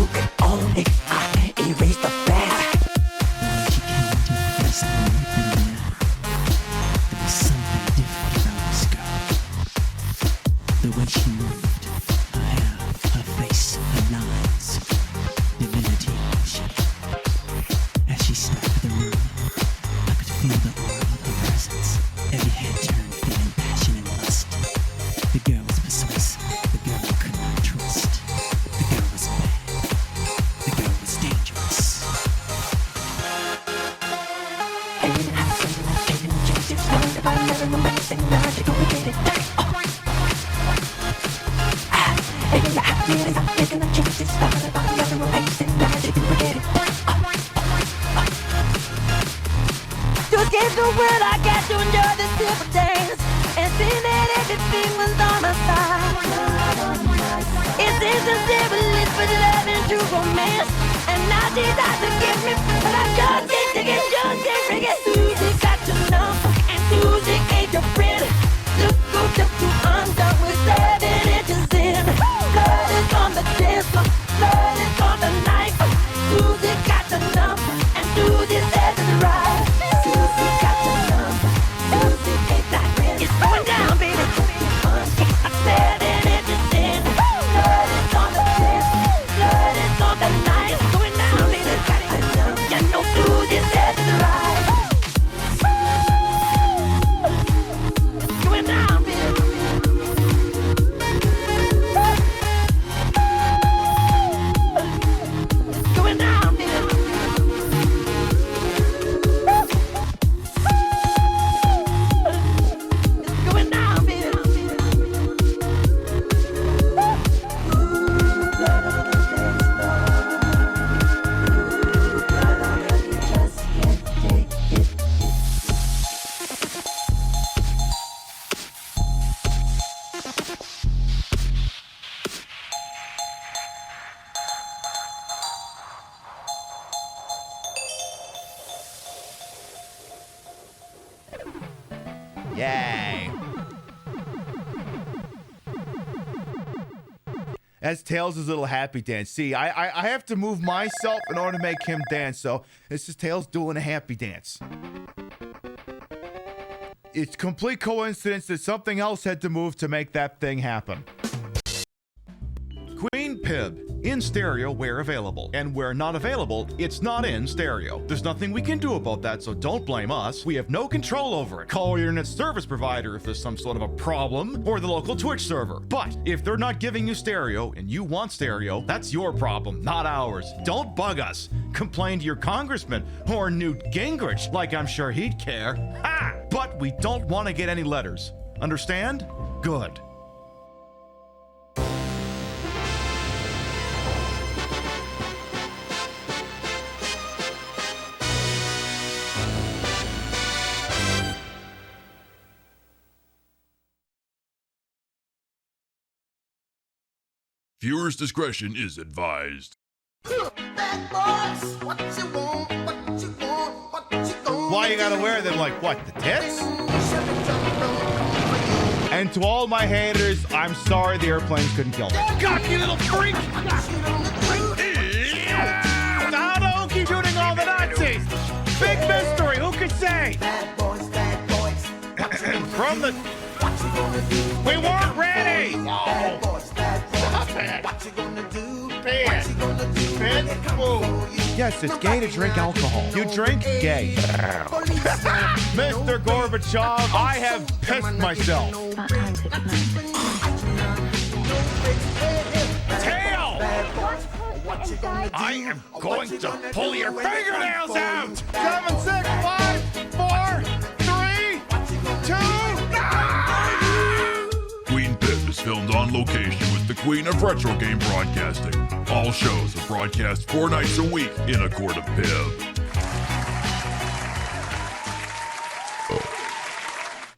you could only erase the past. She came into the face of me and there was something different about this girl. The way she moved, her hair, her face, her lines, divinity in motion. As she stepped the room, I could feel the aura of her presence. Every head turned, feeling passion and lust. The girl was persuasive. The girl I could not trust. The girl was bad. The girl was dangerous. To escape the world, I got to enjoy this simple dance and see that everything was on my side. It seems as simple as for love and true romance, and now she's out to get me, but I just can't take it, just can't bring it. Susie got your number, and Susie ain't your friend. Look good, just too undone with 7 inches in. Blood is on the dance floor, blood is on the knife. Susie got the number, and Susie says it's right. Susie got the number, Susie ain't that friend. It's going down, baby. I said it inches in. Blood is on the dance floor, blood is on the knife. It's going down, baby. You know Susie says it's right. It's going down, baby. Going down, baby. It's going down, baby. Yay. That's Tails' little happy dance. See, I have to move myself in order to make him dance, so this is Tails doing a happy dance. It's complete coincidence that something else had to move to make that thing happen. Queen Pib, in stereo where available, and where not available, it's not in stereo. There's nothing we can do about that, so don't blame us. We have no control over it. Call your internet service provider if there's some sort of a problem, or the local Twitch server. But if they're not giving you stereo and you want stereo, that's your problem, not ours. Don't bug us. Complain to your congressman or Newt Gingrich, like I'm sure he'd care. Ha! But we don't want to get any letters. Understand? Good. Viewer's discretion is advised. Why you gotta wear them like what, the tits? And to all my haters, I'm sorry the airplanes couldn't kill me. Cocky little freak! Don't keep shooting all the Nazis! Big mystery, who could say? From the... We weren't ready! Oh. What you gonna do? Pants. Yes, it's gay to drink alcohol. You drink gay. Mr. Gorbachev, I have pissed myself. Tail! I am going to pull your fingernails out! 7, 6, 5, 4, 3, 2, Queen Pip is filmed on location with the Queen of Retro Game Broadcasting. All shows are broadcast 4 nights a week in a court of Pip.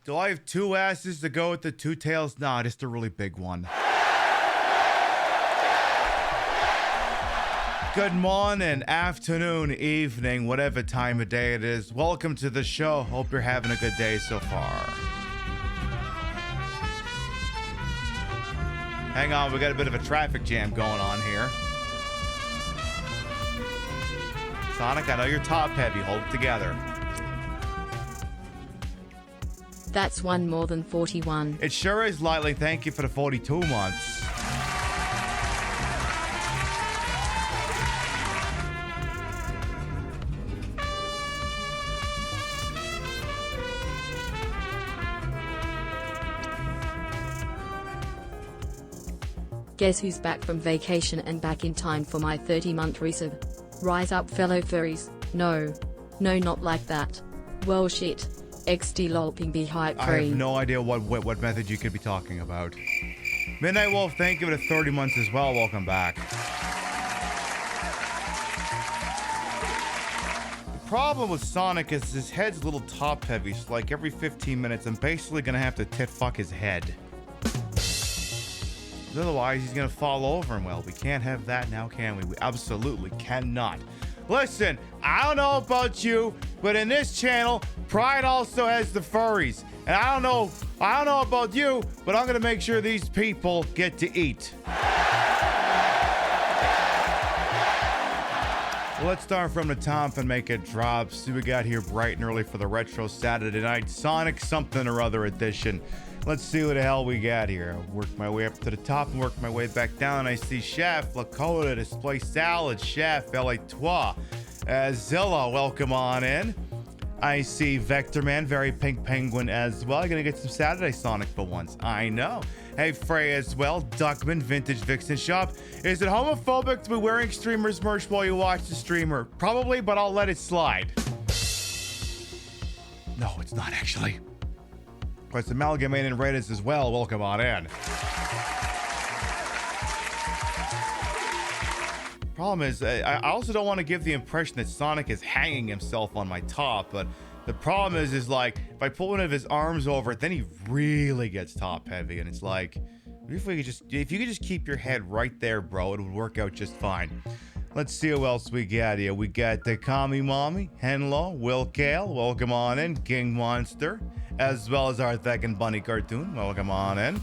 Do I have 2 asses to go with the 2 tails? Nah, just a really big one. Good morning, afternoon, evening, whatever time of day it is. Welcome to the show. Hope you're having a good day so far. Hang on, we got a bit of a traffic jam going on here. Sonic, I know you're top heavy. Hold it together. That's one more than 41. It sure is, Lightly. Thank you for the 42 months. Guess who's back from vacation and back in time for my 30-month resub? Rise up, fellow furries. No, not like that. Well, shit. XD lolping be hype I free. have no idea what method you could be talking about. Midnight Wolf, thank you for the 30 months as well. Welcome back. The problem with Sonic is his head's a little top heavy, so like every 15 minutes I'm basically gonna have to tit fuck his head. Otherwise he's gonna fall over, and well, we can't have that now, can we? We absolutely cannot. Listen, I don't know about you, but in this channel, Pride also has the furries. And I don't know about you, but I'm gonna make sure these people get to eat. Well, let's start from the top and make it drop. See, we got here bright and early for the Retro Saturday Night Sonic something or other edition. Let's see what the hell we got here. Work my way up to the top and work my way back down. I see Chef, Lakota, Display Salad, Chef, LA Trois, Zilla, welcome on in. I see Vector Man, Very Pink Penguin as well. Gonna get some Saturday Sonic for once. I know. Hey, Frey as well. Duckman, Vintage Vixen Shop. Is it homophobic to be wearing streamer's merch while you watch the streamer? Probably, but I'll let it slide. No, it's not actually. It's Amalgamated and Reddit as well. Welcome on in. Problem is, I also don't want to give the impression that Sonic is hanging himself on my top, but the problem is like, if I pull one of his arms over it, then he really gets top heavy, and it's like, if you could just keep your head right there, bro, it would work out just fine. Let's see who else we got here. We got the Kami Mommy, Henlo, Will Kale, welcome on in, King Monster, as well as our Theckin' Bunny cartoon, welcome on in.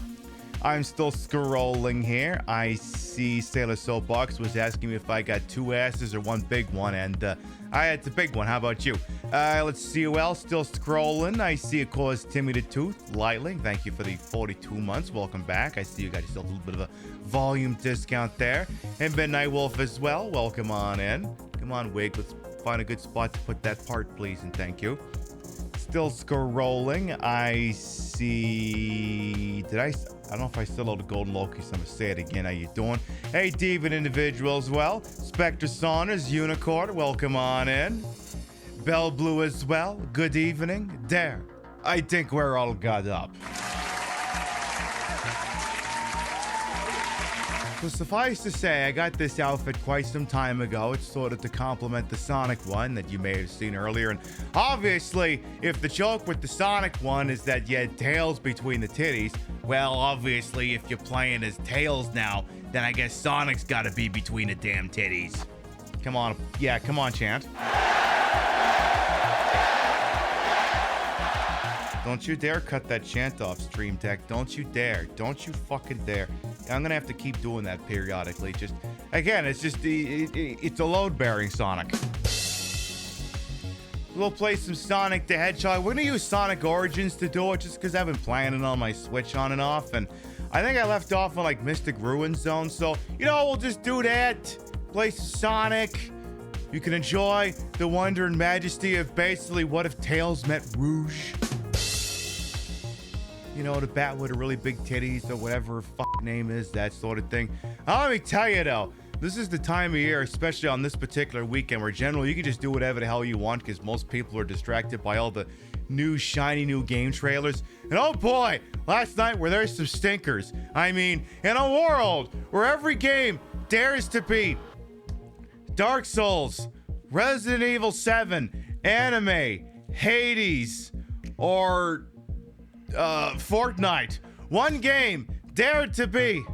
I'm still scrolling here. I see Sailor Soapbox was asking me if I got two asses or one big one, and I had the big one. How about you? Let's see who else. Still scrolling. I see, of course, Timmy the Tooth, Lightling. Thank you for the 42 months. Welcome back. I see you got yourself a little bit of a volume discount there. And Midnight Wolf as well. Welcome on in. Come on, Wig. Let's find a good spot to put that part, please, and thank you. Still scrolling. I see. I don't know if I still owe the Golden Loki, so I'm gonna say it again. How you doing? Hey, Deviant Individual as well. Spectre Saunders, Unicorn, welcome on in. Bell Blue as well. Good evening. There. I think we're all got up. So suffice to say, I got this outfit quite some time ago. It's sort of to complement the Sonic one that you may have seen earlier. And obviously, if the joke with the Sonic one is that you had tails between the titties, well, obviously, if you're playing as Tails now, then I guess Sonic's gotta be between the damn titties. Come on. Yeah, come on, Chant. Don't you dare cut that chant off, Stream Tech. Don't you dare. Don't you fucking dare. I'm gonna have to keep doing that periodically. Just, again, it's just, it's a load-bearing Sonic. We'll play some Sonic the Hedgehog. We're gonna use Sonic Origins to do it just because I've been playing it on my Switch on and off. And I think I left off on like Mystic Ruin Zone. So, you know, we'll just do that. Play some Sonic. You can enjoy the wonder and majesty of basically what if Tails met Rouge. You know, the bat with the really big titties or whatever her fucking name is, that sort of thing. Let me tell you though, this is the time of year, especially on this particular weekend, where generally you can just do whatever the hell you want because most people are distracted by all the new shiny new game trailers. And oh boy, last night were there some stinkers. I mean, in a world where every game dares to be Dark Souls, Resident Evil 7, anime, Hades, or Fortnite. One game dared to be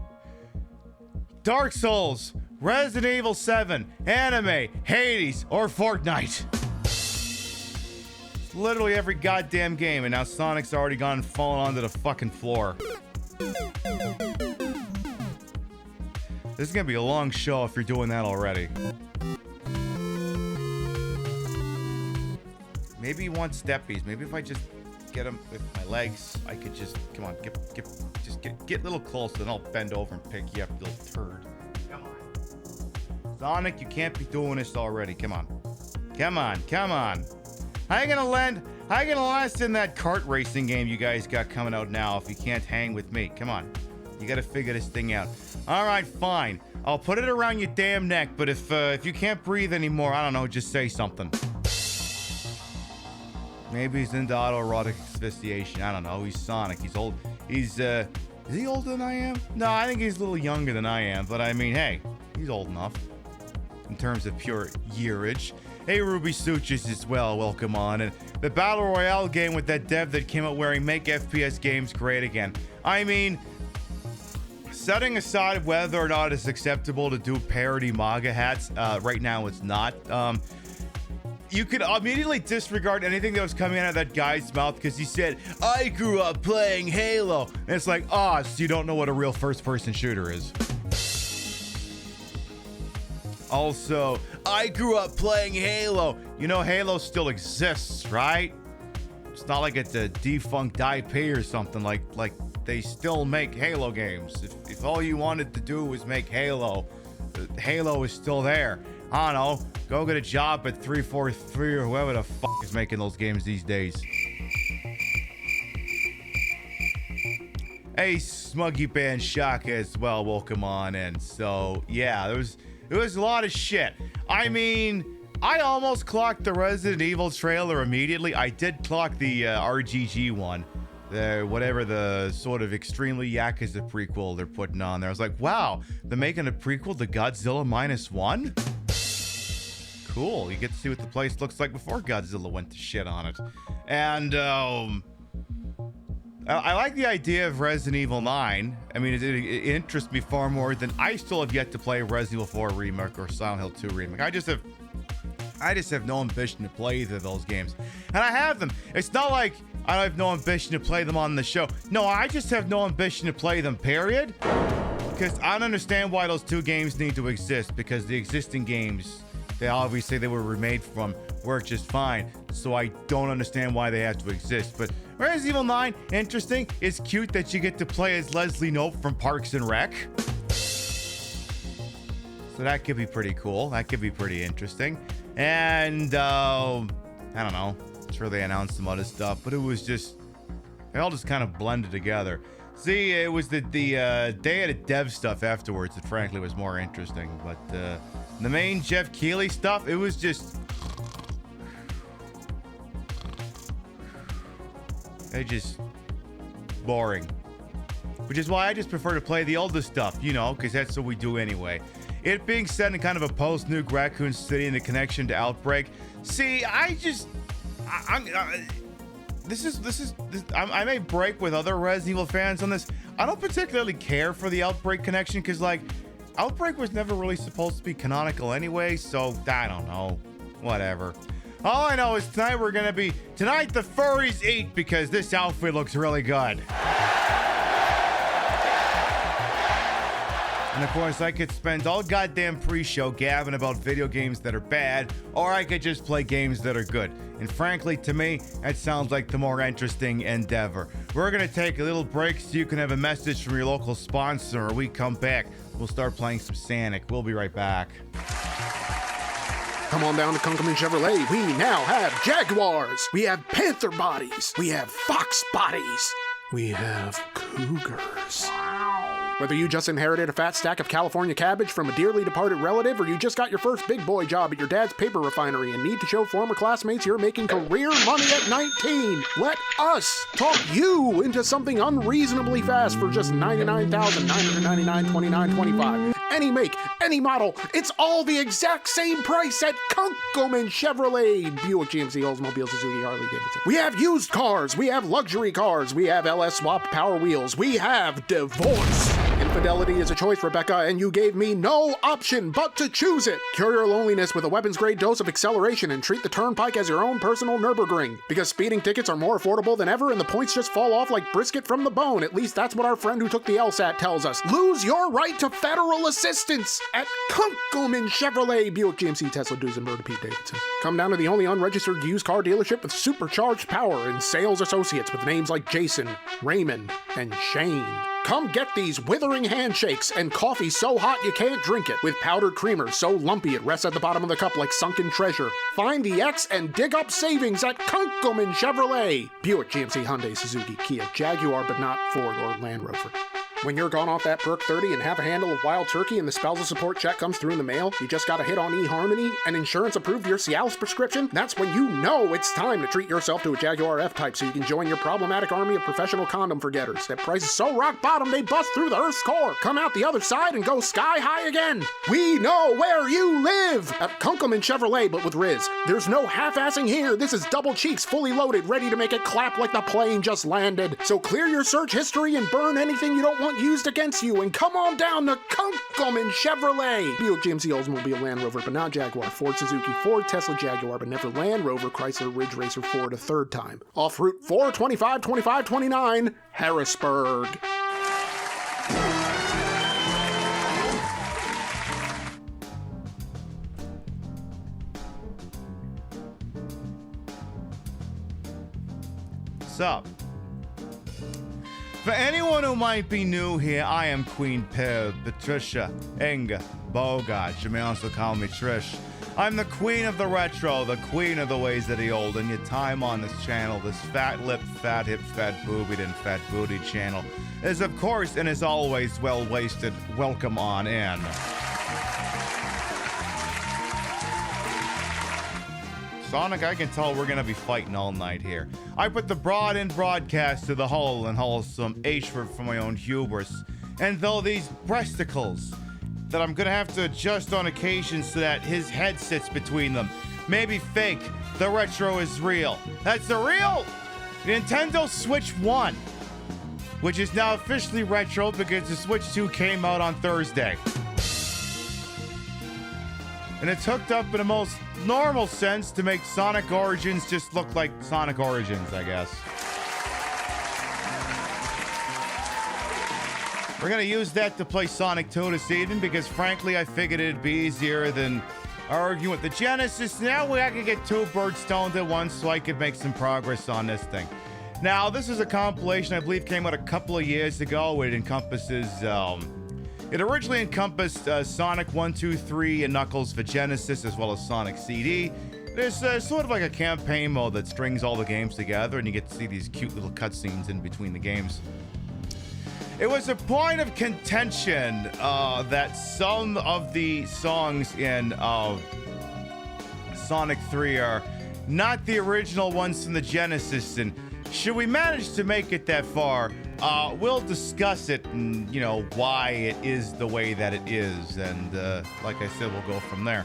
Dark Souls, Resident Evil 7, anime, Hades, or Fortnite. It's literally every goddamn game, and now Sonic's already gone and fallen onto the fucking floor. This is gonna be a long show if you're doing that already. Maybe he wants steppies. Maybe if I just get him with my legs, I could just, come on, get a little closer, then I'll bend over and pick you up, you little turd. Come on. Sonic, you can't be doing this already. Come on. How you gonna last in that kart racing game you guys got coming out now if you can't hang with me? Come on. You gotta figure this thing out. All right, fine. I'll put it around your damn neck, but if you can't breathe anymore, I don't know, just say something. Maybe he's into autoerotic asphyxiation. I don't know. He's Sonic. He's old. Is he older than I am? No, I think he's a little younger than I am, but I mean, hey, he's old enough in terms of pure yearage. Hey, Ruby Suchis as well. Welcome on. And the Battle Royale game with that dev that came out wearing Make FPS Games Great Again. I mean, setting aside whether or not it's acceptable to do parody MAGA hats, right now it's not. You could immediately disregard anything that was coming out of that guy's mouth because he said, I grew up playing Halo. And it's like, so you don't know what a real first-person shooter is. Also, I grew up playing Halo. You know, Halo still exists, right? It's not like it's a defunct IP or something. Like they still make Halo games. If all you wanted to do was make Halo, Halo is still there. I don't know. Go get a job at 343 or whoever the fuck is making those games these days. Hey, Smuggy Band Shaka as well. Welcome on in. So, yeah, there was a lot of shit. I mean, I almost clocked the Resident Evil trailer immediately. I did clock the RGG one. Whatever the sort of extremely Yakuza prequel they're putting on there. I was like, wow, they're making a prequel to Godzilla -1? Cool. You get to see what the place looks like before Godzilla went to shit on it. And I like the idea of Resident Evil 9. I mean, it interests me far more than I still have yet to play Resident Evil 4 Remake or Silent Hill 2 Remake. I just have no ambition to play either of those games. And I have them. It's not like I have no ambition to play them on the show. No, I just have no ambition to play them, period. Because I don't understand why those two games need to exist. Because the existing games, they obviously they were remade from, work just fine. So I don't understand why they have to exist. But Resident Evil 9, interesting. It's cute that you get to play as Leslie Knope from Parks and Rec. So that could be pretty cool. That could be pretty interesting. And I don't know. I'm sure they announced some other stuff, but it was just, it all just kind of blended together. See, it was the day of the dev stuff afterwards that frankly was more interesting. But the main Jeff Keighley stuff, it was just, it's just boring. Which is why I just prefer to play the older stuff, you know, because that's what we do anyway. It being set in kind of a post-Nuke Raccoon City and the connection to Outbreak. See, I may break with other Resident Evil fans on this. I don't particularly care for the Outbreak connection because, like, Outbreak was never really supposed to be canonical anyway, so I don't know. Whatever. All I know is tonight the furries eat because this outfit looks really good. And of course, I could spend all goddamn pre-show gabbing about video games that are bad, or I could just play games that are good. And frankly, to me, that sounds like the more interesting endeavor. We're gonna take a little break so you can have a message from your local sponsor, or we come back, we'll start playing some Sonic. We'll be right back. Come on down to Kunkelman Chevrolet. We now have Jaguars. We have Panther bodies. We have Fox bodies. We have Cougars. Whether you just inherited a fat stack of California cabbage from a dearly departed relative, or you just got your first big boy job at your dad's paper refinery and need to show former classmates you're making career money at 19, let us talk you into something unreasonably fast for just $99,999.29.25. Any make, any model, it's all the exact same price at Kunkelman Chevrolet, Buick, GMC, Oldsmobile, Suzuki, Harley Davidson. We have used cars, we have luxury cars, we have LS swap power wheels, we have divorce. And Infidelity is a choice, Rebecca, and you gave me no option but to choose it. Cure your loneliness with a weapons-grade dose of acceleration and treat the Turnpike as your own personal Nürburgring. Because speeding tickets are more affordable than ever and the points just fall off like brisket from the bone. At least that's what our friend who took the LSAT tells us. Lose your right to federal assistance at Kunkelman Chevrolet, Buick GMC, Tesla, Duesenberg, Pete Davidson. Come down to the only unregistered used car dealership with supercharged power and sales associates with names like Jason, Raymond, and Shane. Come get these withering handshakes and coffee so hot you can't drink it, with powdered creamer so lumpy it rests at the bottom of the cup like sunken treasure. Find the X and dig up savings at Kunkelman Chevrolet, Buick, GMC, Hyundai, Suzuki, Kia, Jaguar, but not Ford or Land Rover. When you're gone off that perk 30 and have a handle of wild turkey and the spousal support check comes through in the mail, you just got a hit on eHarmony and insurance approved your Cialis prescription, that's when you know it's time to treat yourself to a Jaguar F-Type so you can join your problematic army of professional condom forgetters. That price is so rock bottom they bust through the Earth's core. Come out the other side and go sky high again. We know where you live at Kunkelman Chevrolet, but with Riz. There's no half-assing here. This is double cheeks, fully loaded, ready to make it clap like the plane just landed. So clear your search history and burn anything you don't want used against you, and come on down to Kunkelman Chevrolet. Buick, GMC, Oldsmobile, Land Rover, but not Jaguar. Ford, Suzuki, Ford, Tesla, Jaguar, but never Land Rover, Chrysler, Ridge Racer, Ford a third time. Off Route 425, 25, 29, Harrisburg. What's up? For anyone who might be new here, I am Queen Pib, Patricia Inga Bogart. You may also call me Trish. I'm the queen of the retro, the queen of the ways of the old, and your time on this channel, this fat-lipped, fat-hipped, fat-boobied, and fat-bootied channel, is of course and is always well-wasted. Welcome on in. Sonic, I can tell we're gonna be fighting all night here. I put the broad in broadcast to the whole and wholesome H-word for my own hubris. And though these breasticles that I'm gonna have to adjust on occasion so that his head sits between them may be fake, the retro is real. That's the real Nintendo Switch 1, which is now officially retro because the Switch 2 came out on Thursday. And it's hooked up in the most normal sense to make Sonic Origins just look like Sonic Origins, I guess. We're gonna use that to play Sonic 2 this evening because frankly I figured it'd be easier than arguing with the Genesis. Now I can get two birds stoned at once so I could make some progress on this thing. Now this is a compilation I believe came out a couple of years ago. It encompasses It originally encompassed Sonic 1, 2, 3, and Knuckles for Genesis, as well as Sonic CD. There's sort of like a campaign mode that strings all the games together, and you get to see these cute little cutscenes in between the games. It was a point of contention that some of the songs in Sonic 3 are not the original ones from the Genesis, and should we manage to make it that far, we'll discuss it and, you know, why it is the way that it is. And, like I said, we'll go from there.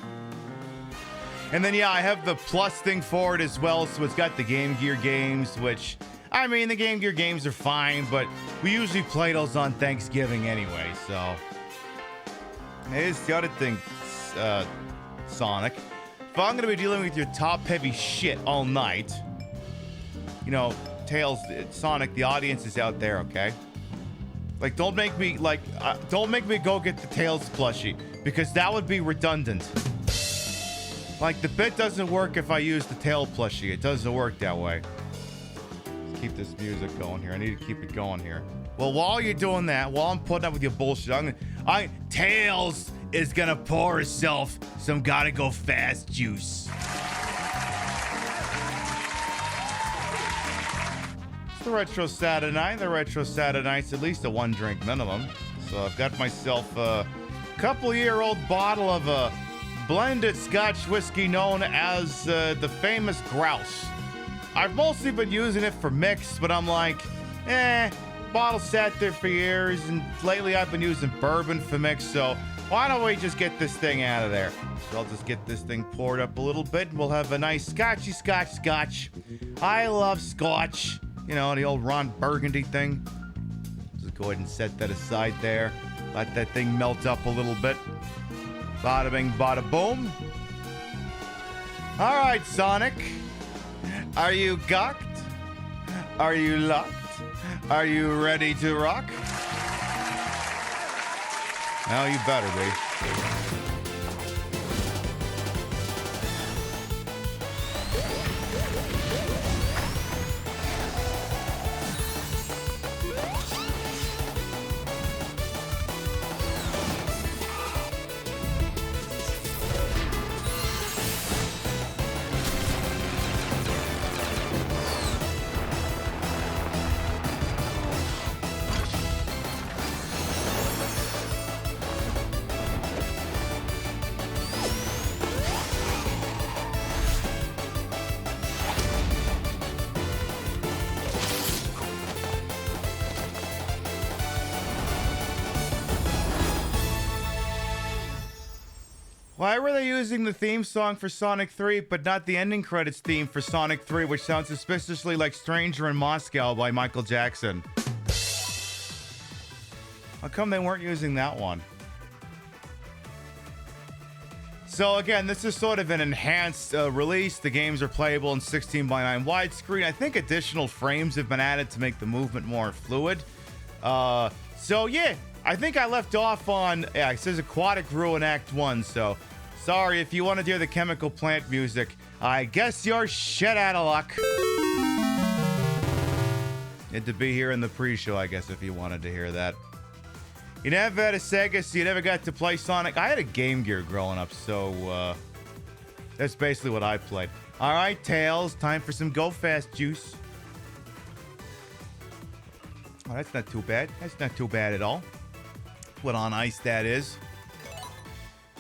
And then, yeah, I have the plus thing for it as well. So it's got the Game Gear games, which, I mean, the Game Gear games are fine, but we usually play those on Thanksgiving anyway. So here's the other thing, Sonic. If I'm going to be dealing with your top-heavy shit all night, you know, Tails, Sonic, the audience is out there, okay? Like, don't make me go get the Tails plushie, because that would be redundant. Like, the bit doesn't work if I use the tail plushie. It doesn't work that way. Let's keep this music going here. I need to keep it going here. Well, while you're doing that, while I'm putting up with your bullshit, Tails is gonna pour herself some gotta go fast juice. The Retro Saturday Night. The Retro Saturday Night's at least a one drink minimum. So I've got myself a couple-year-old bottle of a blended Scotch whiskey known as the famous Grouse. I've mostly been using it for mix, but I'm like, bottle sat there for years, and lately I've been using bourbon for mix, so why don't we just get this thing out of there? So I'll just get this thing poured up a little bit, and we'll have a nice scotch. I love scotch. You know, the old Ron Burgundy thing. Just go ahead and set that aside there. Let that thing melt up a little bit. Bada bing, bada boom. All right, Sonic. Are you gawked? Are you locked? Are you ready to rock? Well, you better be. Why were they using the theme song for Sonic 3, but not the ending credits theme for Sonic 3, which sounds suspiciously like Stranger in Moscow by Michael Jackson? How come they weren't using that one? So again, this is sort of an enhanced release. The games are playable in 16:9 widescreen. I think additional frames have been added to make the movement more fluid. So yeah, I think I left off on, yeah, it says Aquatic Ruin Act 1, so sorry if you want to hear the chemical plant music. I guess you're shit out of luck. Had to be here in the pre-show, I guess, if you wanted to hear that. You never had a Sega, so you never got to play Sonic. I had a Game Gear growing up, so that's basically what I played. All right, Tails, time for some Go Fast juice. Oh, that's not too bad. That's not too bad at all. What on ice that is.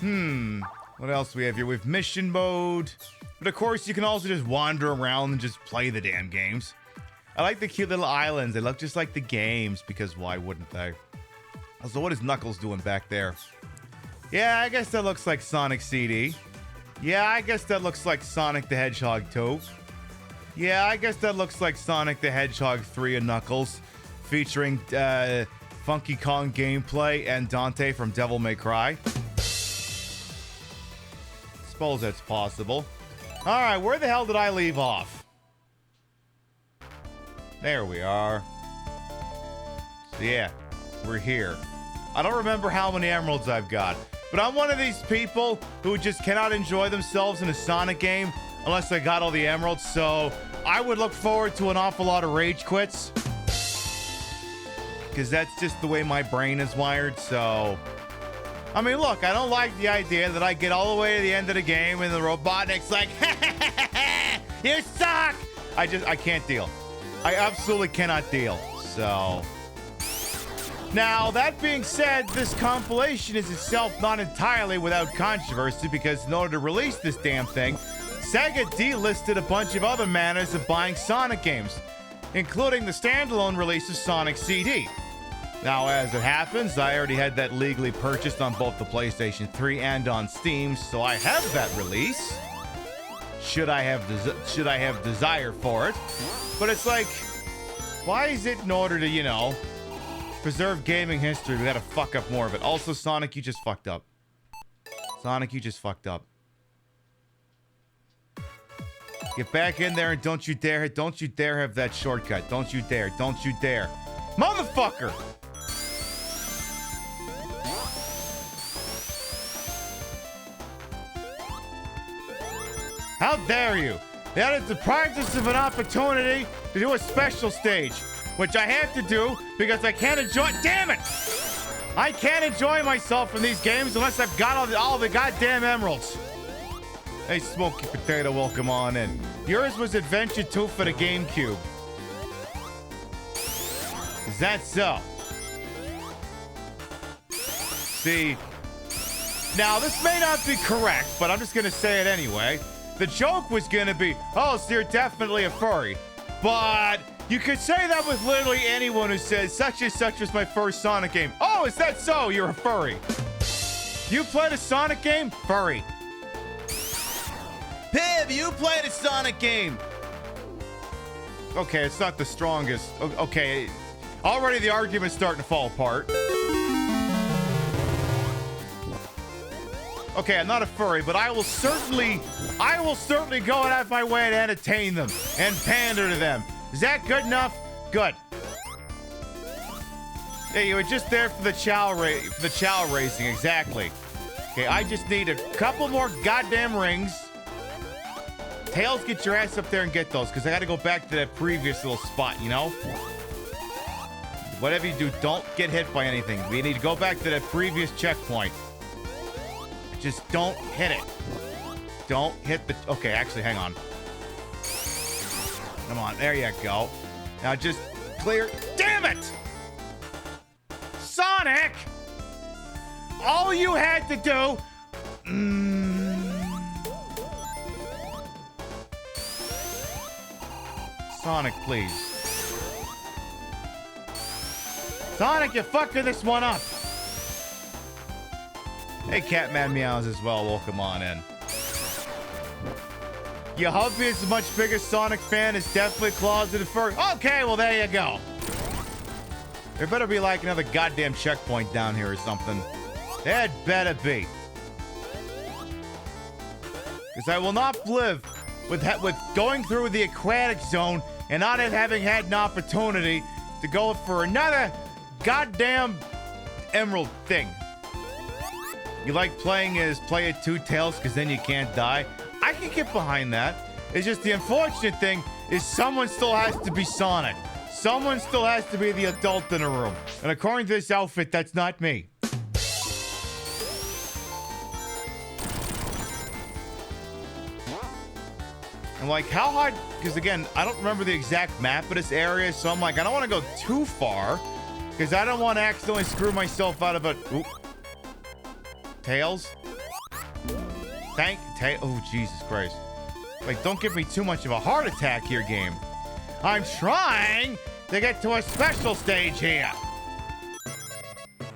What else we have here? We have mission mode. But of course, you can also just wander around and just play the damn games. I like the cute little islands. They look just like the games, because why wouldn't they? Also, what is Knuckles doing back there? Yeah, I guess that looks like Sonic CD. Yeah, I guess that looks like Sonic the Hedgehog 2. Yeah, I guess that looks like Sonic the Hedgehog 3 and Knuckles, featuring Funky Kong gameplay and Dante from Devil May Cry. Suppose that's possible. All right, where the hell did I leave off? There we are. So yeah, we're here. I don't remember how many emeralds I've got, but I'm one of these people who just cannot enjoy themselves in a Sonic game unless I got all the emeralds, so I would look forward to an awful lot of rage quits, because that's just the way my brain is wired. So I mean, look, I don't like the idea that I get all the way to the end of the game and the Robotnik's like, you suck! I can't deal. I absolutely cannot deal. So now, that being said, this compilation is itself not entirely without controversy, because in order to release this damn thing, Sega delisted a bunch of other manners of buying Sonic games, including the standalone release of Sonic CD. Now, as it happens, I already had that legally purchased on both the PlayStation 3 and on Steam, so I have that release. Should I have desire for it? But it's like, why is it in order to, you know, preserve gaming history, we gotta fuck up more of it? Also, Sonic, you just fucked up. Sonic, you just fucked up. Get back in there and don't you dare have that shortcut. Don't you dare. Don't you dare. Motherfucker! How dare you? That is deprived us of an opportunity to do a special stage, which I have to do because I can't enjoy. Damn it! I can't enjoy myself in these games unless I've got all the goddamn emeralds. Hey, Smoky Potato, welcome on in. Yours was Adventure 2 for the GameCube. Is that so? See, now this may not be correct, but I'm just gonna say it anyway. The joke was gonna be, oh, so you're definitely a furry. But you could say that with literally anyone who says such and such was my first Sonic game. Oh, is that so? You're a furry. You played a Sonic game? Furry. Pib, you played a Sonic game. Okay, it's not the strongest. Okay, already the argument's starting to fall apart. Okay, I'm not a furry, but I will certainly go out of my way to entertain them and pander to them. Is that good enough? Good. Hey, you were just there for the chow raising, exactly. Okay, I just need a couple more goddamn rings. Tails, get your ass up there and get those, because I got to go back to that previous little spot, you know? Whatever you do, don't get hit by anything. We need to go back to that previous checkpoint. Just don't hit it. Don't hit the... Okay, actually, hang on. Come on, there you go. Now just clear... Damn it! Sonic! All you had to do... Sonic, please. Sonic, you're fucking this one up. Hey, Catman Meows as well. Welcome on in. Your hubby is a much bigger Sonic fan. Is definitely closeted furry. Okay, well, there you go. There better be like another goddamn checkpoint down here or something. That better be. Because I will not live with going through the aquatic zone and not having had an opportunity to go for another goddamn emerald thing. You like playing as play it two tails because then you can't die? I can get behind that. It's just the unfortunate thing is someone still has to be Sonic. Someone still has to be the adult in the room. And according to this outfit, that's not me. I'm like, how hard? Because again, I don't remember the exact map of this area, so I'm like, I don't want to go too far because I don't want to accidentally screw myself out of it. Oop. Tails? Oh, Jesus Christ. Like, don't give me too much of a heart attack here, game. I'm trying to get to a special stage here.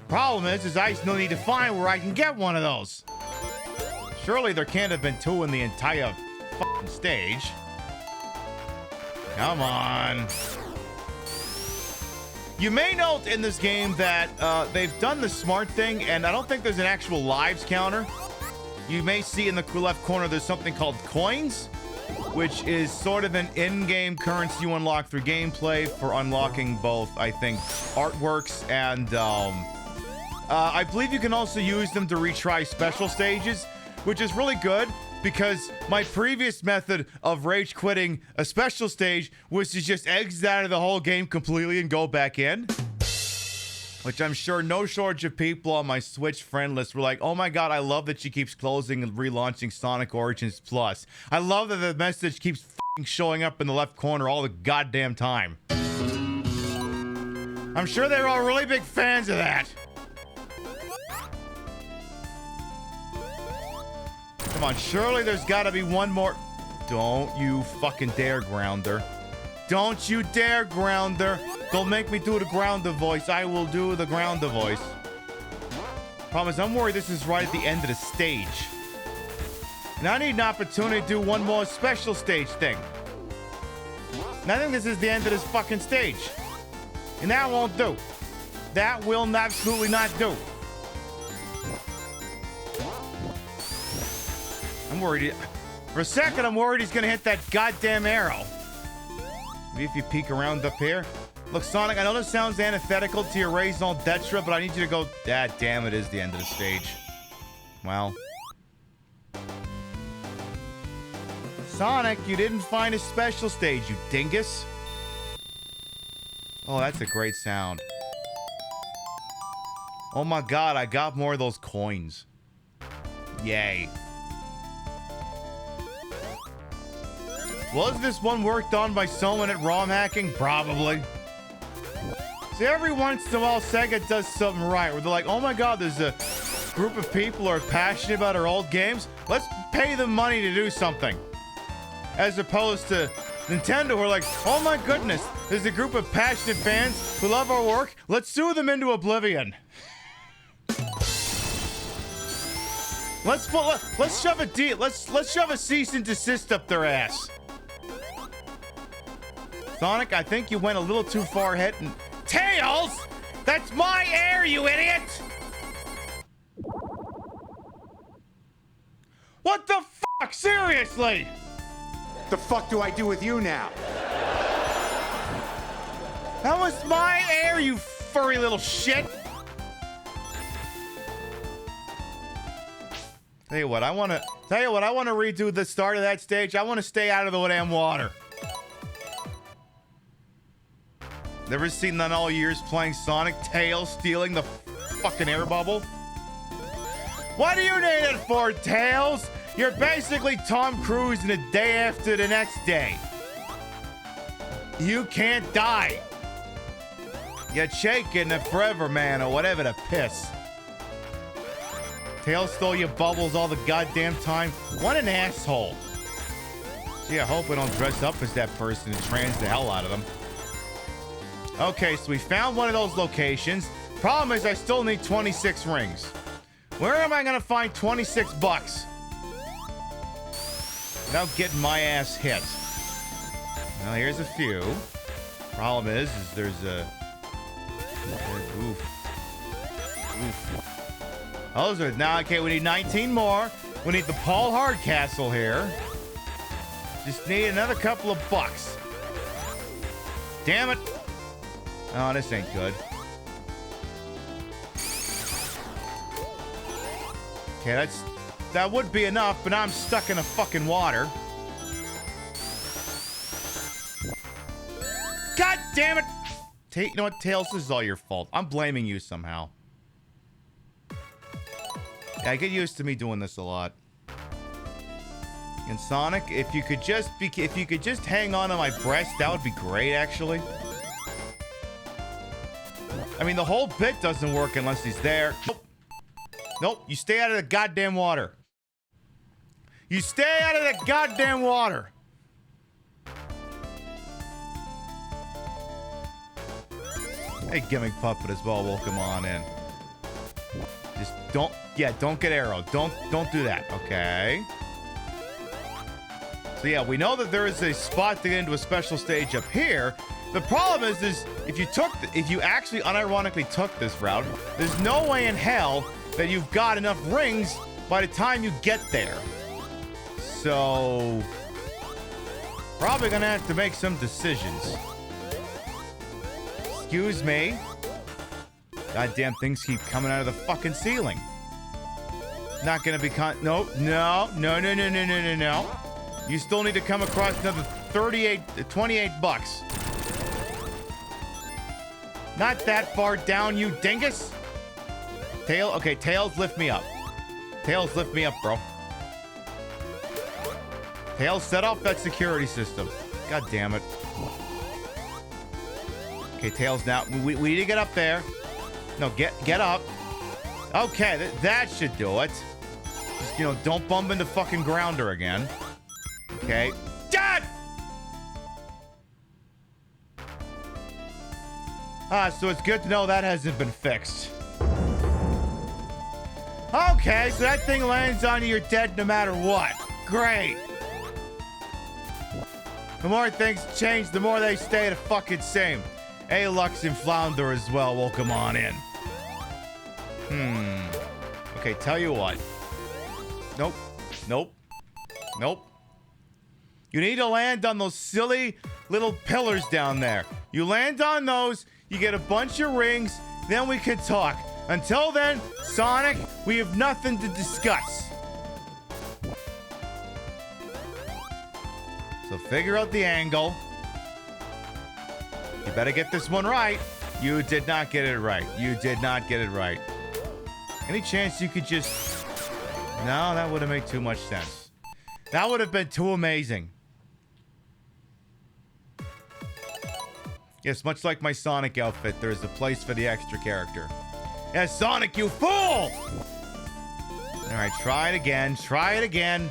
Problem is I still need to find where I can get one of those. Surely there can't have been two in the entire fucking stage. Come on. You may note in this game that they've done the smart thing, and I don't think there's an actual lives counter. You may see in the left corner there's something called coins, which is sort of an in-game currency you unlock through gameplay for unlocking both, I think, artworks and I believe you can also use them to retry special stages, which is really good. Because my previous method of rage quitting a special stage was to just exit out of the whole game completely and go back in. Which I'm sure no shortage of people on my Switch friend list were like, oh my god, I love that she keeps closing and relaunching Sonic Origins Plus. I love that the message keeps f***ing showing up in the left corner all the goddamn time. I'm sure they're all really big fans of that. Come on, surely there's gotta be one more. Don't you fucking dare, Grounder. Don't you dare, Grounder. Don't make me do the Grounder voice. I will do the Grounder voice. Problem is, I'm worried this is right at the end of the stage. And I need an opportunity to do one more special stage thing. And I think this is the end of this fucking stage. And that won't do. That will absolutely not do. I'm worried. For a second, I'm worried he's gonna hit that goddamn arrow. Maybe if you peek around up here. Look, Sonic, I know this sounds antithetical to your raison d'etre, but I need you to go. Ah, damn, it is the end of the stage. Well. Sonic, you didn't find a special stage, you dingus. Oh, that's a great sound. Oh my god, I got more of those coins. Yay. Was this one worked on by someone at ROM hacking? Probably. See, every once in a while, Sega does something right, where they're like, oh my god, there's a group of people who are passionate about our old games. Let's pay them money to do something. As opposed to Nintendo, who are like, oh my goodness, there's a group of passionate fans who love our work. Let's sue them into oblivion. Let's shove a cease and desist up their ass. Sonic, I think you went a little too far ahead and... Tails! That's my air, you idiot! What the fuck? Seriously? The fuck do I do with you now? That was my air, you furry little shit. Tell you what, I want to redo the start of that stage. I want to stay out of the damn water. Never seen that all years playing Sonic, Tails stealing the fucking air bubble. What do you need it for, Tails? You're basically Tom Cruise in a day after the next day. You can't die. You're shaking the forever man or whatever the piss. Tails stole your bubbles all the goddamn time. What an asshole. Gee, I hope we don't dress up as that person and trans the hell out of them. Okay, so we found one of those locations. Problem is I still need 26 rings. Where am I gonna find 26 bucks? Without getting my ass hit. Well, here's a few. Problem is there's a... Oof. Those are now okay. We need 19 more. We need the Paul Hardcastle here. Just need another couple of bucks. Damn it! Oh, this ain't good. Okay, that would be enough, but now I'm stuck in the fucking water. God damn it! You know what, Tails? This is all your fault. I'm blaming you somehow. Yeah, I get used to me doing this a lot. And Sonic, if you could just hang on to my breast, that would be great, actually. I mean, the whole bit doesn't work unless he's there. Nope. Nope. You stay out of the goddamn water. You stay out of the goddamn water. Hey, gimmick puppet as well. Welcome on in. Just don't get arrowed. Don't do that. Okay. So yeah, we know that there is a spot to get into a special stage up here. The problem is if you actually unironically took this route, there's no way in hell that you've got enough rings by the time you get there. So probably gonna have to make some decisions. Excuse me. Goddamn things keep coming out of the fucking ceiling. Not gonna be no. You still need to come across another 28 bucks. Not that far down, you dingus. Okay, Tails, lift me up. Tails, lift me up, bro. Tails, set off that security system. God damn it. Okay, Tails, now we need to get up there. No, get up. Okay, that should do it. Just, don't bump into fucking grounder again. Okay. Dad! So it's good to know that hasn't been fixed. Okay, so that thing lands on you, you're dead no matter what. Great. The more things change, the more they stay the fucking same. Hey, Lux and Flounder as well. Welcome on in. Okay, tell you what. Nope. You need to land on those silly little pillars down there. You land on those, you get a bunch of rings, then we can talk. Until then, Sonic, we have nothing to discuss. So figure out the angle. You better get this one right. You did not get it right. Any chance you could just... No, that would have made too much sense. That would have been too amazing. Yes, much like my Sonic outfit, there is a place for the extra character. Yes, Sonic, you fool! Alright, try it again.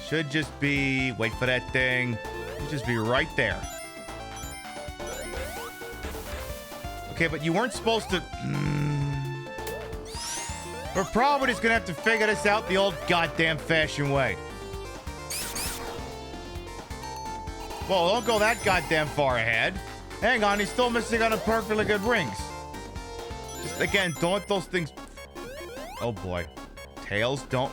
Should just be... Wait for that thing. Should just be right there. Okay, but you weren't supposed to... We're probably just gonna have to figure this out the old goddamn fashion way. Well, don't go that goddamn far ahead. Hang on, he's still missing on a perfectly good rings. Just, again, don't let those things... Oh, boy. Tails, don't...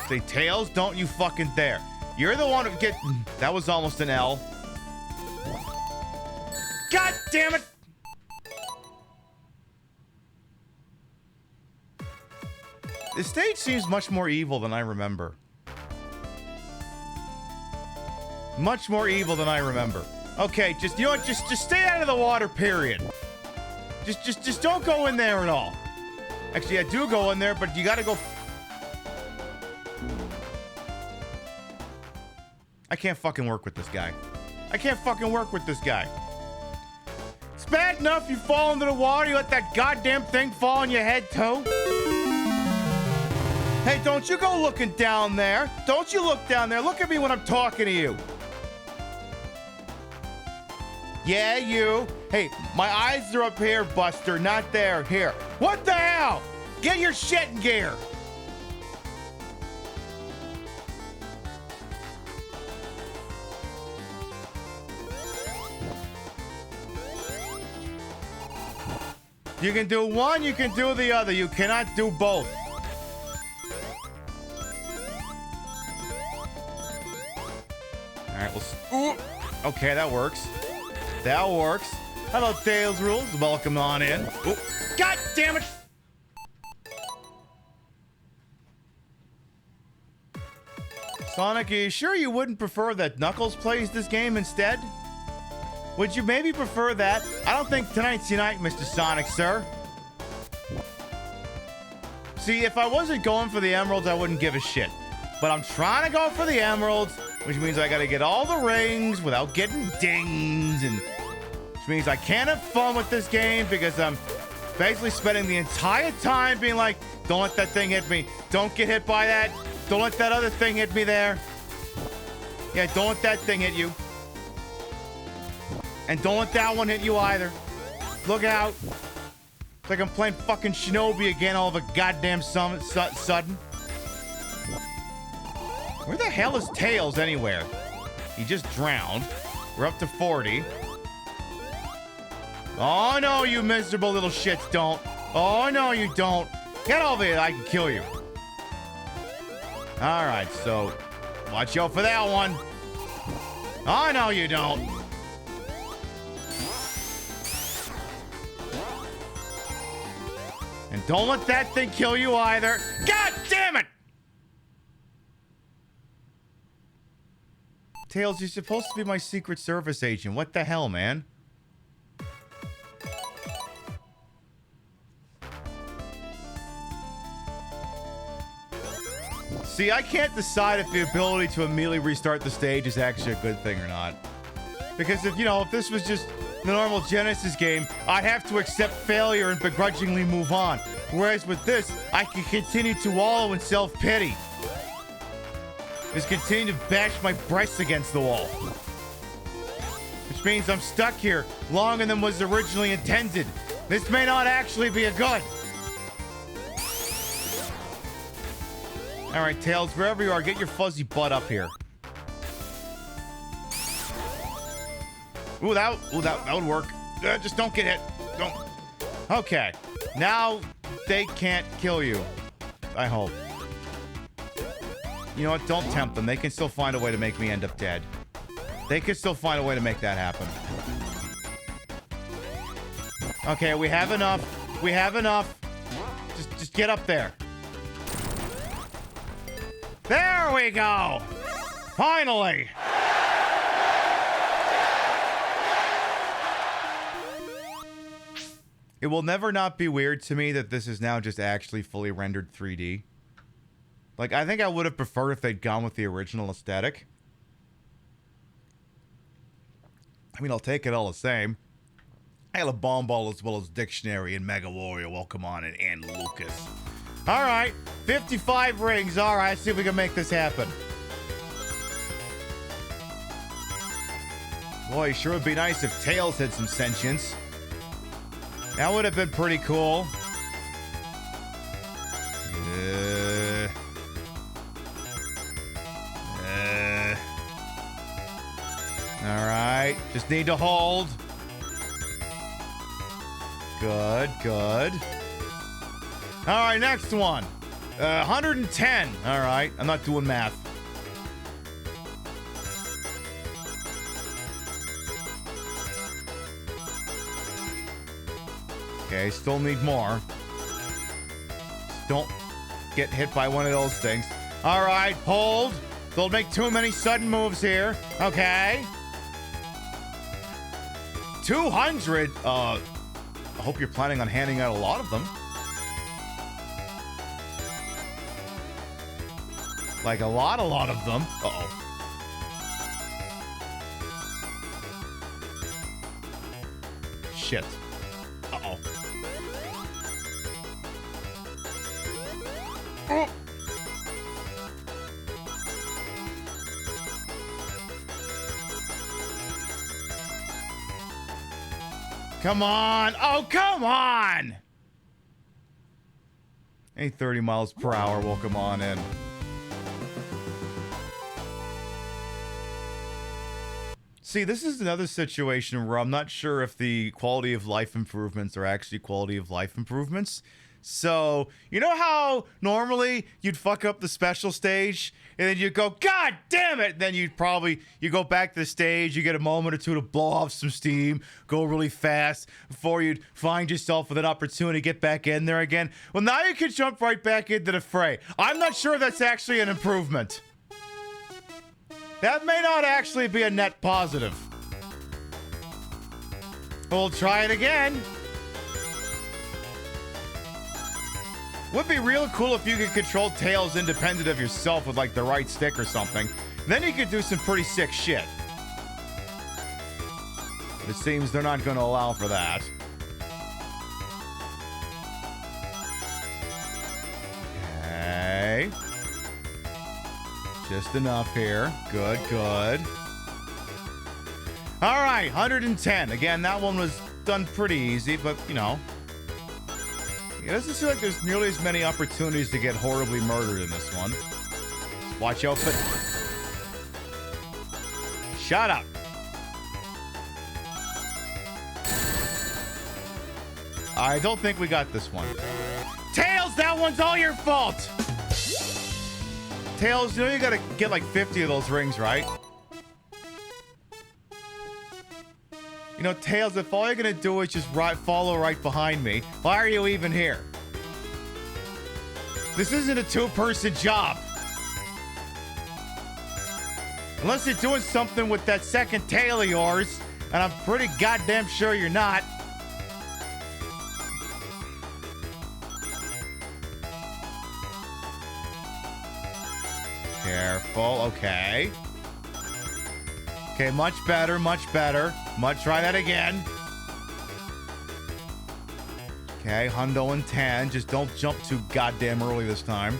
Say, Tails, don't you fucking dare. You're the one who get... That was almost an L. God damn it! The stage seems much more evil than I remember. Much more evil than I remember. Okay, just, you know what, just stay out of the water, period. Just don't go in there at all. Actually, I do go in there, but you gotta go... I can't fucking work with this guy. I can't fucking work with this guy. It's bad enough you fall into the water, you let that goddamn thing fall on your head, too. Hey, don't you go looking down there. Don't you look down there. Look at me when I'm talking to you. Yeah, you. Hey, my eyes are up here, Buster, not there. Here. What the hell? Get your shit in gear. You can do one, you can do the other. You cannot do both. All right, ooh. Okay, that works. That works. Hello, Tails Rules. Welcome on in. Ooh. God damn it! Sonic, are you sure you wouldn't prefer that Knuckles plays this game instead? Would you maybe prefer that? I don't think tonight's your night, Mr. Sonic, sir. See, if I wasn't going for the emeralds, I wouldn't give a shit. But I'm trying to go for the emeralds, which means I gotta get all the rings without getting dings, and which means I can't have fun with this game because I'm basically spending the entire time being like, don't let that thing hit me. Don't get hit by that. Don't let that other thing hit me there. Yeah, don't let that thing hit you. And don't let that one hit you either. Look out. It's like I'm playing fucking Shinobi again all of a goddamn sudden. Where the hell is Tails anywhere? He just drowned. We're up to 40. Oh no, you miserable little shits don't. Oh no, you don't. Get over here, I can kill you. Alright, so watch out for that one. Oh no, you don't. And don't let that thing kill you either. God damn it! Tails, you're supposed to be my Secret Service agent. What the hell, man? See, I can't decide if the ability to immediately restart the stage is actually a good thing or not. Because if, you know, if this was just the normal Genesis game, I'd have to accept failure and begrudgingly move on. Whereas with this, I can continue to wallow in self-pity. Just continue to bash my breasts against the wall. Which means I'm stuck here longer than was originally intended. This may not actually be a good. Alright, Tails, wherever you are, get your fuzzy butt up here. Ooh, that would work. Just don't get hit. Don't. Okay. Now they can't kill you. I hope. You know what? Don't tempt them. They can still find a way to make me end up dead. They can still find a way to make that happen. Okay, we have enough. We have enough. Just get up there. There we go. Finally. It will never not be weird to me that this is now just actually fully rendered 3D. Like, I think I would have preferred if they'd gone with the original aesthetic. I mean, I'll take it all the same. I got a bomb ball as well as dictionary and Mega Warrior. Welcome on it, and Lucas. All right, 55 rings. All right, see if we can make this happen. Boy, sure would be nice if Tails had some sentience. That would have been pretty cool. All right, just need to hold. Good, good. All right, next one. 110. All right. I'm not doing math. Okay, still need more. Don't get hit by one of those things. All right, hold. Don't make too many sudden moves here. Okay. 200. I hope you're planning on handing out a lot of them. Like a lot of them. Uh-oh. Shit. Uh-oh. Oh. Come on. Oh, come on. Hey, 30 miles per hour will come on in. See, this is another situation where I'm not sure if the quality of life improvements are actually quality of life improvements. So, you know how normally you'd fuck up the special stage and then you go, God damn it! Then you go back to the stage, you get a moment or two to blow off some steam, go really fast before you'd find yourself with an opportunity to get back in there again. Well, now you can jump right back into the fray. I'm not sure that's actually an improvement. That may not actually be a net positive. We'll try it again. Would be real cool if you could control Tails independent of yourself with like the right stick or something. Then you could do some pretty sick shit. But it seems they're not going to allow for that. Okay. Just enough here. Good, good. All right, 110. Again, that one was done pretty easy, but, you know. It doesn't seem like there's nearly as many opportunities to get horribly murdered in this one. Watch out for... Shut up. I don't think we got this one. Tails, that one's all your fault! Tails, you know you gotta get like 50 of those rings, right? You know, Tails, if all you're gonna do is just follow right behind me, why are you even here? This isn't a two-person job. Unless you're doing something with that second tail of yours, and I'm pretty goddamn sure you're not. Careful, okay. Okay, much better, much better. Try that again. Okay, hundo and 10. Just don't jump too goddamn early this time.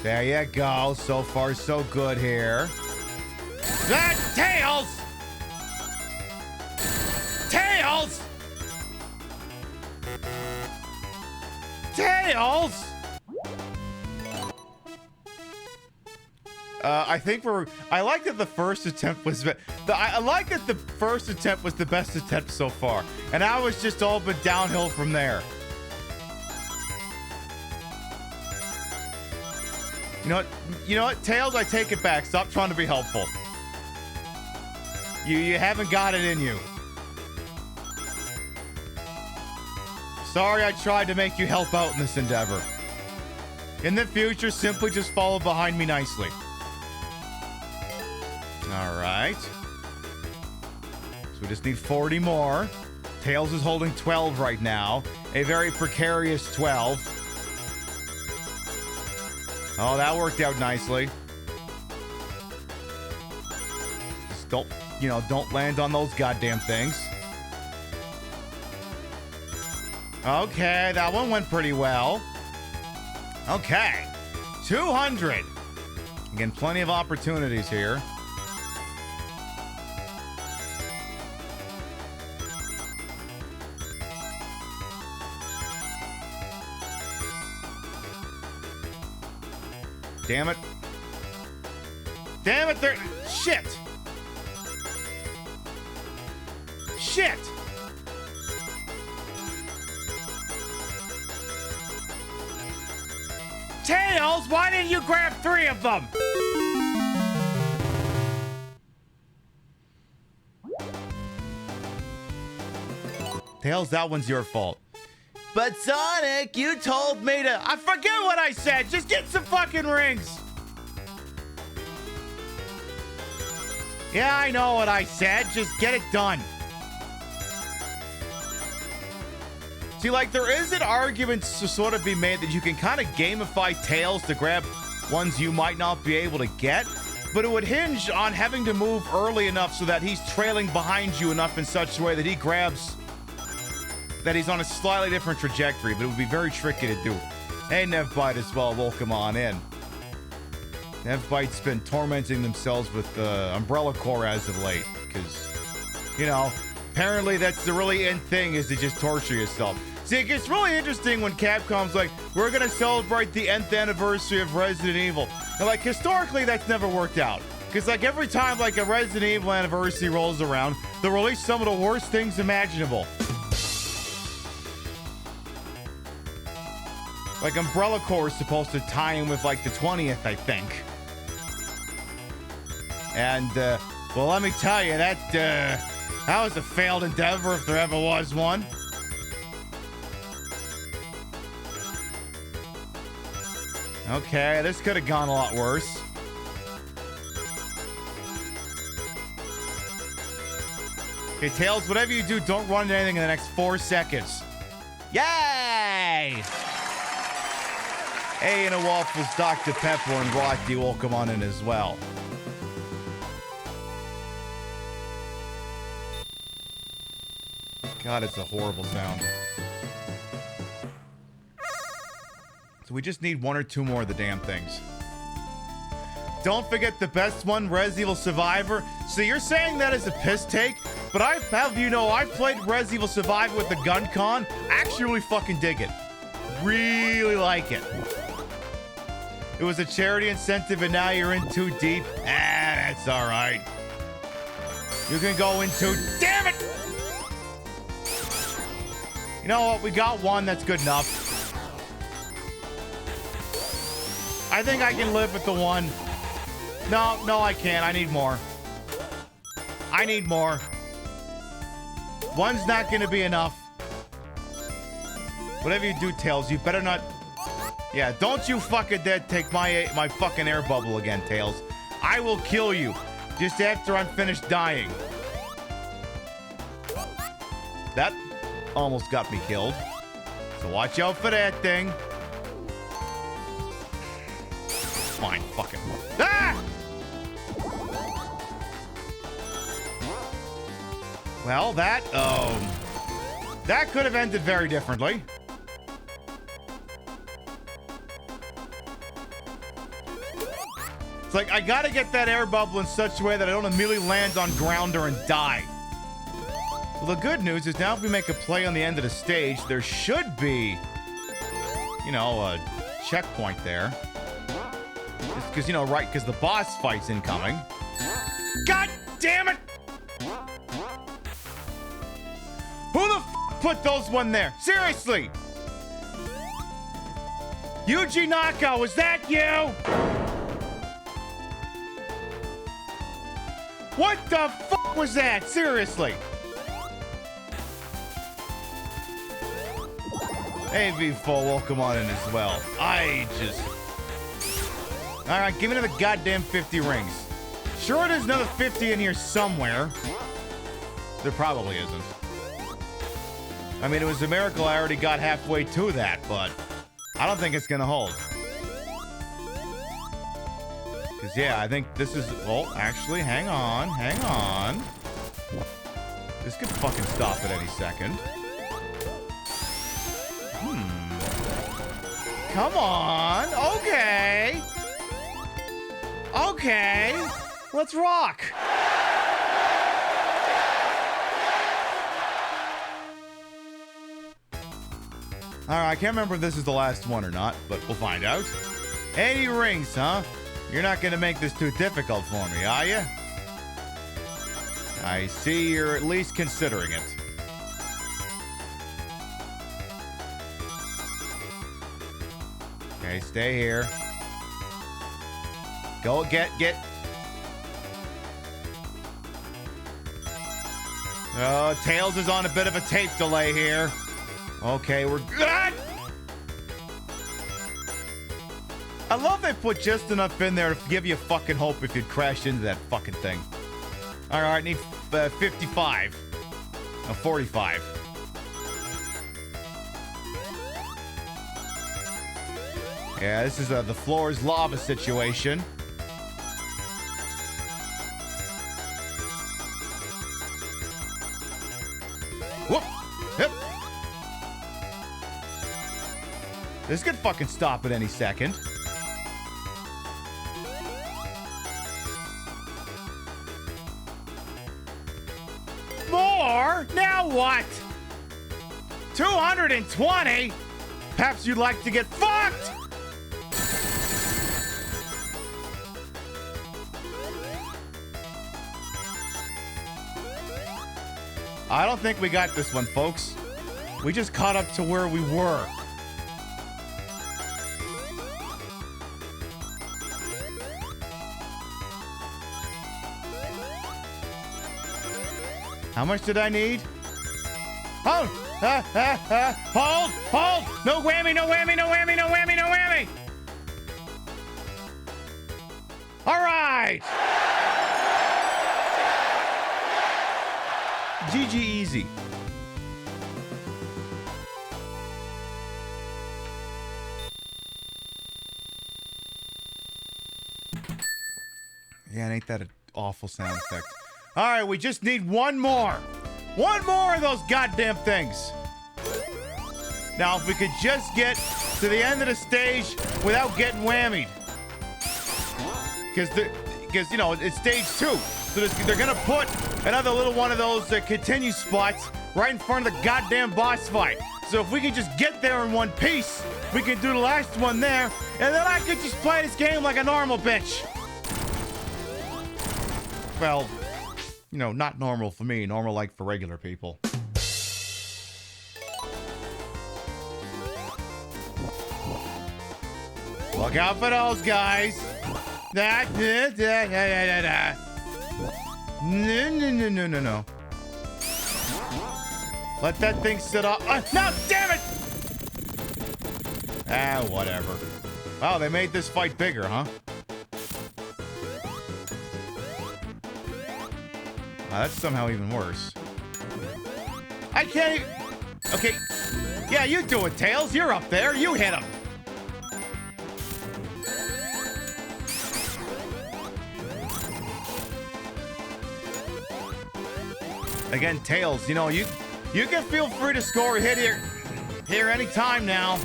There you go. So far, so good here. Ah, Tails! Tails! Tails! I think I like that the first attempt was... I like that the first attempt was the best attempt so far. And I was just all but downhill from there. You know what? Tails, I take it back. Stop trying to be helpful. You haven't got it in you. Sorry I tried to make you help out in this endeavor. In the future, simply just follow behind me nicely. Alright. So we just need 40 more. Tails is holding 12 right now. A very precarious 12. Oh, that worked out nicely. Just don't land on those goddamn things. Okay, that one went pretty well. Okay. 200. Again, plenty of opportunities here. Damn it. Damn it, there... Shit! Tails, why didn't you grab 3 of them? Tails, that one's your fault. But Sonic, you told me to... I forget what I said. Just get some fucking rings. Yeah, I know what I said. Just get it done. See, like, there is an argument to sort of be made that you can kind of gamify Tails to grab ones you might not be able to get, but it would hinge on having to move early enough so that he's trailing behind you enough in such a way that he grabs... that he's on a slightly different trajectory, but it would be very tricky to do. Hey, Nevbite as well, welcome on in. Nevbite's been tormenting themselves with Umbrella Corps as of late, because, you know, apparently that's the really in thing, is to just torture yourself. See, it gets really interesting when Capcom's like, we're gonna celebrate the 10th anniversary of Resident Evil. And like, historically, that's never worked out. Because like every time like a Resident Evil anniversary rolls around, they'll release some of the worst things imaginable. Like, Umbrella Corps is supposed to tie in with, like, the 20th, I think. And, well, let me tell you, that was a failed endeavor if there ever was one. Okay, this could have gone a lot worse. Okay, Tails, whatever you do, don't run into anything in the next 4 seconds. Yay! Hey, and a Waffles, Dr. Pepper, and Rocky, welcome on in as well. God, it's a horrible sound. So we just need 1 or 2 more of the damn things. Don't forget the best one, Res Evil Survivor. So you're saying that as a piss take, but I have you know, I've played Res Evil Survivor with the gun con. Actually really fucking dig it. Really like it. It was a charity incentive and now you're in too deep. That's all right. You can go in too... Damn it! You know what? We got 1. That's good enough. I think I can live with the 1. No, I can't. I need more. I need more. 1's not going to be enough. Whatever you do, Tails, you better not... Yeah, don't you fucking dare take my fucking air bubble again, Tails. I will kill you just after I'm finished dying. That almost got me killed. So watch out for that thing. Fine, fucking. Ah! Well, that could have ended very differently. It's like, I gotta get that air bubble in such a way that I don't immediately land on grounder and die. Well, the good news is now if we make a play on the end of the stage, there should be, you know, a checkpoint there. Just because, you know, right, because the boss fight's incoming. God damn it! Who the f put those one there? Seriously! Yuji Naka, was that you? What the f was that? Seriously. Hey, V4, welcome on in as well. Alright, give me another goddamn 50 rings. Sure, there's another 50 in here somewhere. There probably isn't. I mean, it was a miracle I already got halfway to that, but I don't think it's gonna hold. Because, yeah, I think this is... Well, actually, hang on. This could fucking stop at any second. Come on. Okay. Let's rock. All right, I can't remember if this is the last one or not, but we'll find out. 80 rings, huh? You're not going to make this too difficult for me, are you? I see you're at least considering it. Okay, stay here. Go get. Oh, Tails is on a bit of a tape delay here. Okay, we're good. I love they put just enough in there to give you fucking hope if you'd crash into that fucking thing. All right, I need 55. No, 45. Yeah, this is the floor's lava situation. Whoop! Yep. This could fucking stop at any second. More? Now what? 220? Perhaps you'd like to get fucked? I don't think we got this one, folks. We just caught up to where we were. How much did I need? Oh! Hold! No whammy, no whammy, no whammy, no whammy, no whammy! All right! GG easy. Yeah, ain't that an awful sound effect? All right, we just need one more. One more of those goddamn things. Now, if we could just get to the end of the stage without getting whammied. Because you know, it's stage 2. So they're going to put another little one of those continue spots right in front of the goddamn boss fight. So if we can just get there in one piece, we can do the last one there, and then I could just play this game like a normal bitch. Well, you know, not normal for me, normal like for regular people. Look out for those guys. No. Let that thing sit up. No, damn it! Ah, whatever. Wow, they made this fight bigger, huh? That's somehow even worse. I can't even... Okay. Yeah, you do it, Tails. You're up there. You hit him. Again, Tails, you know, you can feel free to score a hit here anytime now.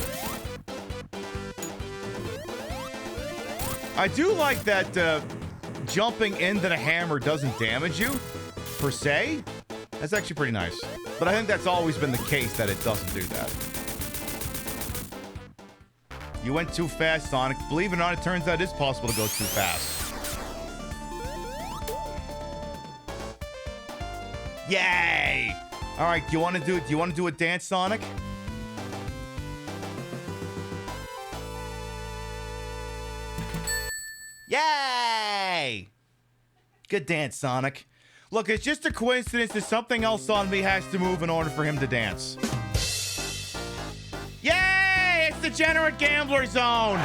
I do like that jumping into the hammer doesn't damage you, per se. That's actually pretty nice. But I think that's always been the case, that it doesn't do that. You went too fast, Sonic. Believe it or not, it turns out it is possible to go too fast. Yay! All right, do you want to do a dance, Sonic? Yay! Good dance, Sonic. Look, it's just a coincidence that something else on me has to move in order for him to dance. Yay! It's the Degenerate Gambler Zone!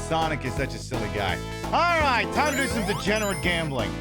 Sonic is such a silly guy. All right, time to do some degenerate gambling.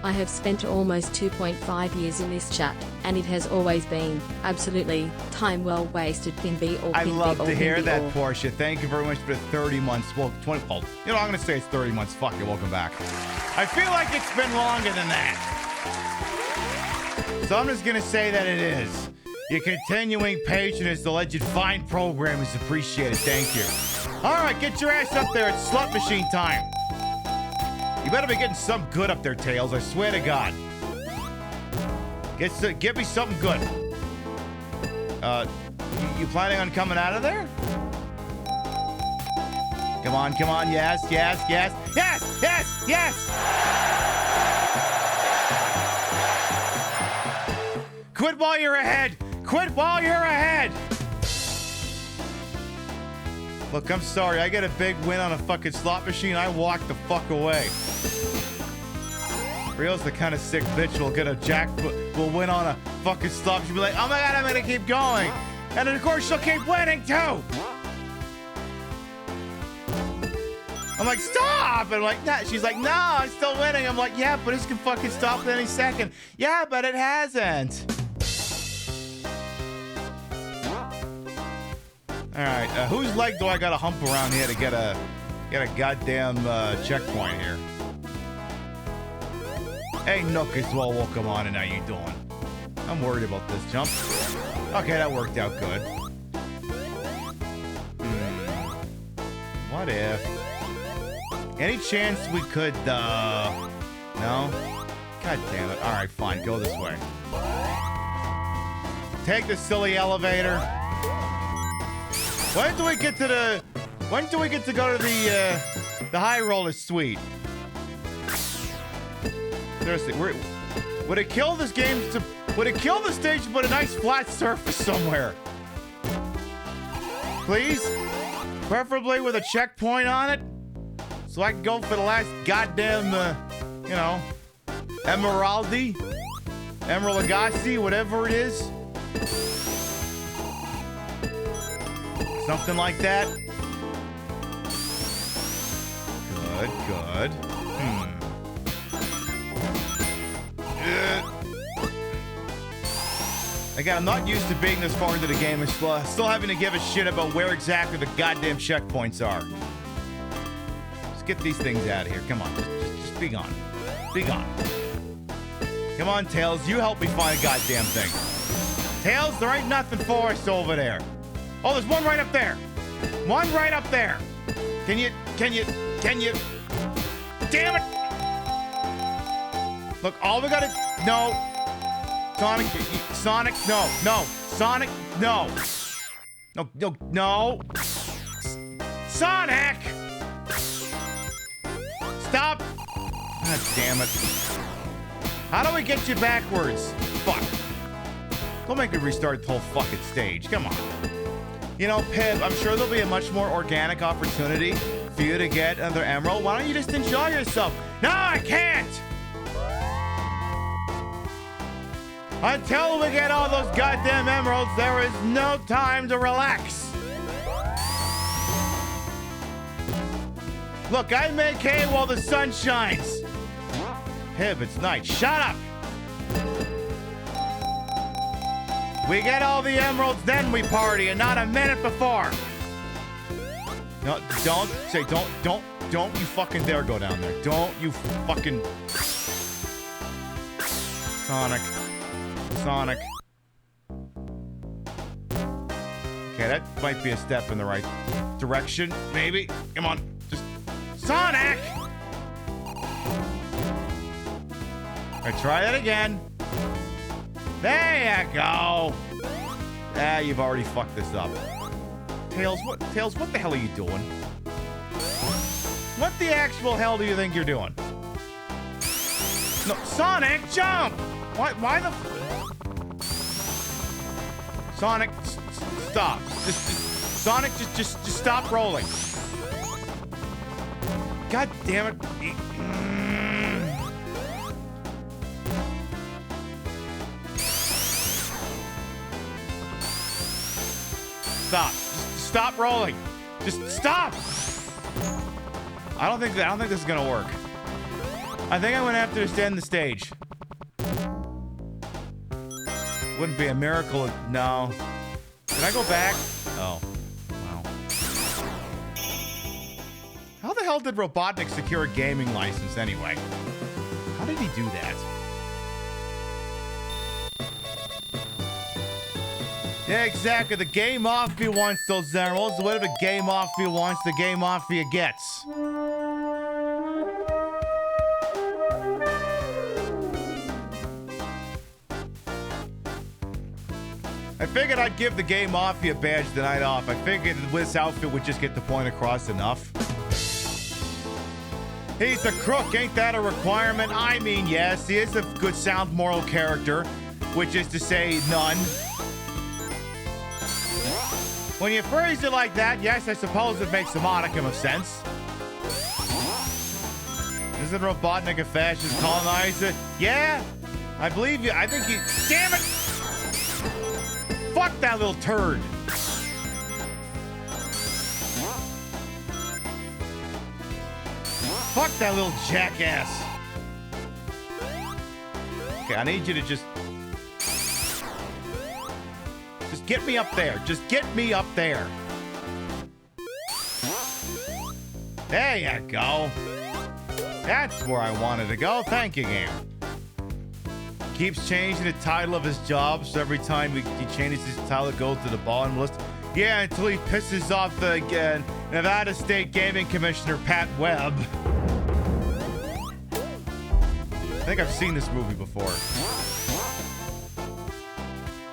I have spent almost 2.5 years in this chat, and it has always been, absolutely, time well wasted, Pinby or Pinby. I love or to hear Pinby that, or. Portia. Thank you very much for the 30 months. Well, 20, well, you know, I'm going to say it's 30 months. Fuck it, welcome back. I feel like it's been longer than that. So I'm just going to say that it is. Your continuing patronage, the Legend Fine program is appreciated. Thank you. All right, get your ass up there. It's slot machine time. You better be getting something good up there, Tails. I swear to God. Get me something good. You planning on coming out of there? Come on, come on. Yes, yes, yes. Yes, yes, yes! Quit while you're ahead. Quit while you're ahead. Look, I'm sorry. I get a big win on a fucking slot machine. I walk the fuck away. Real's the kind of sick bitch will get a jackpot, will win on a fucking slot. She'll be like, oh my God, I'm gonna keep going. And then of course she'll keep winning too. I'm like, stop! And I'm like, nah. She's like, no, I'm still winning. I'm like, yeah, but this can fucking stop at any second. Yeah, but it hasn't. All right, whose leg do I gotta hump around here to get a goddamn checkpoint here? Hey, Nook as well, welcome on, and how you doing? I'm worried about this jump. Okay, that worked out good. What if? Any chance we could, no? God damn it. All right, fine, go this way. Take the silly elevator. When do we get to go to the high roller suite? Seriously, would it kill this game would it kill the stage to put a nice flat surface somewhere? Please? Preferably with a checkpoint on it? So I can go for the last goddamn, you know, Emerald Lagasse, whatever it is. Something like that. Good, good. Again, I'm not used to being this far into the game and still having to give a shit about where exactly the goddamn checkpoints are. Let's get these things out of here. Come on, just be gone. Be gone. Come on, Tails, you help me find a goddamn thing. Tails, there ain't nothing for us over there. Oh, there's one right up there. One right up there. Can you? Damn it! Look, all we gotta, no. Sonic, no. Sonic, no. No. Sonic! Stop! God damn it. How do we get you backwards? Fuck. Don't make me restart the whole fucking stage. Come on. You know, Pib, I'm sure there'll be a much more organic opportunity for you to get another emerald. Why don't you just enjoy yourself? No, I can't! Until we get all those goddamn emeralds, there is no time to relax. Look, I make hay while the sun shines. Pib, it's night. Shut up! We get all the emeralds, then we party, and not a minute before. No, don't you fucking dare go down there. Don't you fucking... Sonic. Okay, that might be a step in the right direction, maybe. Come on, just... Sonic! Alright, try that again. There you go. Ah, you've already fucked this up. Tails, what the hell are you doing? What the actual hell do you think you're doing? No, Sonic, jump! Why the... Sonic, stop. Sonic, just stop rolling. God damn it. Stop. Just stop rolling. Just stop. I don't think this is gonna work. I think I'm gonna have to extend the stage. Wouldn't be a miracle. No. Can I go back? Oh. Wow. How the hell did Robotnik secure a gaming license anyway? How did he do that? Yeah, exactly. The Game Mafia wants those emeralds. Whatever the Game Mafia wants, the Game Mafia gets. I figured I'd give the Game Mafia badge the night off. I figured this outfit would just get the point across enough. He's a crook, ain't that a requirement? I mean, yes, he is a good sound moral character, which is to say, none. When you phrase it like that, yes, I suppose it makes a modicum of sense. Isn't Robotnik a fascist colonizer? Yeah, I believe you. I think he... Damn it! Fuck that little turd. Fuck that little jackass. Okay, I need you to just get me up there. Just get me up there. There you go. That's where I wanted to go. Thank you, game. Keeps changing the title of his job, so every time he changes his title, it goes to the bottom list. Yeah, until he pisses off the Nevada State Gaming Commissioner, Pat Webb. I think I've seen this movie before.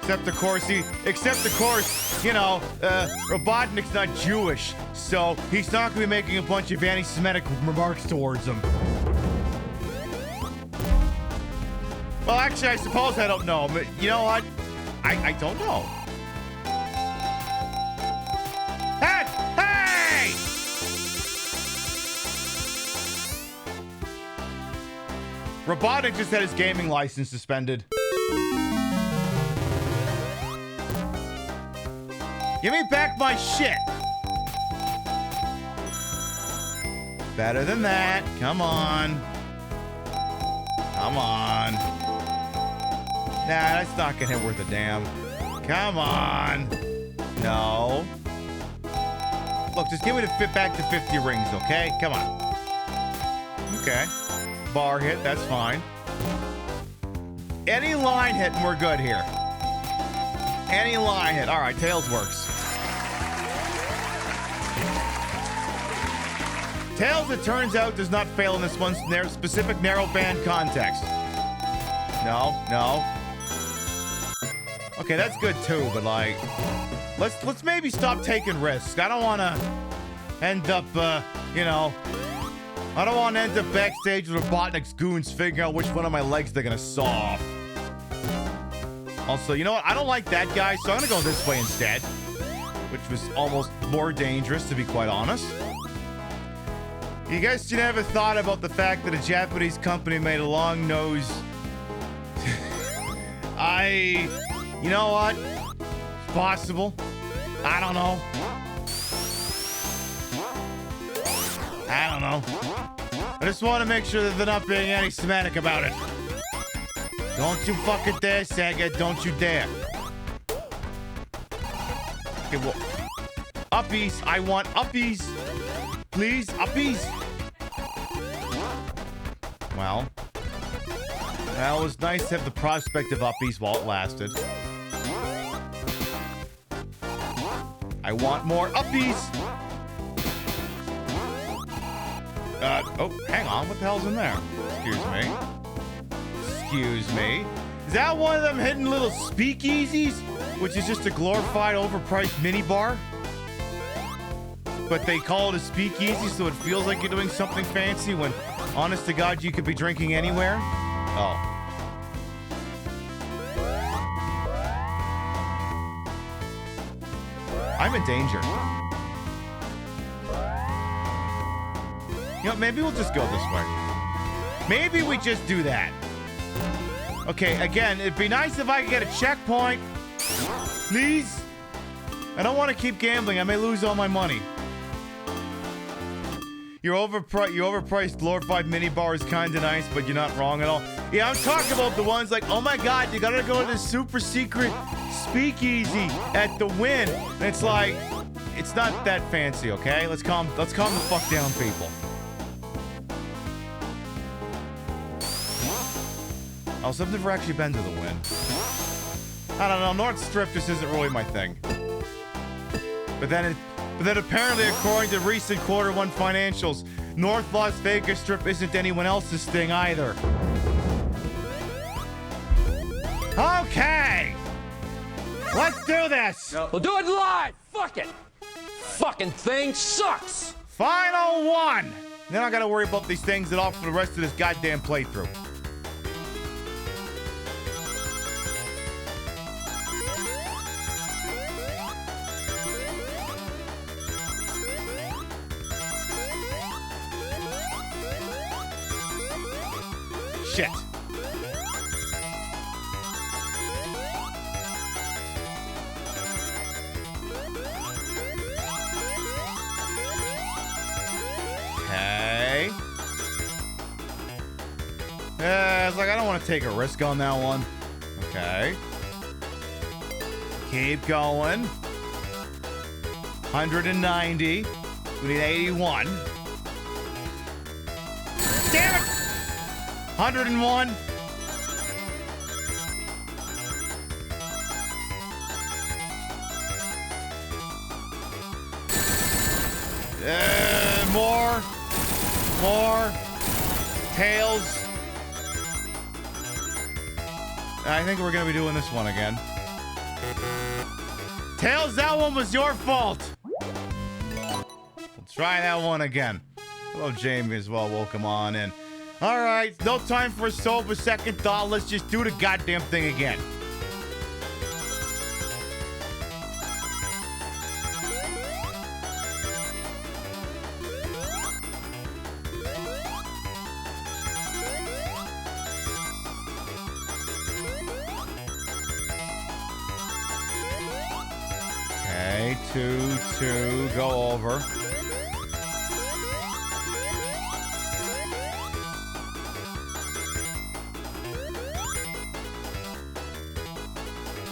Except, of course, you know, Robotnik's not Jewish, so he's not going to be making a bunch of anti-Semitic remarks towards him. Well, actually, I suppose I don't know. But you know what? I don't know. Hey! Robotnik just had his gaming license suspended. Give me back my shit. Better than that. Come on. Come on. Nah, that's not gonna hit worth a damn. Come on. No. Look, just give me the fit back to 50 rings, okay? Come on. Okay. Bar hit, that's fine. Any line hit and we're good here. Any line hit. All right, Tails works. Tails, it turns out, does not fail in this one's specific narrowband context. No. Okay, that's good too, but like, let's maybe stop taking risks. I don't want to end up, you know, I don't want to end up backstage with Robotnik's goons figuring out which one of my legs they're gonna saw off. Also, you know what? I don't like that guy, so I'm gonna go this way instead, which was almost more dangerous, to be quite honest. You guys never thought about the fact that a Japanese company made a long nose? You know what? It's possible. I don't know. I just want to make sure that they're not being anti-Semitic about it. Don't you fucking dare, Sega. Don't you dare. Okay, well, uppies. I want uppies. Please, uppies. Well, it was nice to have the prospect of uppies while it lasted. I want more uppies. Oh, hang on. What the hell's in there? Excuse me. Is that one of them hidden little speakeasies? Which is just a glorified, overpriced mini bar? But they call it a speakeasy, so it feels like you're doing something fancy when, honest to God, you could be drinking anywhere? Oh. I'm in danger. You know, maybe we'll just go this way. Maybe we just do that. Okay, again, it'd be nice if I could get a checkpoint. Please? I don't want to keep gambling. I may lose all my money. Your overpriced glorified minibar is kind of nice, but you're not wrong at all. Yeah, I'm talking about the ones like, oh my god, you gotta go to this super secret speakeasy at the Wynn. And it's like, it's not that fancy, okay? Let's calm the fuck down, people. Also, I've never actually been to the Wynn. I don't know, North Strip just isn't really my thing. But then apparently, according to recent Q1 financials, North Las Vegas Strip isn't anyone else's thing either. Okay! Let's do this! We'll do it live! Fuck it! Fucking thing sucks! Final one! Then I gotta worry about these things at all for the rest of this goddamn playthrough. Shit. Okay. It's like I don't want to take a risk on that one. Okay. Keep going. 190. We need 81. Damn it! 101. More. Tails. I think we're gonna be doing this one again. Tails, that one was your fault. We'll try that one again. Hello, Jamie, as well. Welcome on in. All right, no time for a sober second thought. Let's just do the goddamn thing again. Okay, 2, go over.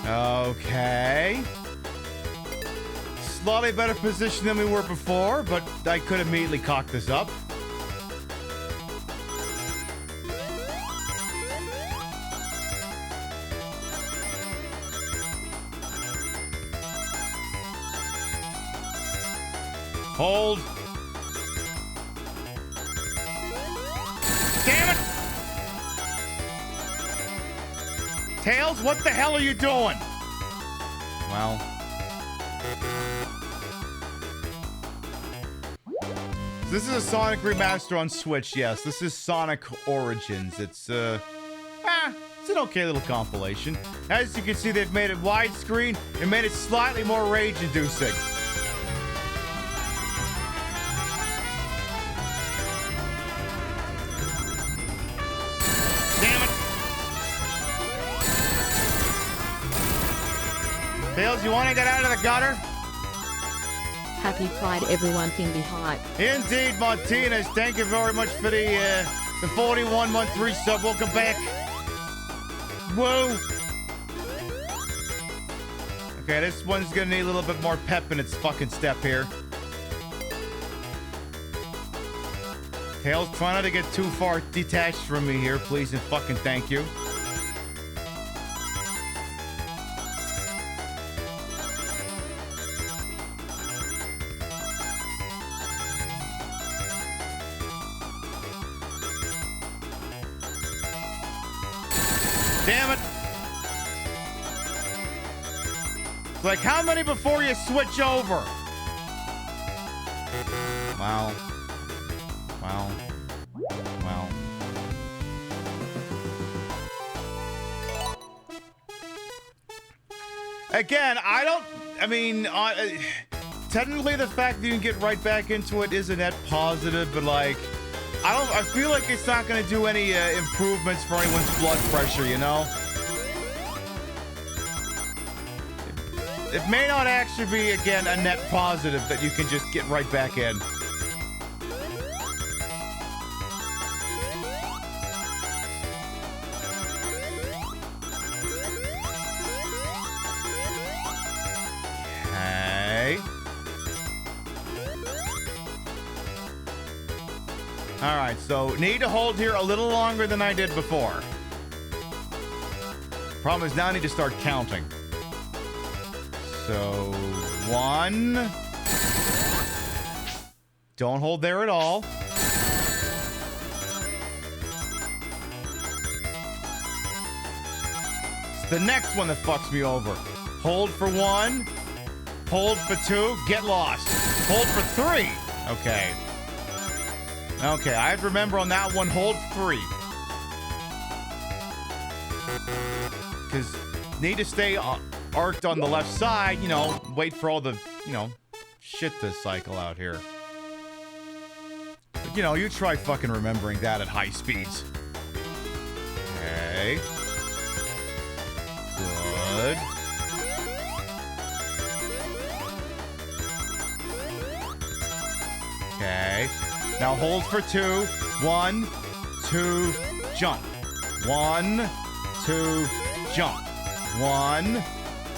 Okay. Slightly better position than we were before, but I could immediately cock this up. Hold. Damn it! Tails, what the hell are you doing? Well. This is a Sonic remaster on Switch, yes. This is Sonic Origins. It's an okay little compilation. As you can see, they've made it widescreen and made it slightly more rage-inducing. Tails, you want to get out of the gutter? Happy Pride, everyone. Thingy hype. Indeed, Martinez. Thank you very much for the 41-month resub. Welcome back. Whoa. Okay, this one's gonna need a little bit more pep in its fucking step here. Tails, try not to get too far detached from me here, please, and fucking thank you. Damn it! It's like, how many before you switch over? Wow. Wow. Wow. Again, technically the fact that you can get right back into it is a net positive, but like, I feel like it's not going to do any improvements for anyone's blood pressure, you know? It may not actually be, again, a net positive that you can just get right back in. Okay. All right, so need to hold here a little longer than I did before. Problem is now I need to start counting. So, 1. Don't hold there at all. It's the next one that fucks me over. Hold for 1. Hold for 2. Get lost. Hold for 3. Okay. Okay, I'd remember on that one, hold 3. Because need to stay arced on the left side, you know, wait for all the, you know, shit to cycle out here. But, you know, you try fucking remembering that at high speeds. Okay. Good. Okay. Now hold for 2. 1, 2, jump. 1, 2, jump. 1,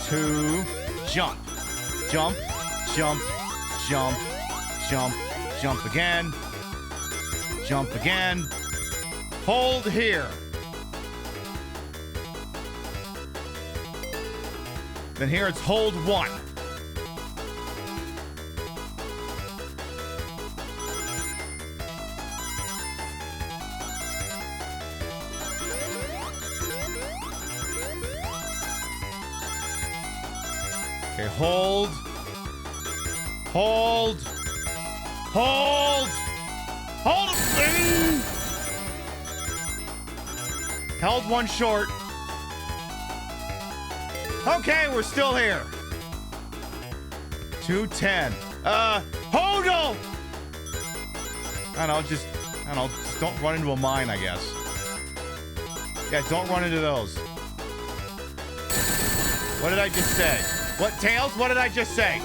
2, jump. Jump, jump, jump, jump, jump again. Jump again. Hold here. Then here it's hold 1. Okay, hold. Hold. Hold. Hold. Held 1 short. Okay, we're still here. 210. Hold on. I don't know, just don't run into a mine, I guess. Yeah, don't run into those. What did I just say? What, Tails? What did I just say?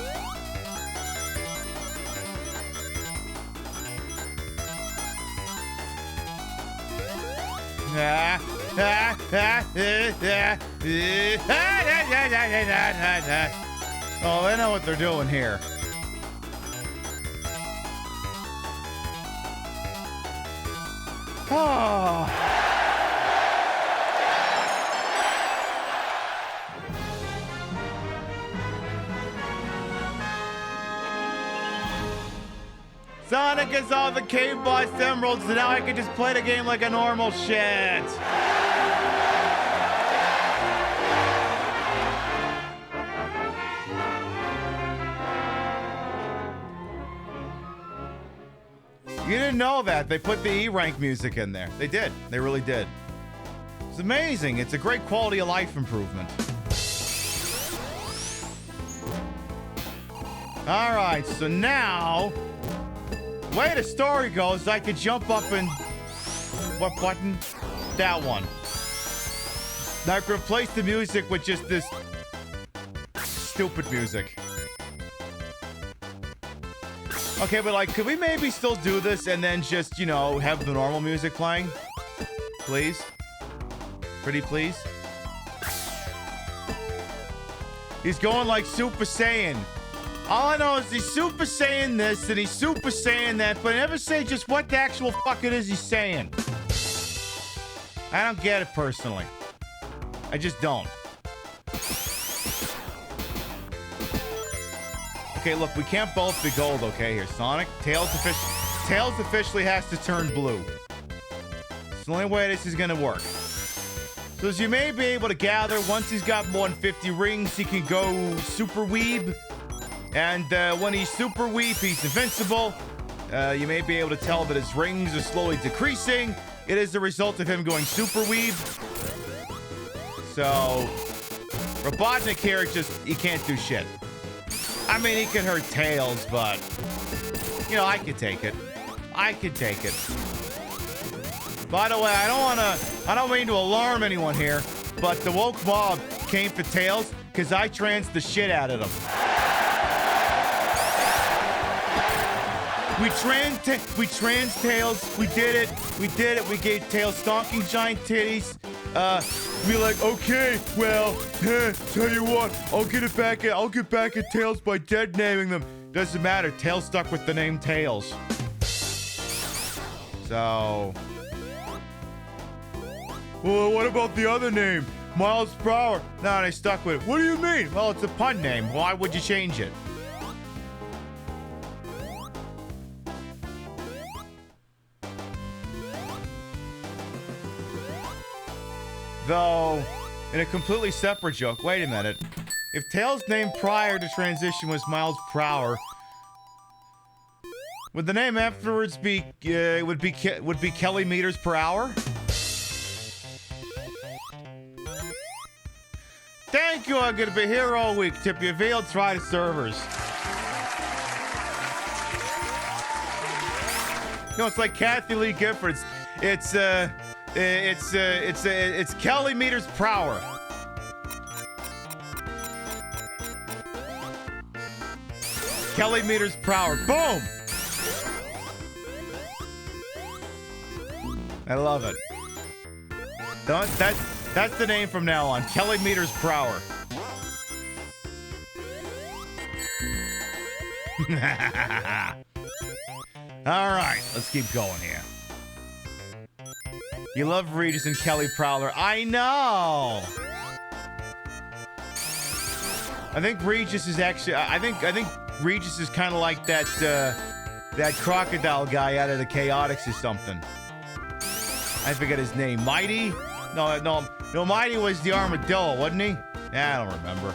Oh, they know what they're doing here. Oh. Sonic is all the cave boss emeralds, so now I can just play the game like a normal shit. You didn't know that. They put the E-rank music in there. They did. They really did. It's amazing. It's a great quality of life improvement. All right, so now... the way the story goes, I could jump up and... what button? That one. Now I can replace the music with just this... stupid music. Okay, but like, could we maybe still do this and then just, you know, have the normal music playing? Please? Pretty please? He's going like Super Saiyan. All I know is he's Super Saiyan this and he's Super Saiyan that, but I never say just what the actual fuck it is he's saying. I don't get it personally. I just don't. Okay, look, we can't both be gold, okay, here, Sonic. Tails officially has to turn blue. It's the only way this is gonna work. So as you may be able to gather, once he's got more than 50 rings, he can go Super Weeb. And when he's Super Weeb, he's invincible. You may be able to tell that his rings are slowly decreasing. It is the result of him going Super Weeb. So, Robotnik here, he can't do shit. I mean, he can hurt Tails, but, you know, I could take it. I could take it. By the way, I don't mean to alarm anyone here, but the woke mob came for Tails because I trans the shit out of them. We trans Tails. We did it. We gave Tails stonking giant titties. We like, okay, well, tell you what, I'll get back at Tails by dead naming them. Doesn't matter. Tails stuck with the name Tails. So, well, what about the other name? Miles per hour. No, they stuck with it. What do you mean? Well, it's a pun name. Why would you change it? Though, in a completely separate joke, wait a minute. If Tails' name prior to transition was Miles per hour, would the name afterwards be would be Kelly meters per hour? Thank you. I'm gonna be here all week. Tip your veal. Try the servers. No, it's like Kathy Lee Gifford. It's Kelly meters per hour. Kelly meters per hour. Boom! I love it. That's the name from now on. Kelly meters per hour. All right, let's keep going here. You love Regis and Kelly Prowler. I know. I think Regis is actually. I think Regis is kind of like that crocodile guy out of the Chaotix or something. I forget his name. Mighty? No. Mighty was the armadillo, wasn't he? Yeah, I don't remember.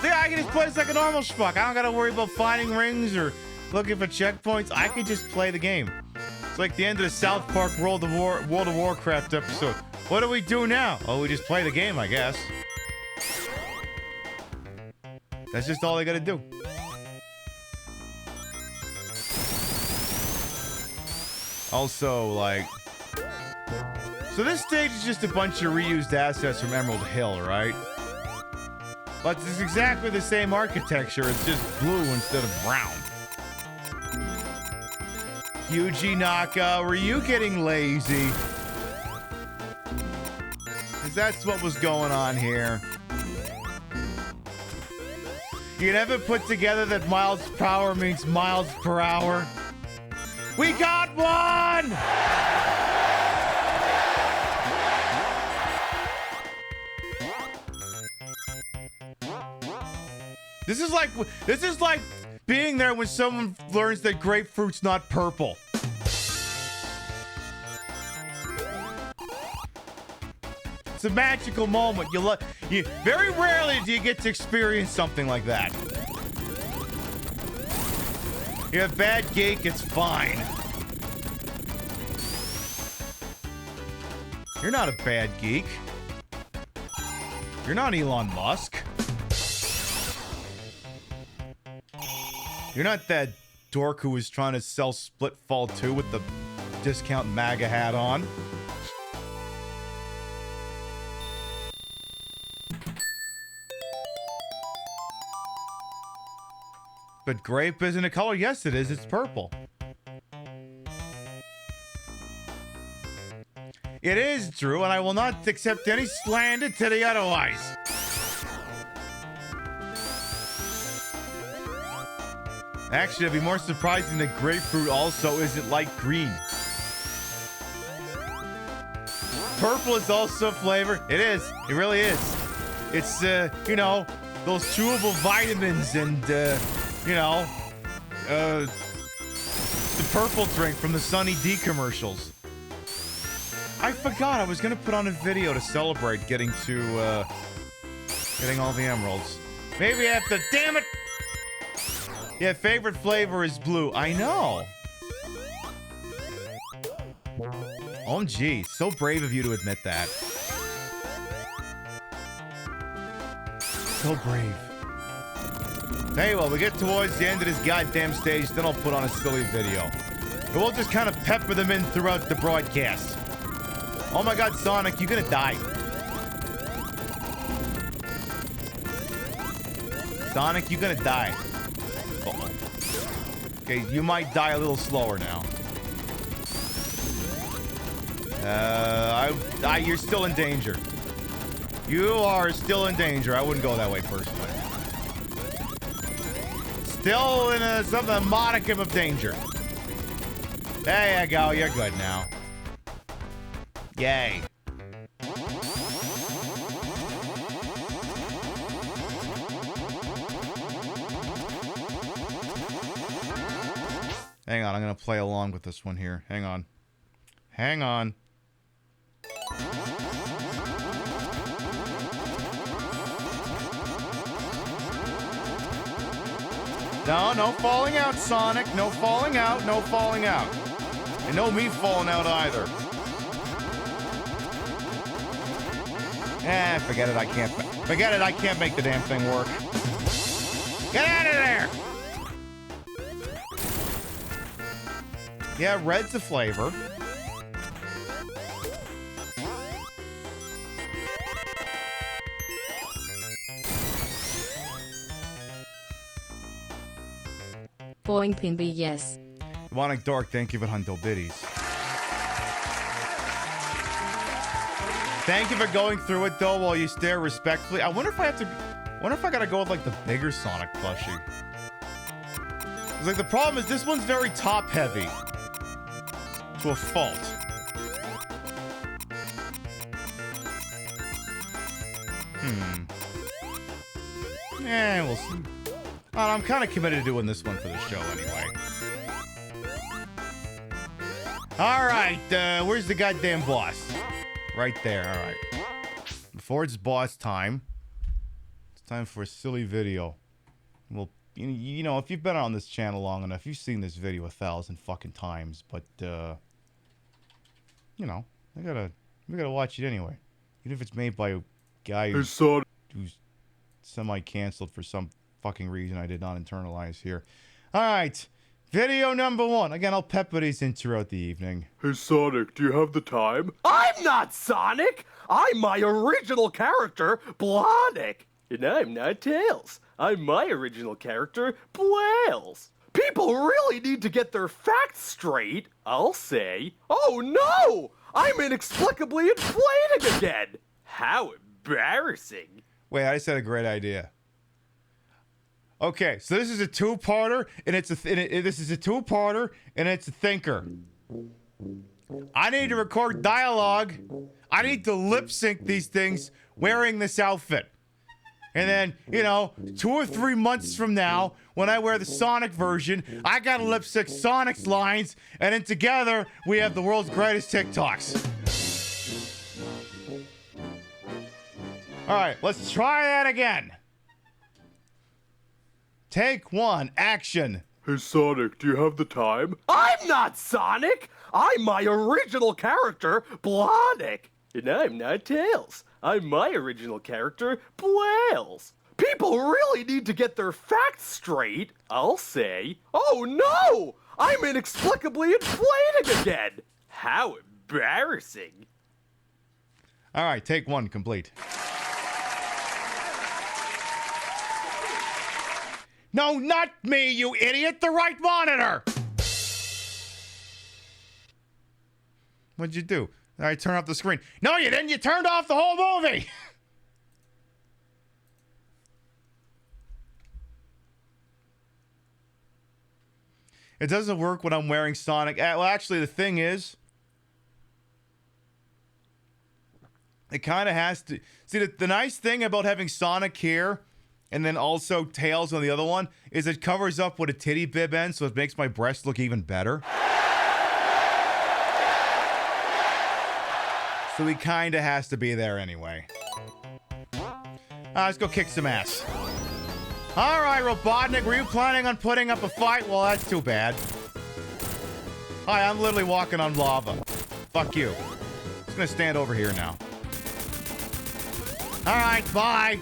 See, I can just play this like a normal schmuck. I don't gotta worry about finding rings or looking for checkpoints. I can just play the game. It's like the end of the South Park World of Warcraft episode. What do we do now? Oh, we just play the game, I guess. That's just all I gotta do. Also, like... So this stage is just a bunch of reused assets from Emerald Hill, right? But it's exactly the same architecture, it's just blue instead of brown. Yuji Naka, were you getting lazy? Because that's what was going on here. You never put together that miles per hour means miles per hour? We got one! This is like being there when someone learns that grapefruit's not purple. It's a magical moment. You very rarely do you get to experience something like that. You're a bad geek, it's fine. You're not a bad geek. You're not Elon Musk. You're not that dork who was trying to sell Splitfall 2 with the discount MAGA hat on. But grape isn't a color. Yes, it is. It's purple. It is true, and I will not accept any slander to the otherwise. Actually, it'd be more surprising that grapefruit also isn't light green. Purple is also a flavor. It is. It really is. It's, you know, those chewable vitamins and, you know, the purple drink from the Sunny D commercials. I forgot I was going to put on a video to celebrate getting all the emeralds. Maybe after, damn it! Yeah, favorite flavor is blue. I know. OMG, so brave of you to admit that. So brave. Hey, well, we get towards the end of this goddamn stage, then I'll put on a silly video. But we'll just kind of pepper them in throughout the broadcast. Oh my god, Sonic, you're gonna die. Sonic, you're gonna die. Uh-oh. Okay, you might die a little slower now. You're still in danger. You are still in danger. I wouldn't go that way personally. Still in a modicum of danger. There you go. You're good now. Yay. Hang on, I'm gonna play along with this one here. Hang on. Hang on. No falling out, Sonic. No falling out. No falling out. And no me falling out either. Forget it. I can't. Forget it. I can't make the damn thing work. Get out of there. Yeah, red's a flavor. Boing Pinby, yes. Wanting Dark, thank you for Hundo Biddies. Thank you for going through it though while you stare respectfully. I wonder if I have to. I wonder if I gotta go with like the bigger Sonic plushie. It's like the problem is this one's very top heavy. To a fault. We'll see. Well, I'm kind of committed to doing this one for the show anyway. Alright, where's the goddamn boss? Right there, alright. Before it's boss time, it's time for a silly video. Well, you know, if you've been on this channel long enough, you've seen this video 1,000 fucking times, but, you know, we gotta watch it anyway. Even if it's made by a guy who's semi-canceled for some fucking reason I did not internalize here. Alright, video number 1. Again, I'll pepper these in throughout the evening. Hey Sonic, do you have the time? I'm not Sonic! I'm my original character, Blonic! And I'm not Tails. I'm my original character, Blails. People really need to get their facts straight, I'll say. Oh no! I'm inexplicably inflating again! How embarrassing. Wait, I just had a great idea. Okay, so this is a two-parter, and it's a thinker. I need to record dialogue. I need to lip sync these things wearing this outfit. And then, you know, 2 or 3 months from now, when I wear the Sonic version, I gotta lip sync Sonic's lines, and then together we have the world's greatest TikToks. Alright, let's try that again. Take 1, action. Hey Sonic, do you have the time? I'm not Sonic! I'm my original character, Blonic! And I'm not Tails. I'm my original character, Blails. People really need to get their facts straight, I'll say. Oh no! I'm inexplicably inflating again! How embarrassing. Alright, take 1, complete. No, not me, you idiot! The right monitor! What'd you do? I turned off the screen. No, you didn't! You turned off the whole movie! It doesn't work when I'm wearing Sonic. Well, actually, the thing is, it kind of has to. See, the nice thing about having Sonic here and then also Tails on the other one is it covers up with a titty bib end, so it makes my breast look even better. So he kind of has to be there anyway. Let's go kick some ass. All right, Robotnik, were you planning on putting up a fight? Well, that's too bad. Hi, I'm literally walking on lava. Fuck you. I'm just gonna stand over here now. All right, bye.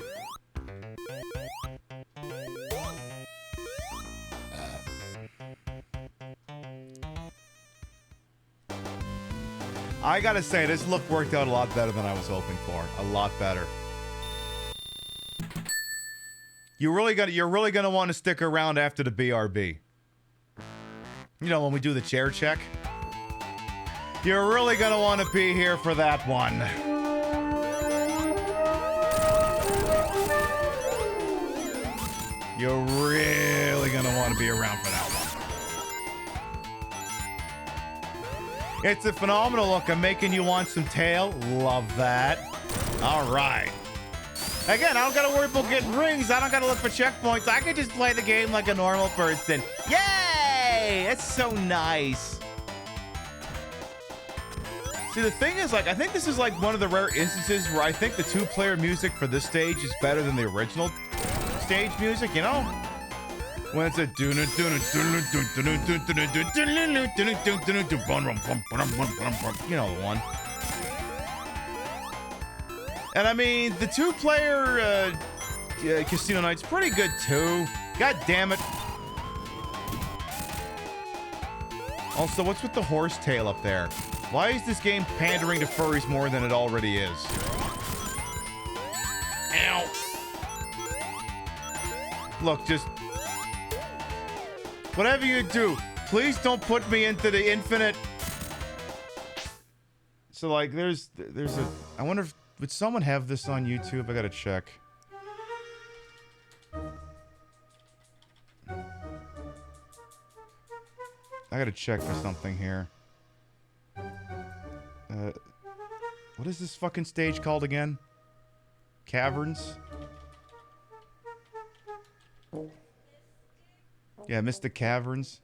I gotta say, this look worked out a lot better than I was hoping for. A lot better. You're really gonna want to stick around after the BRB. You know, when we do the chair check. You're really gonna want to be here for that one. You're really gonna want to be around for that one. It's a phenomenal look. I'm making you want some tail. Love that. All right. Again, I don't gotta worry about getting rings. I don't gotta look for checkpoints. I can just play the game like a normal person. Yay! That's so nice. See, the thing is, like, I think this is like one of the rare instances where I think the two-player music for this stage is better than the original stage music, you know? When it's a you know the one. And I mean, the two-player Casino Night's pretty good too. God damn it. Also, what's with the horse tail up there? Why is this game pandering to furries more than it already is? Ow. Look, just... whatever you do, please don't put me into the infinite... So, like, there's a... I wonder if... would someone have this on YouTube? I gotta check. I gotta check for something here. What is this fucking stage called again? Caverns? Yeah, Mystic Caverns.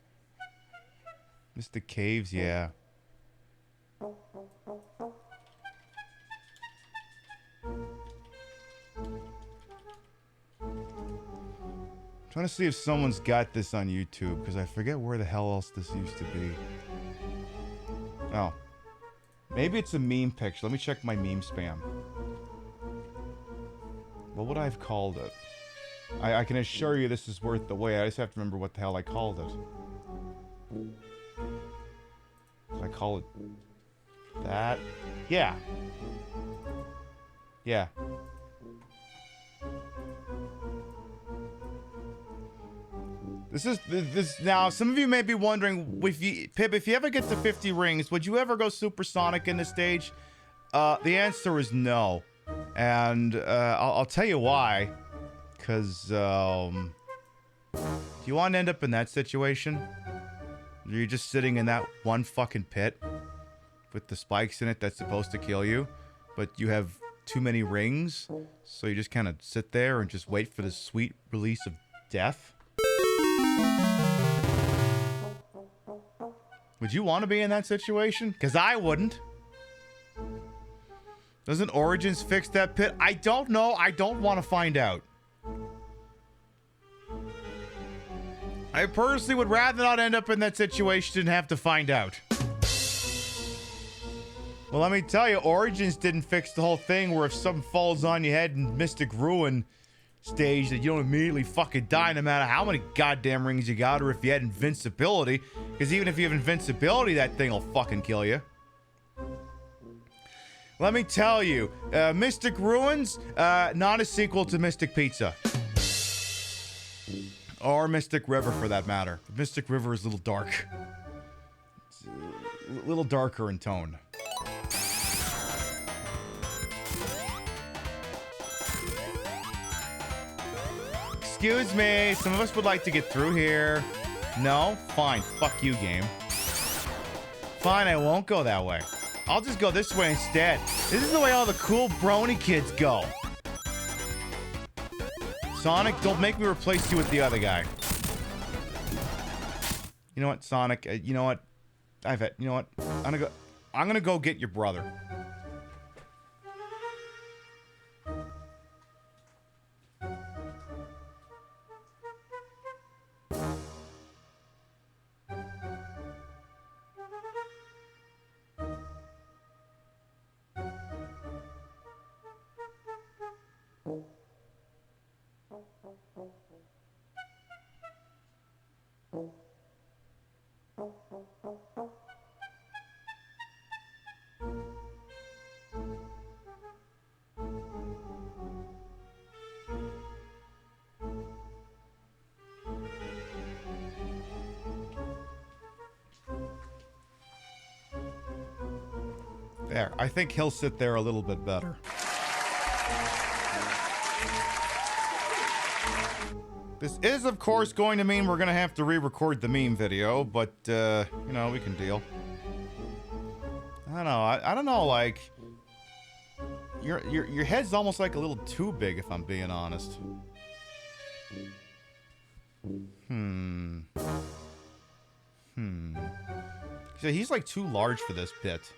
Mystic Caves, yeah. Trying to see if someone's got this on YouTube, because I forget where the hell else this used to be. Oh. Maybe it's a meme picture. Let me check my meme spam. What would I have called it? I can assure you this is worth the wait. I just have to remember what the hell I called it. Did I call it that? Yeah. Yeah. This now, some of you may be wondering, Pib, if you ever get to 50 rings, would you ever go supersonic in this stage? The answer is no. And I'll tell you why. Because, do you want to end up in that situation? You're just sitting in that one fucking pit with the spikes in it that's supposed to kill you, but you have too many rings, so you just kind of sit there and just wait for the sweet release of death? Would you want to be in that situation? Because I wouldn't. Doesn't Origins fix that pit? I don't know. I don't want to find out. I personally would rather not end up in that situation and have to find out. Well, let me tell you, Origins didn't fix the whole thing where if something falls on your head in Mystic Ruin stage that you don't immediately fucking die no matter how many goddamn rings you got, or if you had invincibility, because even if you have invincibility, that thing will fucking kill you. Let me tell you, Mystic Ruins, not a sequel to Mystic Pizza. Or Mystic River, for that matter. Mystic River is a little dark. It's a little darker in tone. Excuse me, some of us would like to get through here. No? Fine. Fuck you, game. Fine, I won't go that way. I'll just go this way instead. This is the way all the cool brony kids go. Sonic, don't make me replace you with the other guy. You know what, Sonic? You know what? You know what? I'm gonna go get your brother. There, I think he'll sit there a little bit better. This is, of course, going to mean we're gonna have to re-record the meme video, but, you know, we can deal. I don't know, I don't know, like... Your head's almost like a little too big, if I'm being honest. So he's like too large for this bit.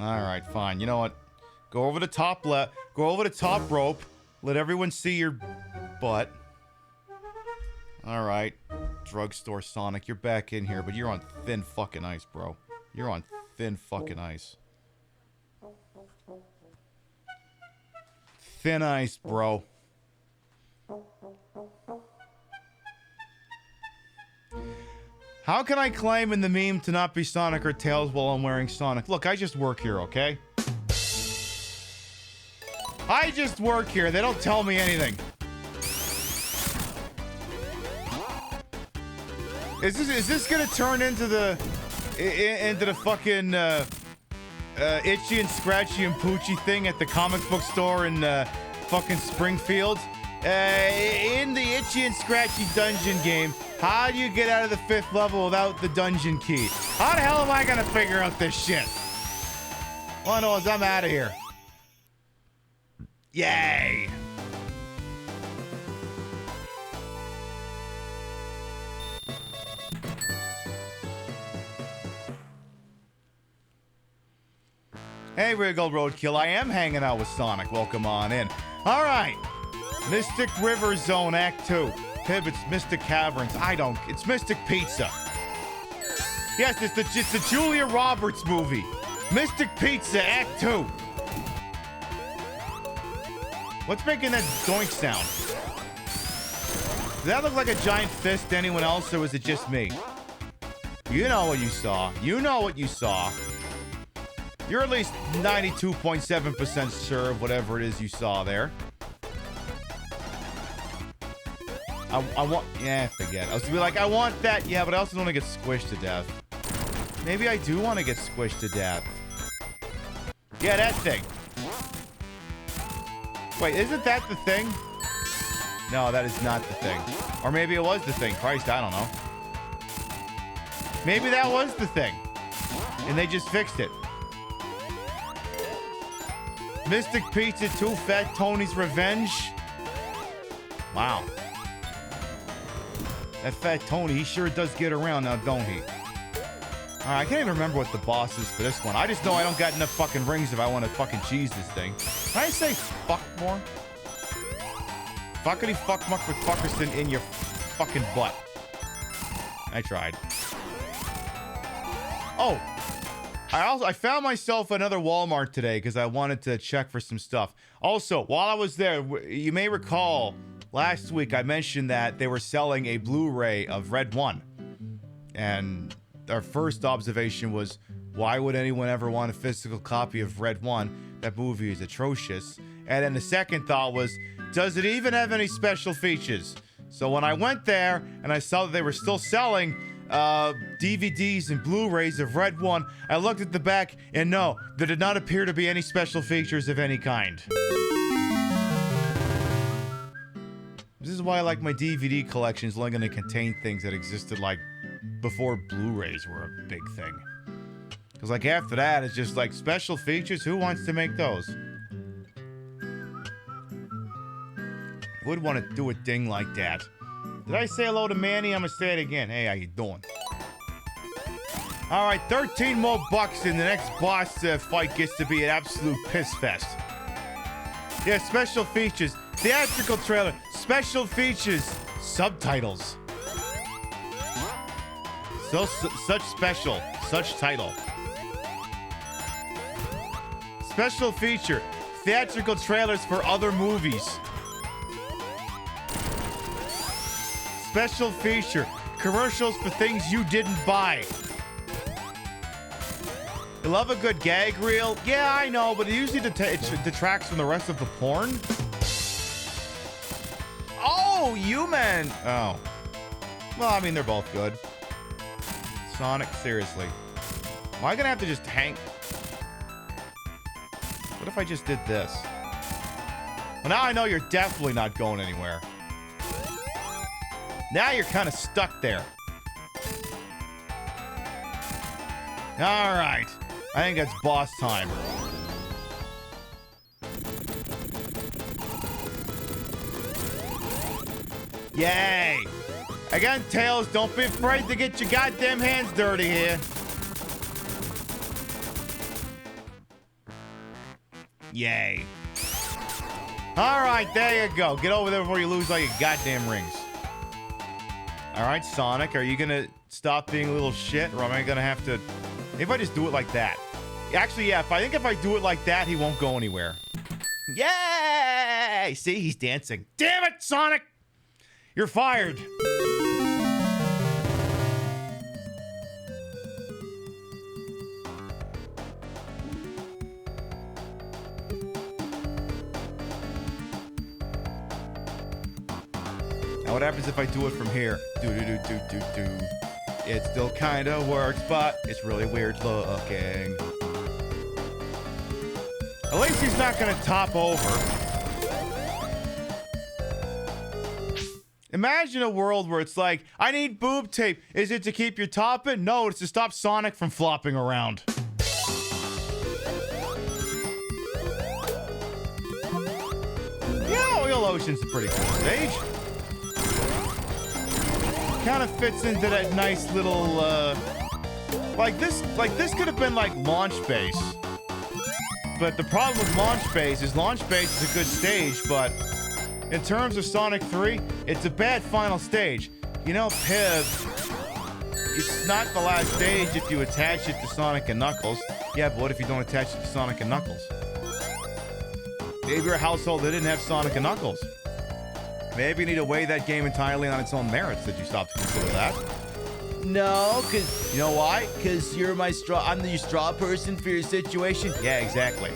Alright, fine. You know what? Go over the top rope. Let everyone see your butt. Alright. Drugstore Sonic, you're back in here, but you're on thin fucking ice, bro. You're on thin fucking ice. Thin ice, bro. How can I claim in the meme to not be Sonic or Tails while I'm wearing Sonic? Look, I just work here, okay? I just work here. They don't tell me anything. Is this gonna turn into the fucking Itchy and Scratchy and Poochie thing at the comic book store in fucking Springfield? In the Itchy and Scratchy dungeon game, how do you get out of the 5th level without the dungeon key? How the hell am I gonna figure out this shit? All I know is I'm out of here. Yay! Hey, Wriggle Roadkill, I am hanging out with Sonic. Welcome on in. All right. Mystic River Zone Act 2. Pib, it's Mystic Caverns. It's Mystic Pizza. Yes, it's the Julia Roberts movie. Mystic Pizza Act 2. What's making that doink sound? Does that look like a giant fist to anyone else, or was it just me? You know what you saw. You know what you saw. You're at least 92.7% sure of whatever it is you saw there. I want... Yeah, forget it. I was gonna be like, I want that. Yeah, but I also don't want to get squished to death. Maybe I do want to get squished to death. Yeah, that thing. Wait, isn't that the thing? No, that is not the thing. Or maybe it was the thing. Christ, I don't know. Maybe that was the thing. And they just fixed it. Mystic Pizza 2 Fat Tony's Revenge. Wow. That Fat Tony, he sure does get around now, don't he? Alright, I can't even remember what the boss is for this one. I just know I don't got enough fucking rings if I want to fucking cheese this thing. Can I say fuck more? Fuckity fuck muck with fuckerson in your fucking butt. I tried. Oh! I found myself another Walmart today because I wanted to check for some stuff. Also, while I was there, you may recall last week I mentioned that they were selling a Blu-ray of Red 1. And our first observation was, why would anyone ever want a physical copy of Red 1? That movie is atrocious. And then the second thought was, does it even have any special features? So when I went there and I saw that they were still selling DVDs and Blu-rays of Red 1, I looked at the back and no, there did not appear to be any special features of any kind. This is why I like my DVD collection is only going to contain things that existed like before Blu-rays were a big thing. Because like after that, it's just like special features, who wants to make those? Would want to do a ding like that. Did I say hello to Manny? I'm gonna say it again. Hey, how you doing? Alright, 13 more bucks and the next boss fight gets to be an absolute piss fest. Yeah, special features. Theatrical trailer. Special features. Subtitles. Such special. Such title. Special feature. Theatrical trailers for other movies. Special feature. Commercials for things you didn't buy. You love a good gag reel? Yeah, I know, but it usually it detracts from the rest of the porn. Oh, you man. Oh. Well, I mean, they're both good. Sonic, seriously. Am I gonna have to just hang? What if I just did this? Well, now I know you're definitely not going anywhere. Now you're kind of stuck there. All right. I think that's boss time. Yay! Again, Tails, don't be afraid to get your goddamn hands dirty here. Yay. All right, there you go. Get over there before you lose all your goddamn rings. All right, Sonic, are you going to stop being a little shit, or am I going to have to... If I just do it like that. Actually, yeah, if I do it like that, he won't go anywhere. Yay! See, he's dancing. Damn it, Sonic! You're fired. Now what happens if I do it from here? Do. It still kinda works, but it's really weird looking. At least he's not gonna top over. Imagine a world where it's like, I need boob tape. Is it to keep your top in? No, it's to stop Sonic from flopping around. Yeah, Oil Ocean's a pretty cool stage. Kind of fits into that nice little, like this could have been like Launch Base. But the problem with Launch Base is a good stage, but in terms of Sonic 3, it's a bad final stage. You know, Pib, it's not the last stage if you attach it to Sonic and Knuckles. Yeah, but what if you don't attach it to Sonic and Knuckles? Maybe you're a household that didn't have Sonic and Knuckles. Maybe you need to weigh that game entirely on its own merits. Did you stop to consider that? No, because... You know why? Because you're my straw... I'm the straw person for your situation? Yeah, exactly.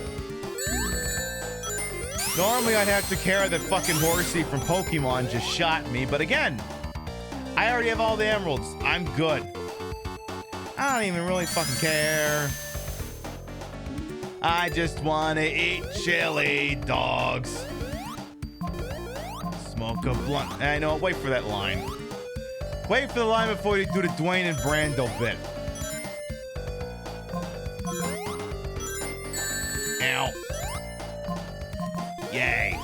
Normally, I'd have to care that fucking Horsey from Pokemon just shot me, but again, I already have all the emeralds. I'm good. I don't even really fucking care. I just want to eat chili dogs. Smoke a blunt. I know, wait for that line. Wait for the line before you do the Dwayne and Brando bit. Ow. Yay.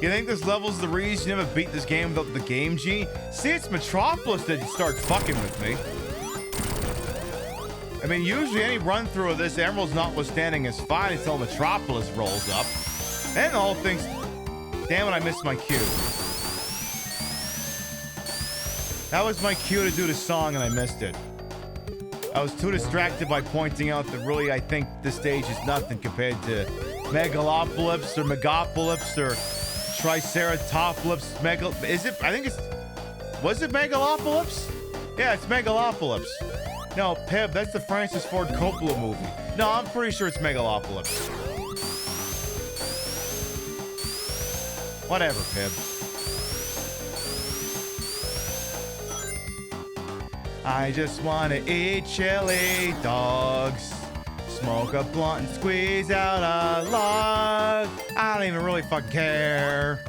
You think this level's the reason you haven't beat this game without the Game Genie? See, it's Metropolis that starts fucking with me. I mean, usually any run-through of this, Emeralds notwithstanding, is fine until Metropolis rolls up. And the whole thing's... Damn it, I missed my cue. That was my cue to do the song and I missed it. I was too distracted by pointing out that really I think this stage is nothing compared to Megalopolis or Megapolis or Triceratops. Is it? I think it's... Was it Megalopolis? Yeah, it's Megalopolis. No, Peb, that's the Francis Ford Coppola movie. No, I'm pretty sure it's Megalopolis. Whatever, Peb. I just want to eat chili dogs, smoke a blunt and squeeze out a log. I don't even really fucking care.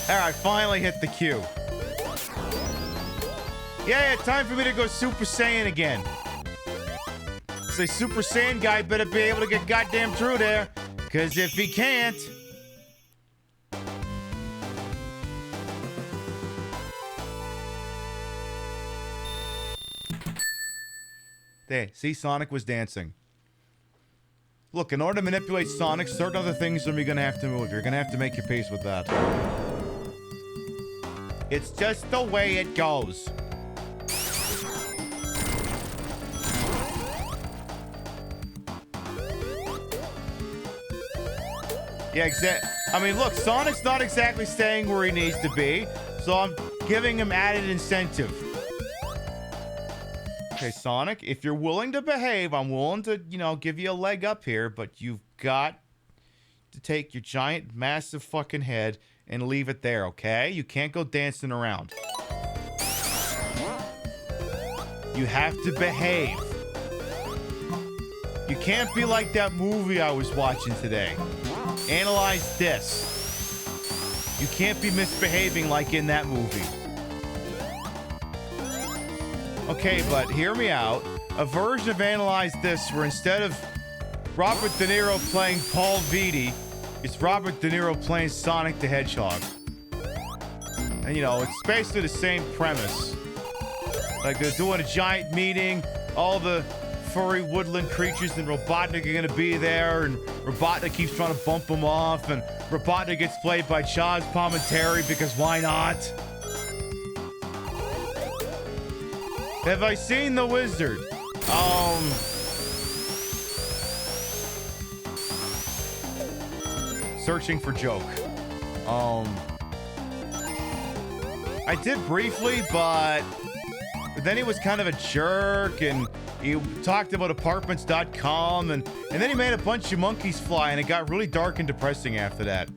Alright, finally hit the cue. Yeah, time for me to go Super Saiyan again. Say Super Saiyan guy better be able to get goddamn through there. Cause if he can't... There, see, Sonic was dancing. Look, in order to manipulate Sonic, certain other things are gonna have to move. You're gonna have to make your peace with that. It's just the way it goes. Yeah, I mean, look, Sonic's not exactly staying where he needs to be, so I'm giving him added incentive. Okay, Sonic, if you're willing to behave, I'm willing to, you know, give you a leg up here, but you've got to take your giant, massive fucking head and leave it there, okay? You can't go dancing around. You have to behave. You can't be like that movie I was watching today. Analyze this. You can't be misbehaving like in that movie. Okay, but hear me out. A version of Analyze This where instead of Robert De Niro playing Paul Vitti, it's Robert De Niro playing Sonic the Hedgehog. And you know, it's basically the same premise. Like they're doing a giant meeting, all the furry woodland creatures and Robotnik are gonna be there, and Robotnik keeps trying to bump him off, and Robotnik gets played by Chaz Palminteri because why not? Have I seen The Wizard? Searching for joke. I did briefly, but then he was kind of a jerk, and he talked about apartments.com, and then he made a bunch of monkeys fly, and it got really dark and depressing after that.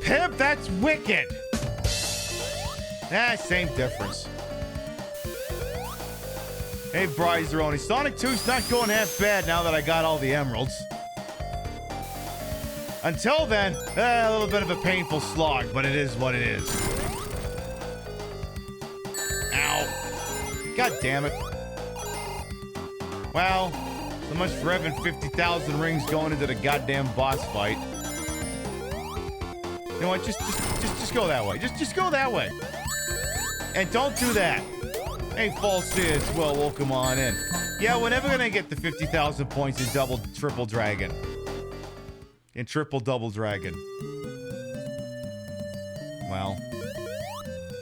Pip, that's wicked! Same difference. Hey, Bryzeroni, Sonic 2's not going half bad now that I got all the emeralds. Until then, a little bit of a painful slog, but it is what it is. Ow. God damn it. Well, so much for having 50,000 rings going into the goddamn boss fight. You know what? Just go that way. Just go that way. And don't do that. Hey, Falsius, well, welcome on in. Yeah, we're never gonna get the 50,000 points in triple dragon. In triple double dragon. Well,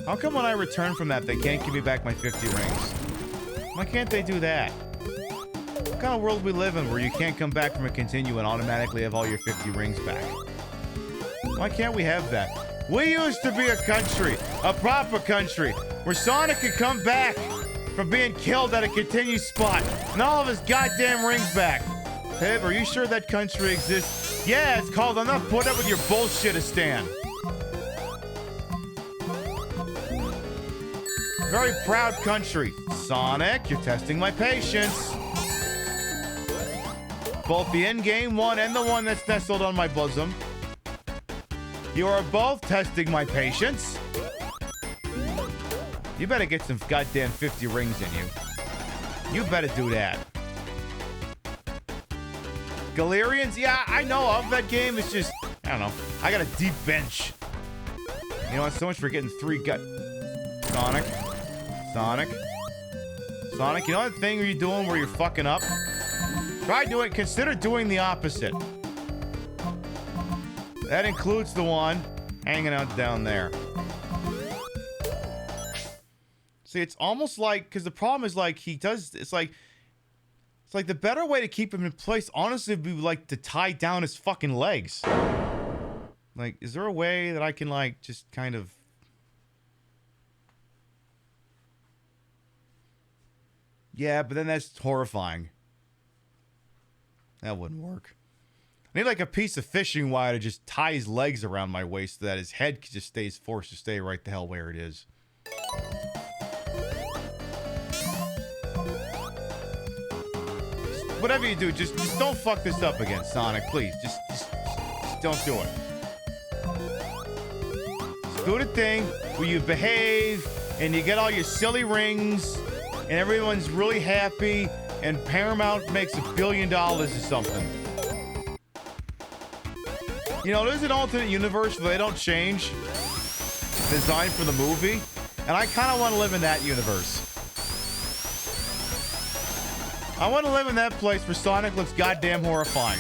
how come when I return from that, they can't give me back my 50 rings? Why can't they do that? What kind of world we live in where you can't come back from a continue and automatically have all your 50 rings back? Why can't we have that? We used to be a country, a proper country, where Sonic could come back from being killed at a continue spot and all of his goddamn rings back. Pib, are you sure that country exists? Yeah, it's called I'm not putting up with your bullshit-istan. Very proud country. Sonic, you're testing my patience. Both the in-game one and the one that's nestled on my bosom. You are both testing my patience. You better get some goddamn 50 rings in you. You better do that. Galerians? Yeah, I know of that game. It's just, I don't know. I got a deep bench. You know what? So much for getting 3 Sonic. You know that thing you're doing where you're fucking up? Consider doing the opposite. That includes the one hanging out down there. See, it's almost like, because the problem is like it's like the better way to keep him in place, honestly, would be like to tie down his fucking legs. Like, is there a way that I can like just kind of... Yeah, but then that's horrifying. That wouldn't work. I need like a piece of fishing wire to just tie his legs around my waist so that his head just stays forced to stay right the hell where it is. Whatever you do, just don't fuck this up again, Sonic, please. Just don't do it. Just do the thing where you behave and you get all your silly rings and everyone's really happy and Paramount makes $1 billion or something. You know, there's an alternate universe where they don't change the design for the movie, and I kind of want to live in that universe. I want to live in that place where Sonic looks goddamn horrifying.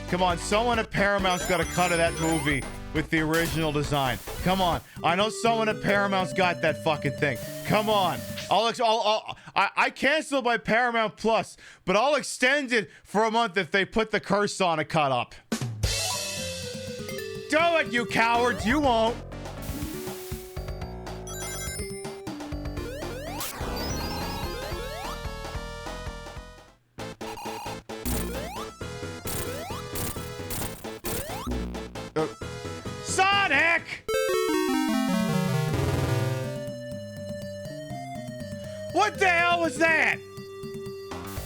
Come on, someone at Paramount's got a cut of that movie with the original design. Come on. I know someone at Paramount's got that fucking thing. Come on. I canceled my Paramount Plus, but I'll extend it for a month if they put the Curse Sonic cut up. Do it, you cowards. You won't. Sonic! What the hell was that?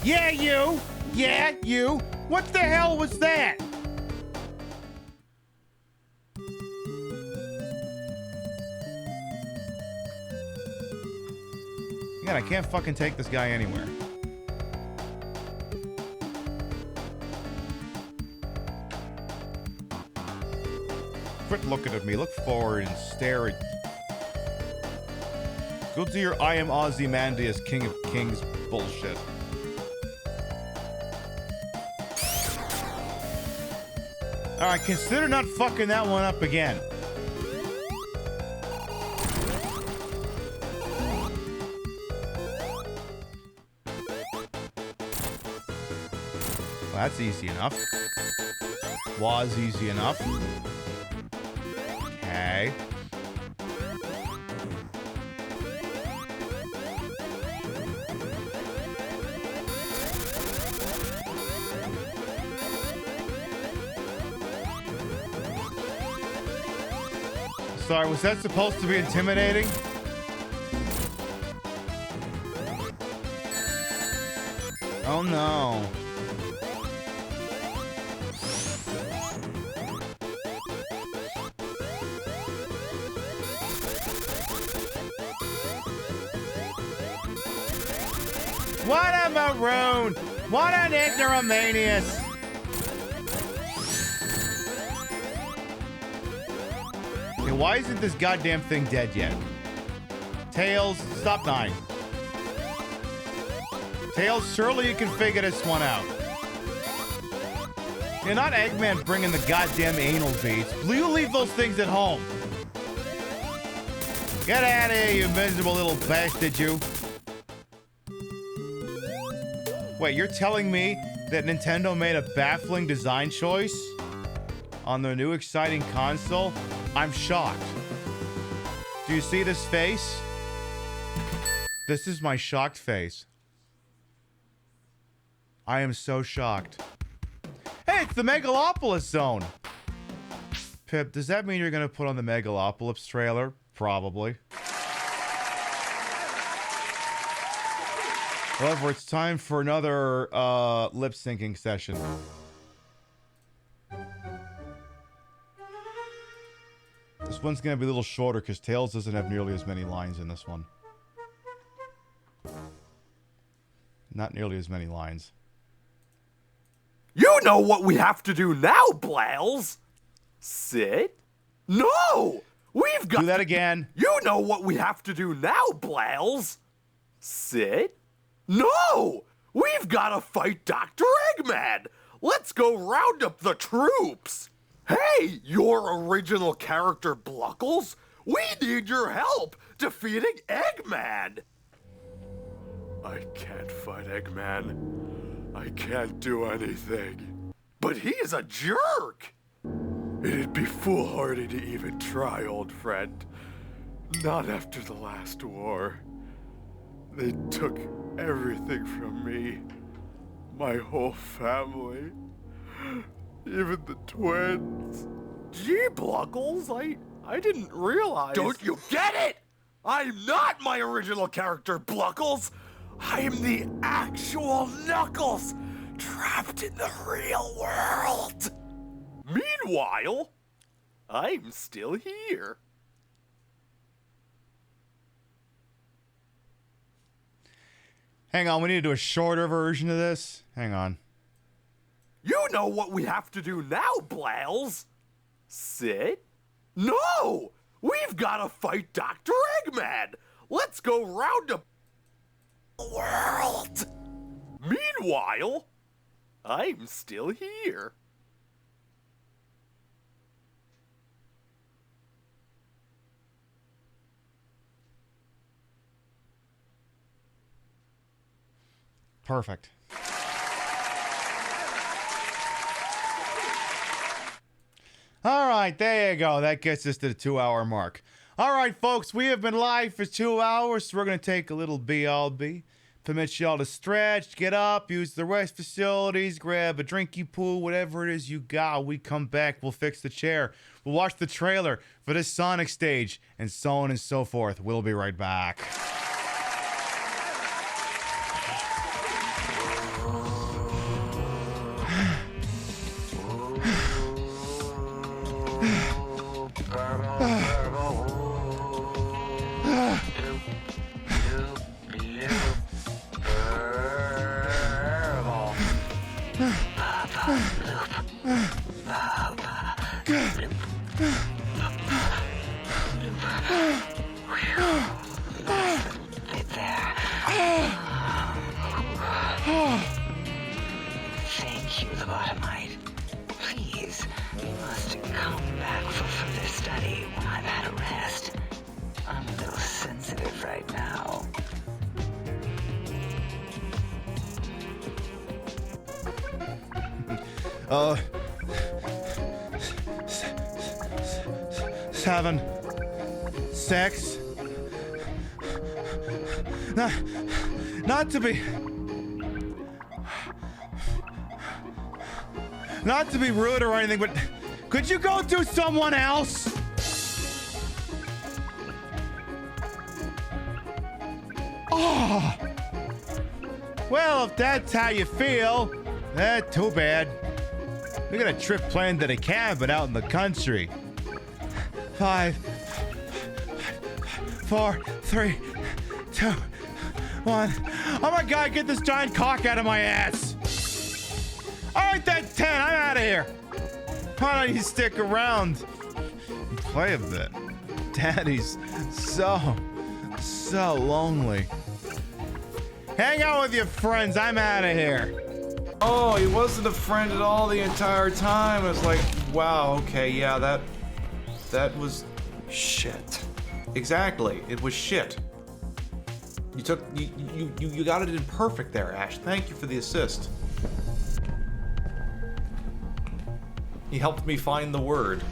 Yeah, you. Yeah, you. What the hell was that? God, I can't fucking take this guy anywhere. Quit looking at me. Look forward and stare at... Go do your I am Ozymandias, King of Kings bullshit. Alright, consider not fucking that one up again. Well, that's easy enough. Was easy enough. Okay. Sorry, was that supposed to be intimidating? Oh no. What a maroon! What an ignoramus! Okay, why isn't this goddamn thing dead yet? Tails, stop dying. Tails, surely you can figure this one out. You're not Eggman bringing the goddamn anal beads. Will you leave those things at home? Get out of here, you miserable little bastard, you. Wait, you're telling me that Nintendo made a baffling design choice on their new exciting console? I'm shocked. Do you see this face? This is my shocked face. I am so shocked. Hey, it's the Megalopolis zone! Pip, does that mean you're gonna put on the Megalopolis trailer? Probably. However, it's time for another lip syncing session. This one's gonna be a little shorter because Tails doesn't have nearly as many lines in this one. Not nearly as many lines. You know what we have to do now, Blails! Sit? No! We've got... Do that again. You know what we have to do now, Blails! Sit? No! We've got to fight Dr. Eggman! Let's go round up the troops! Hey, your original character Bluckles! We need your help defeating Eggman! I can't fight Eggman. I can't do anything. But he's a jerk! It'd be foolhardy to even try, old friend. Not after the last war. They took everything from me. My whole family. Even the twins. Gee, Bluckles, I didn't realize... Don't you get it? I'm not my original character, Bluckles! I'm the actual Knuckles, trapped in the real world! Meanwhile, I'm still here. Hang on, we need to do a shorter version of this. Hang on. You know what we have to do now, Blails. Sit? No! We've got to fight Dr. Eggman! Let's go round up the world! Meanwhile, I'm still here. Perfect. All right, there you go. That gets us to the 2-hour mark. All right, folks, we have been live for 2 hours, so we're going to take a little BLB. permit y'all to stretch, get up, use the rest facilities, grab a drinky pool, whatever it is you got. We come back, we'll fix the chair. We'll watch the trailer for this Sonic stage, and so on and so forth. We'll be right back. Thank you, lobotomite. Please, you must come back for further study when I've had a rest. I'm a little sensitive right now. Seven, six. Not to be rude or anything, but could you go do someone else? Oh. Well, if that's how you feel, too bad. We got a trip planned to the cabin out in the country. 5, 4, 3, 2, 1. Oh my God, get this giant cock out of my ass. All right, that's 10. I'm out of here. Why don't you stick around and play a bit? Daddy's so lonely. Hang out with your friends. I'm out of here. Oh, he wasn't a friend at all the entire time. It was like, wow, okay, yeah, that was shit. Exactly, it was shit. You got it in perfect there, Ash. Thank you for the assist. He helped me find the word.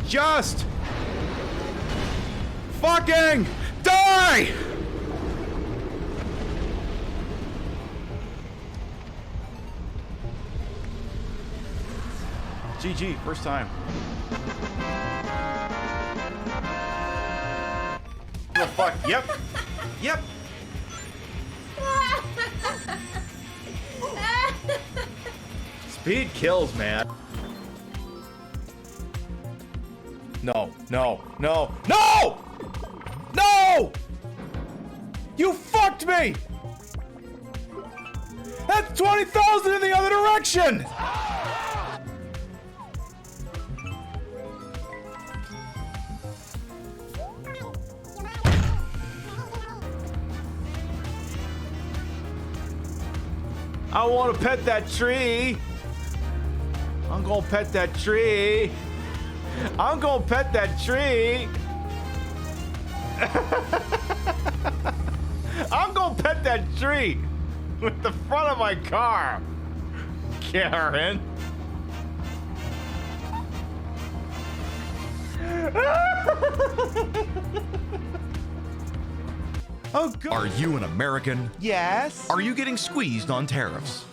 Just fucking die! GG, first time. Oh fuck, yep. Yep. Speed kills, man. No. You fucked me! That's 20,000 in the other direction! I want to pet that tree. I'm gonna pet that tree. I'm gonna pet that tree. I'm gonna pet that tree with the front of my car, Karen. Oh, God. Are you an American? Yes. Are you getting squeezed on tariffs?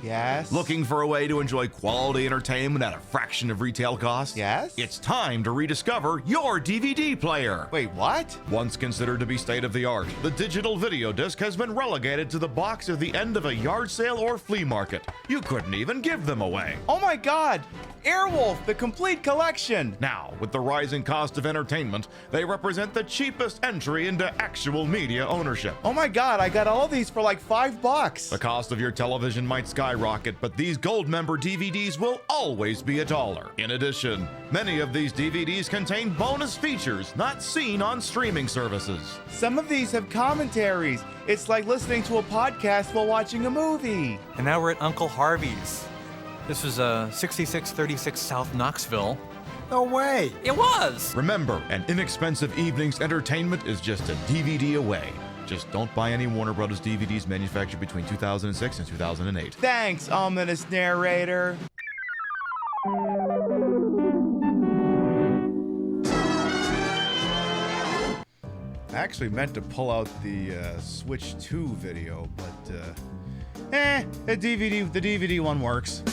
Yes. Looking for a way to enjoy quality entertainment at a fraction of retail cost? Yes. It's time to rediscover your DVD player. Wait, what? Once considered to be state-of-the-art, the digital video disc has been relegated to the box at the end of a yard sale or flea market. You couldn't even give them away. Oh my God! Airwolf, the complete collection! Now, with the rising cost of entertainment, they represent the cheapest entry into actual media ownership. Oh my God, I got all these for like $5. The cost of your television might skyrocket, but these gold member DVDs will always be $1. In addition, many of these DVDs contain bonus features not seen on streaming services. Some of these have commentaries. It's like listening to a podcast while watching a movie. And now we're at Uncle Harvey's. This was 6636 South Knoxville. No way. It was! Remember, an inexpensive evening's entertainment is just a DVD away. Just don't buy any Warner Brothers DVDs manufactured between 2006 and 2008. Thanks, ominous narrator. I actually meant to pull out the Switch 2 video, but the DVD one works.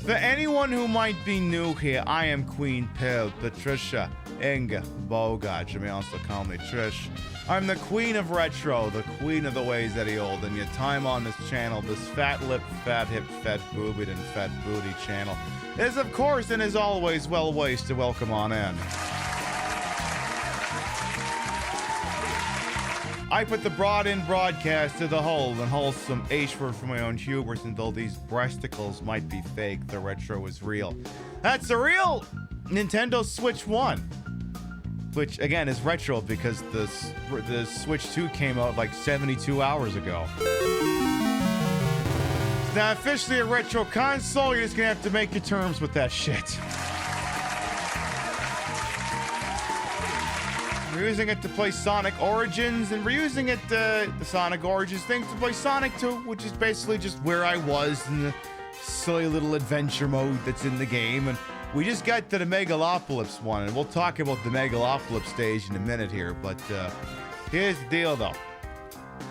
For anyone who might be new here, I am Queen Pil, Patricia Inga Bogart. You may also call me Trish. I'm the Queen of Retro, the Queen of the Ways that he old, and your time on this channel, this fat lip, fat hip, fat boobied, and fat booty channel, is of course and is always well ways to welcome on in. I put the broad in broadcast to the whole and wholesome H word for my own humors, and though these breasticles might be fake, the retro is real. That's the real Nintendo Switch 1, which again is retro because the Switch 2 came out like 72 hours ago. It's now officially a retro console. You're just gonna have to make your terms with that shit. We're using it to play Sonic Origins, and we're using it, the Sonic Origins thing, to play Sonic 2, which is basically just where I was in the silly little adventure mode that's in the game. And we just got to the Megalopolis one, and we'll talk about the Megalopolis stage in a minute here. But here's the deal, though.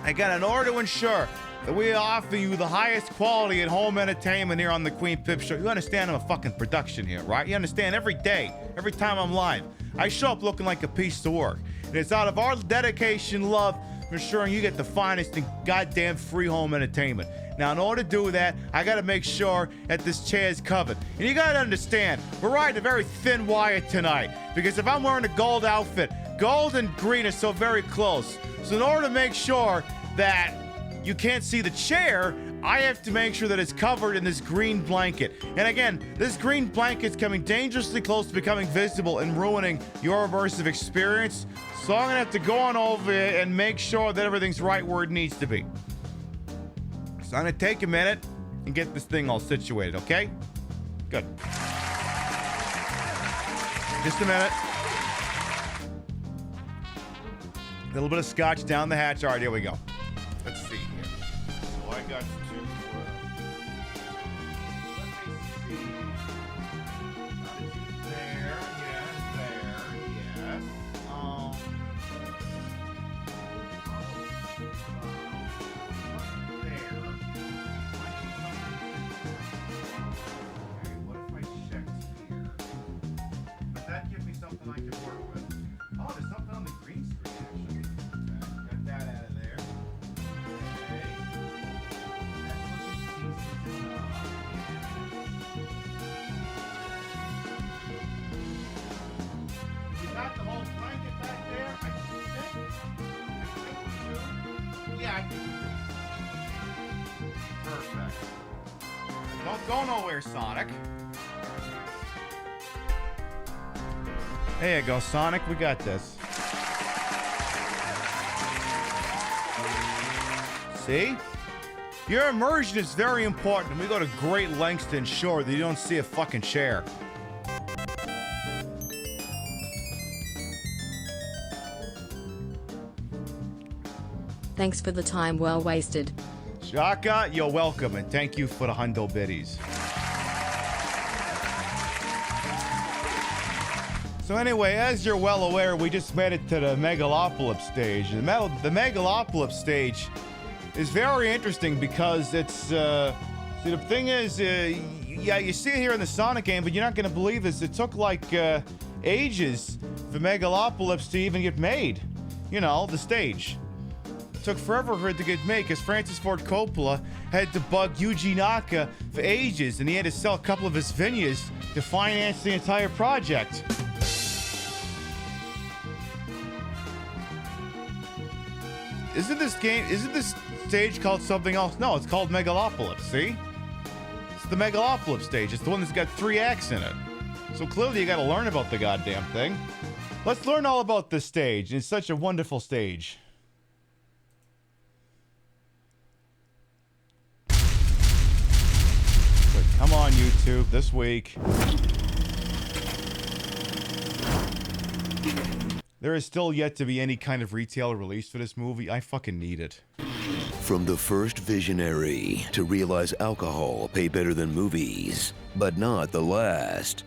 Again, in order to ensure that we offer you the highest quality at home entertainment here on the Queen Pip Show, you understand I'm a fucking production here, right? You understand every day, every time I'm live, I show up looking like a piece of work. And it's out of our dedication, love, for ensuring you get the finest and goddamn free home entertainment. Now, in order to do that, I gotta make sure that this chair is covered. And you gotta understand, we're riding a very thin wire tonight, because if I'm wearing a gold outfit, gold and green are so very close. So in order to make sure that you can't see the chair, I have to make sure that it's covered in this green blanket. And again, this green blanket's coming dangerously close to becoming visible and ruining your immersive experience. So I'm gonna have to go on over here and make sure that everything's right where it needs to be. So I'm gonna take a minute and get this thing all situated, okay? Good. Just a minute. A little bit of scotch down the hatch. All right, here we go. Let's see here. So I got to, there, yes, there, yes. There. Okay, what if I checked here? Does that give me something I can work with? Oh, there's something on the green screen, actually. Okay, got that out of there. Okay. That's looking decent enough. You got the whole blanket back there? I think we do. Yeah, I think we do. Perfect. Don't go nowhere, Sonic. There you go, Sonic. We got this. See? Your immersion is very important, and we go to great lengths to ensure that you don't see a fucking chair. Thanks for the time well wasted. Shaka, you're welcome, and thank you for the hundo biddies. So anyway, as you're well aware, we just made it to the Megalopolis stage. The Megalopolis stage is very interesting because it's, see, the thing is, yeah, you see it here in the Sonic game, but you're not going to believe this. It took like ages for Megalopolis to even get made. You know, the stage. It took forever for it to get made because Francis Ford Coppola had to bug Yuji Naka for ages, and he had to sell a couple of his vineyards to finance the entire project. Isn't this stage called something else? No, it's called Megalopolis, see? It's the Megalopolis stage. It's the one that's got 3 acts in it. So clearly you gotta learn about the goddamn thing. Let's learn all about this stage. It's such a wonderful stage. But come on, YouTube, this week. There is still yet to be any kind of retail release for this movie. I fucking need it. From the first visionary to realize alcohol pay better than movies, but not the last.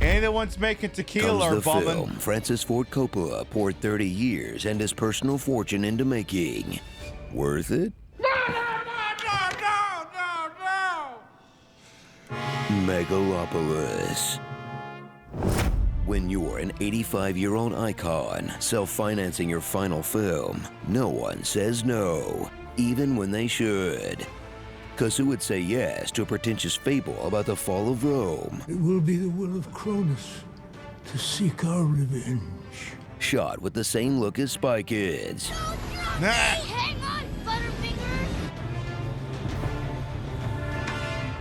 Ain't the ones making tequila Comes or the bumming. film Francis Ford Coppola poured 30 years and his personal fortune into making. Worth it? Megalopolis. When you're an 85-year-old icon self-financing your final film, no one says no, even when they should. Because who would say yes to a pretentious fable about the fall of Rome? It will be the will of Cronus to seek our revenge. Shot with the same look as Spy Kids. Hang on, Butterfinger!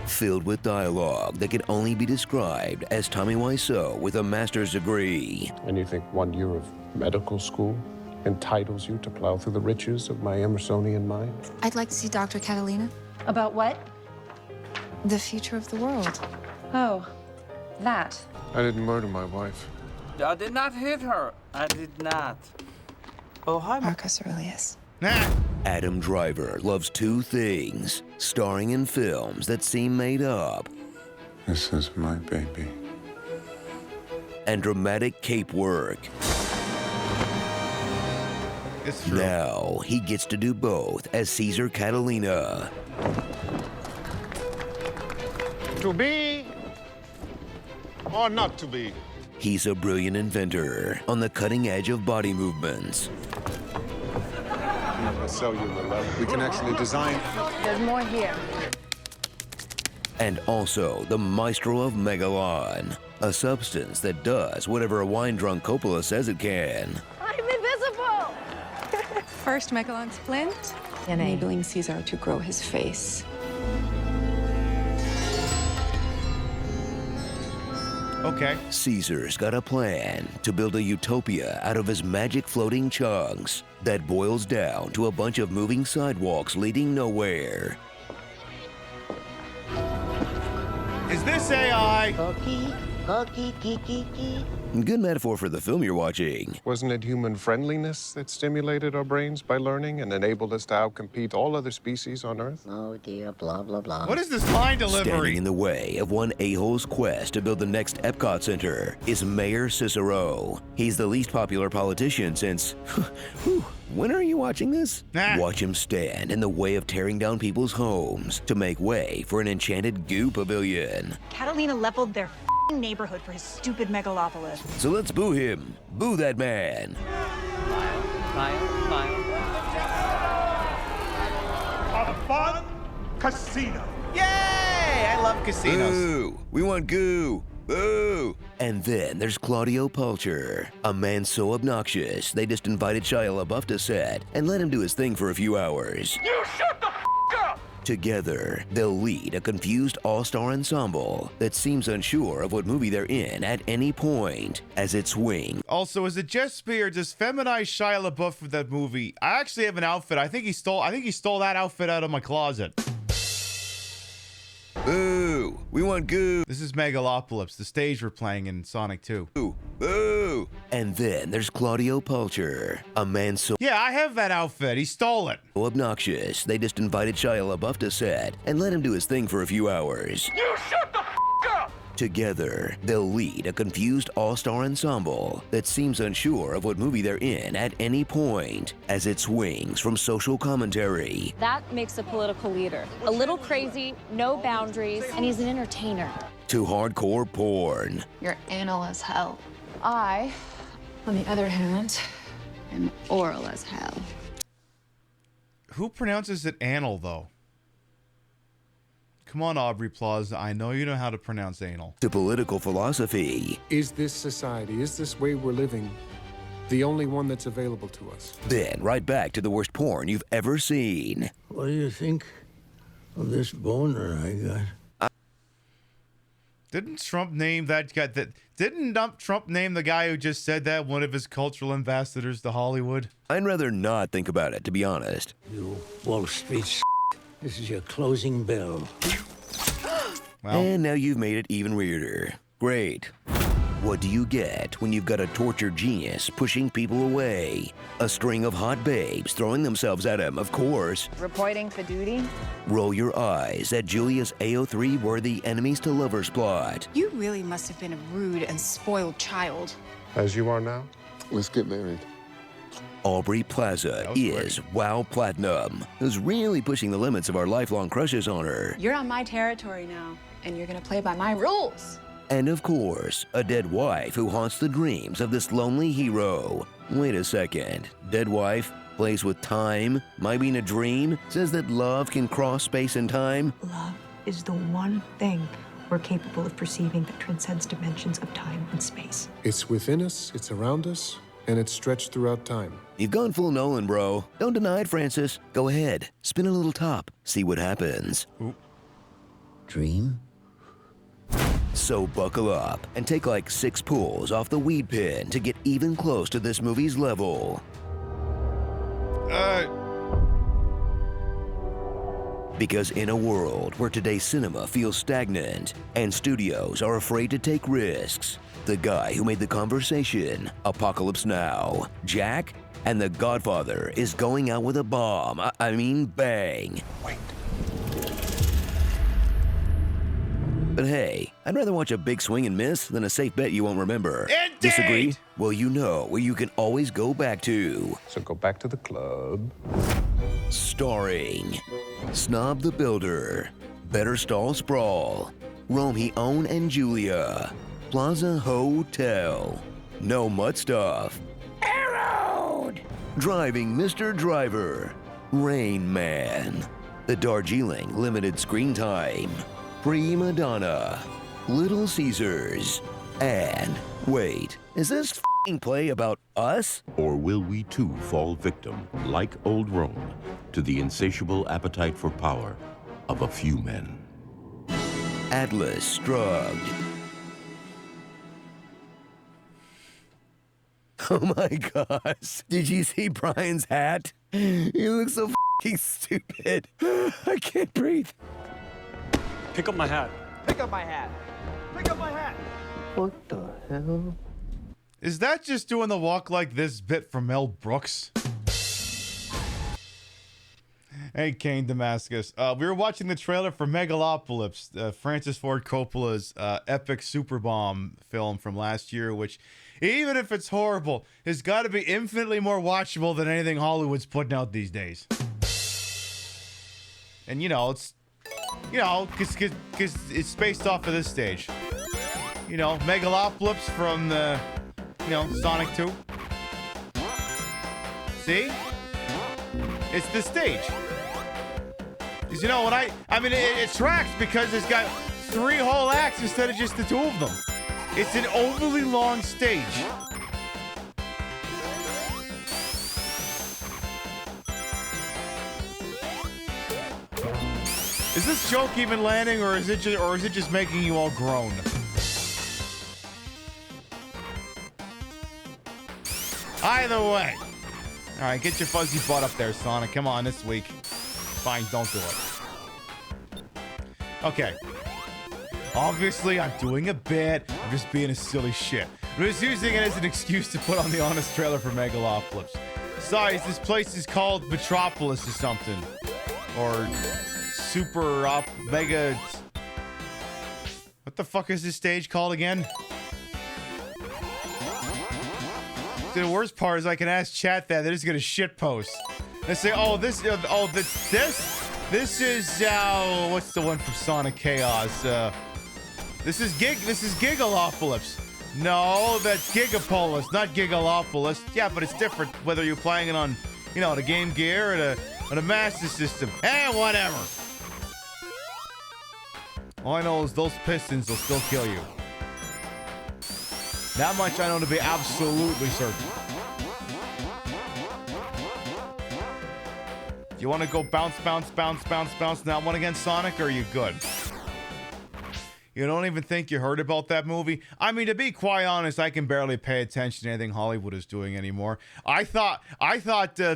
Filled with dialogue that can only be described as Tommy Wiseau with a master's degree. And you think 1 year of medical school entitles you to plow through the riches of my Emersonian mind? I'd like to see Dr. Catalina. About what? The future of the world. Oh, that. I didn't murder my wife. I did not hit her. I did not. Oh, hi, Marcus Aurelius. Adam Driver loves two things: starring in films that seem made up This is my baby. and dramatic cape work. It's true. Now he gets to do both as Caesar Catalina. To be or not to be? He's a brilliant inventor on the cutting edge of body movements. A cellular level. We can actually design. There's more here. And also the maestro of Megalon, a substance that does whatever a wine-drunk Coppola says it can. I'm invisible! First Megalon splint, enabling Caesar to grow his face. Okay. Caesar's got a plan to build a utopia out of his magic floating chunks that boils down to a bunch of moving sidewalks leading nowhere. Is this AI? Good metaphor for the film you're watching. Wasn't it human friendliness that stimulated our brains by learning and enabled us to outcompete all other species on Earth? Oh dear, blah, blah, blah. What is this line delivery? Standing in the way of one a-hole's quest to build the next Epcot Center is Mayor Cicero. He's the least popular politician since... When are you watching this? Watch him stand in the way of tearing down people's homes to make way for an enchanted goo pavilion. Catalina leveled their neighborhood for his stupid megalopolis. So let's boo him. Boo that man. A fun casino. Yay! I love casinos. Boo! We want goo. Boo! And then there's Claudio Pulcher, a man so obnoxious they just invited Shia LaBeouf to set and let him do his thing for a few hours. You shut the f up! Together, they'll lead a confused all-star ensemble that seems unsure of what movie they're in at any point as it swings. Also, is it just me or does feminize Shia LaBeouf for that movie? I actually have an outfit. I think he stole that outfit out of my closet. Boo! We want goo! This is Megalopolis, the stage we're playing in Sonic 2. Boo! Boo! And then there's Claudio Pulcher, a man so... Yeah, I have that outfit. He stole it. ...obnoxious they just invited Shia LaBeouf to set and let him do his thing for a few hours. You shut the f up! Together, they'll lead a confused all-star ensemble that seems unsure of what movie they're in at any point as it swings from social commentary That makes a political leader. A little crazy, no boundaries, and he's an entertainer. to hardcore porn. You're anal as hell. I, on the other hand, am oral as hell. Who pronounces it anal, though? Come on, Aubrey Plaza. I know you know how to pronounce anal. To political philosophy. Is this society, is this way we're living, the only one that's available to us? Then right back to the worst porn you've ever seen. What do you think of this boner I got? Didn't Trump name that guy? Didn't Trump name the guy who just said that one of his cultural ambassadors to Hollywood? I'd rather not think about it, to be honest. You Wall Street This is your closing bell. And now you've made it even weirder. Great. What do you get when you've got a tortured genius pushing people away? A string of hot babes throwing themselves at him, of course. Reporting for duty? Roll your eyes at Julia's AO3 worthy enemies to lovers plot. You really must have been a rude and spoiled child. As you are now, let's get married. Aubrey Plaza is WoW Platinum, who's really pushing the limits of our lifelong crushes on her. You're on my territory now, and you're gonna play by my rules. And of course, a dead wife who haunts the dreams of this lonely hero. Wait a second. Dead wife plays with time, might be in a dream, says that love can cross space and time. Love is the one thing we're capable of perceiving that transcends dimensions of time and space. It's within us, it's around us, and it's stretched throughout time. You've gone full Nolan, bro. Don't deny it, Francis. Go ahead. Spin a little top. See what happens. Ooh. Dream? So buckle up and take like 6 pulls off the weed pin to get even close to this movie's level. Because in a world where today's cinema feels stagnant and studios are afraid to take risks, the guy who made The Conversation, Apocalypse Now, Jack, and The Godfather is going out with a bomb. I mean, bang. Wait. But hey, I'd rather watch a big swing and miss than a safe bet you won't remember. Indeed! Disagree? Well, you know where you can always go back to. So go back to the club. Starring Snob the Builder, Better Stall Sprawl, Romeo and Julia, Plaza Hotel, No Mud Stuff, Arrowed, Driving Mr. Driver, Rain Man, The Darjeeling Limited Screen Time, Prima Donna, Little Caesars, and wait, is this f***ing play about us? Or will we too fall victim, like old Rome, to the insatiable appetite for power of a few men? Atlas Shrugged. Oh my gosh. Did you see Brian's hat? He looks so f***ing stupid. I can't breathe. Pick up my hat. Pick up my hat. Pick up my hat. What the hell? Is that just doing the walk like this bit from Mel Brooks? Hey, Kane Damascus. We were watching the trailer for Megalopolis, Francis Ford Coppola's epic superbomb film from last year, which, even if it's horrible, has got to be infinitely more watchable than anything Hollywood's putting out these days. And, you know, it's... You know, because it's based off of this stage. You know, Megalopolis from the, you know, Sonic 2. See? It's the stage. Because, you know, when I mean, it tracks because it's got 3 whole acts instead of just the 2 of them. It's an overly long stage. Is this joke even landing, or is it just making you all groan? Either way. All right, get your fuzzy butt up there, Sonic. Come on, this week. Fine, don't do it. Okay. Obviously, I'm doing a bit. I'm just being a silly shit. I'm just using it as an excuse to put on the honest trailer for Megalopolis. Besides, this place is called Metropolis or something. Or... Super Mega... What the fuck is this stage called again? The worst part is I can ask chat that they're just gonna shitpost. They say, oh, this is, what's the one from Sonic Chaos? This is Gigalopolis. No, that's Gigapolis, not Gigalopolis. Yeah, but it's different whether you're playing it on, you know, the Game Gear or the Master System. Whatever. All I know is those pistons will still kill you. That much I know to be absolutely certain. Do you want to go bounce that one against Sonic, or are you good? You don't even think you heard about that movie? I mean, to be quite honest, I can barely pay attention to anything Hollywood is doing anymore. I thought,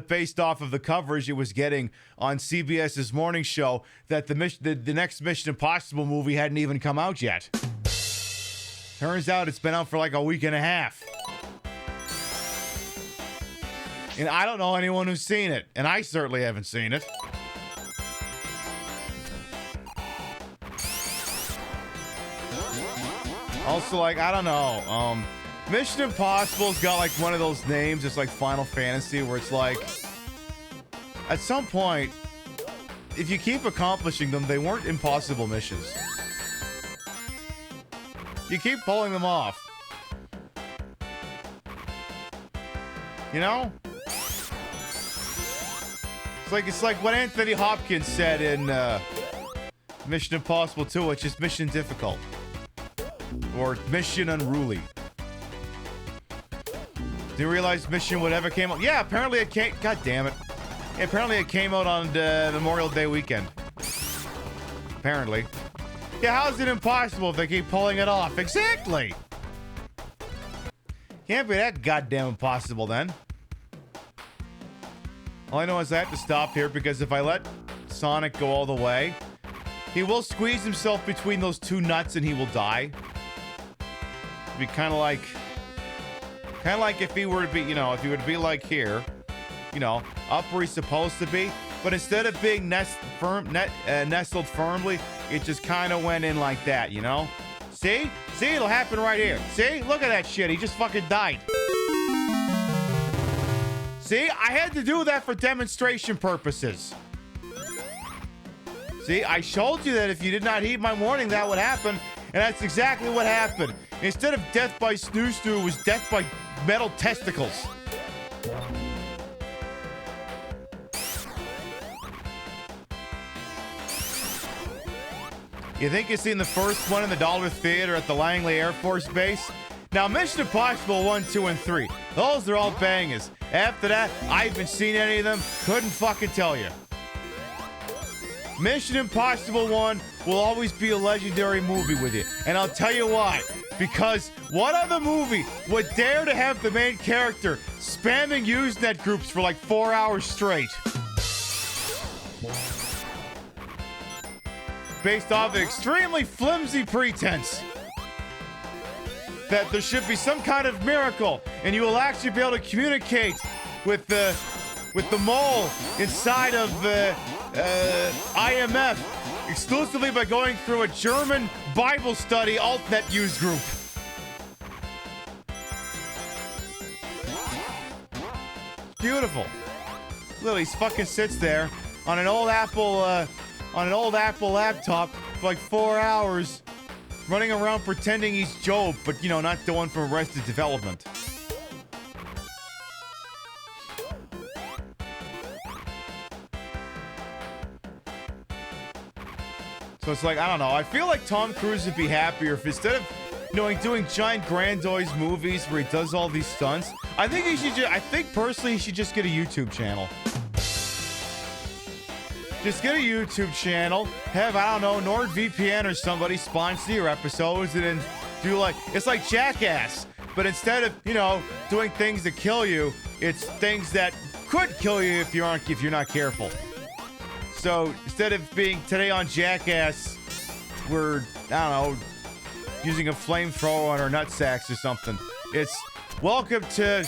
based off of the coverage it was getting on CBS's morning show, that the next Mission Impossible movie hadn't even come out yet. Turns out it's been out for like a week and a half. And I don't know anyone who's seen it. And I certainly haven't seen it. Also, like, I don't know. Mission Impossible's got like one of those names, it's like Final Fantasy, where it's like, at some point, if you keep accomplishing them, they weren't impossible missions. You keep pulling them off. You know? It's like what Anthony Hopkins said in Mission Impossible 2, which is mission difficult. Or mission unruly. Do you realize mission whatever came out? Yeah, apparently it came. God damn it. Yeah, apparently it came out on Memorial Day weekend. Apparently. Yeah, how is it impossible if they keep pulling it off? Exactly. Can't be that goddamn impossible then. All I know is I have to stop here because if I let Sonic go all the way, he will squeeze himself between those two nuts and he will die. It'd be kind of like if he were to be, you know, if he were to be like here, you know, up where he's supposed to be, but instead of being nestled firmly, it just kind of went in like that, you know? See? See, it'll happen right here. See? Look at that shit. He just fucking died. See? I had to do that for demonstration purposes. See? I showed you that if you did not heed my warning, that would happen, and that's exactly what happened. Instead of death by snoo-snoo, it was death by metal testicles. You think you've seen the first one in the Dollar Theater at the Langley Air Force Base? Now, Mission Impossible 1, 2, and 3. Those are all bangers. After that, I haven't seen any of them. Couldn't fucking tell you. Mission Impossible 1 will always be a legendary movie with you. And I'll tell you why. Because what other movie would dare to have the main character spamming Usenet groups for like 4 hours straight? Based off an extremely flimsy pretense that there should be some kind of miracle and you will actually be able to communicate with the mole inside of IMF exclusively by going through a German Bible study altnet use group. Beautiful. Lily fucking sits there on an old Apple laptop for like 4 hours, running around pretending he's Job, but you know, not the one from Arrested Development. So it's like, I don't know. I feel like Tom Cruise would be happier if instead of, you know, doing giant grandiose movies where he does all these stunts, I think he should. I think personally, he should just get a YouTube channel. Just get a YouTube channel, have, I don't know, NordVPN or somebody sponsor your episodes, and then do like, it's like Jackass, but instead of, you know, doing things that kill you, it's things that could kill you if you're not careful. So instead of being today on Jackass, we're, I don't know, using a flamethrower on our nutsacks or something. It's welcome to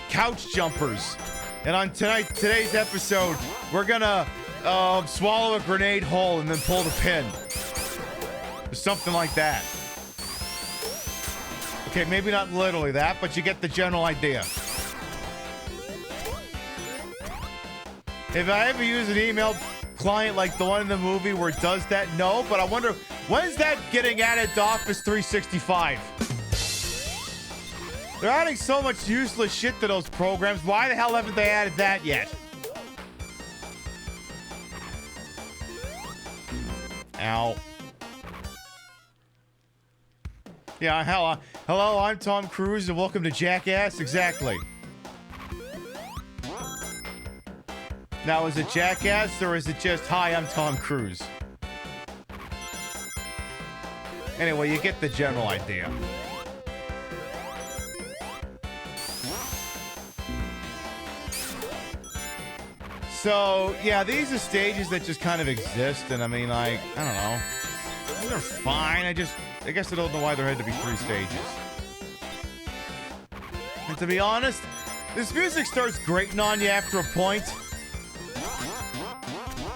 Couch Jumpers. And on today's episode, we're gonna swallow a grenade whole and then pull the pin. Or something like that. Okay, maybe not literally that, but you get the general idea. If I ever use an email client like the one in the movie where it does that, no, but I wonder, when's that getting added to Office 365? They're adding so much useless shit to those programs. Why the hell haven't they added that yet? Ow. Yeah, hello, I'm Tom Cruise and welcome to Jackass. Exactly. Now, is it Jackass or is it just, hi, I'm Tom Cruise? Anyway, you get the general idea. So, yeah, these are stages that just kind of exist, and I mean, like, I don't know. They're fine. I guess I don't know why there had to be 3 stages. And to be honest, this music starts grating on you after a point.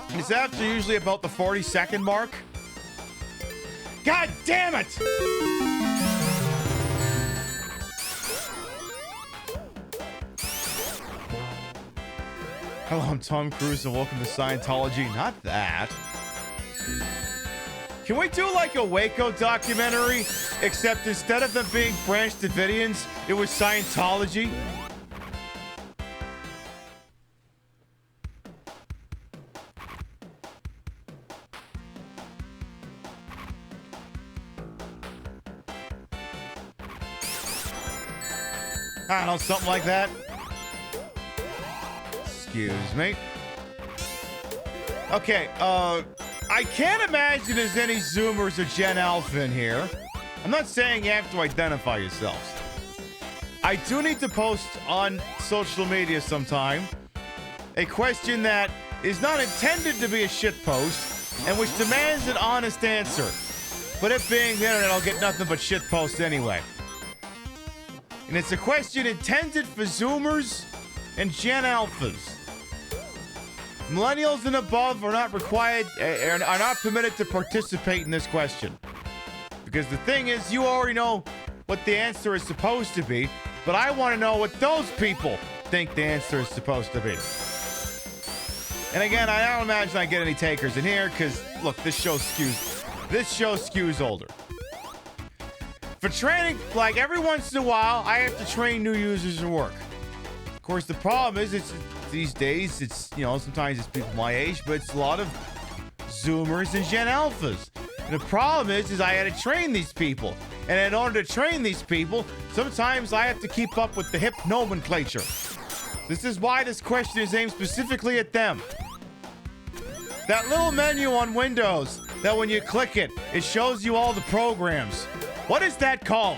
And it's after usually about the 40-second mark. God damn it! Hello, I'm Tom Cruise and welcome to Scientology. Not that. Can we do like a Waco documentary, except instead of them being Branch Davidians, it was Scientology? I don't know, something like that. Excuse me. Okay, I can't imagine there's any Zoomers or Gen Alpha in here. I'm not saying you have to identify yourselves. I do need to post on social media sometime a question that is not intended to be a shit post and which demands an honest answer. But it being the internet, I'll get nothing but shit posts anyway. And it's a question intended for Zoomers and Gen Alphas. Millennials and above are not required, are not permitted to participate in this question. Because the thing is, you already know what the answer is supposed to be, but I want to know what those people think the answer is supposed to be. And again, I don't imagine I get any takers in here, because, look, this show skews older. For training, like every once in a while, I have to train new users at work. Of course, the problem is, these days, it's, you know, sometimes it's people my age, but it's a lot of Zoomers and Gen Alphas. And the problem is I had to train these people. And in order to train these people, sometimes I have to keep up with the hip nomenclature. This is why this question is aimed specifically at them. That little menu on Windows, that when you click it, it shows you all the programs. What is that called?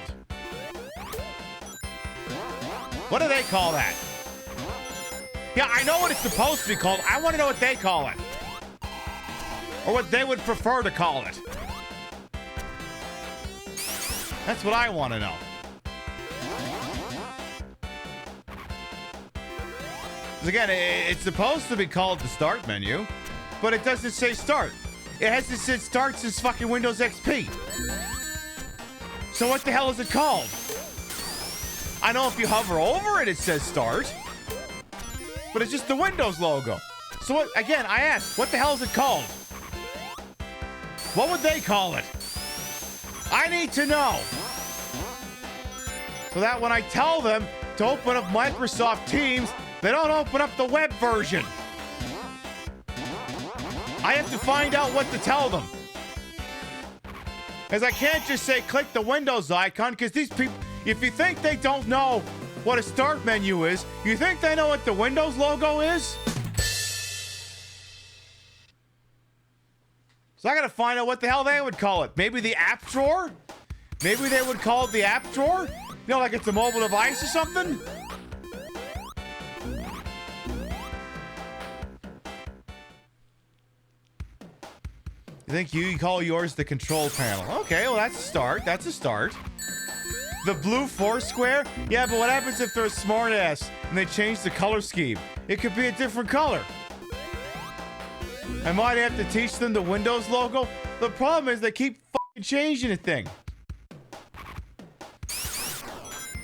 What do they call that? Yeah, I know what it's supposed to be called. I want to know what they call it. Or what they would prefer to call it. That's what I want to know. Because again, it's supposed to be called the start menu, but it doesn't say start. It has to say start since fucking Windows XP. So what the hell is it called? I know if you hover over it, it says start. But it's just the Windows logo. So what, again, I asked, what the hell is it called? What would they call it? I need to know. So that when I tell them to open up Microsoft Teams, they don't open up the web version. I have to find out what to tell them. Because I can't just say click the Windows icon, because these people, if you think they don't know what a start menu is, you think they know what the Windows logo is? So I gotta find out what the hell they would call it. Maybe the app drawer? Maybe they would call it the app drawer? You know, like it's a mobile device or something? You think you call yours the control panel? Okay, well that's a start. That's a start. The blue Foursquare? Yeah, but what happens if they're a smartass and they change the color scheme? It could be a different color. I might have to teach them the Windows logo. The problem is they keep fucking changing the thing.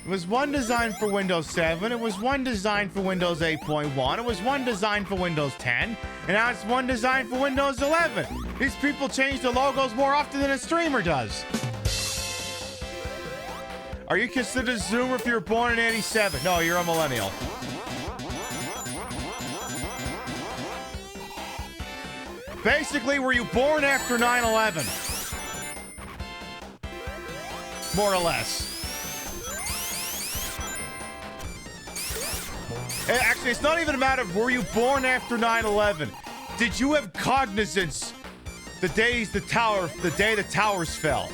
It was one design for Windows 7. It was one design for Windows 8.1. It was one design for Windows 10. And now it's one design for Windows 11. These people change the logos more often than a streamer does. Are you considered a Zoomer if you were born in 87? No, you're a millennial. Basically, were you born after 9/11? More or less. Actually, it's not even a matter of were you born after 9/11. Did you have cognizance the day the towers fell?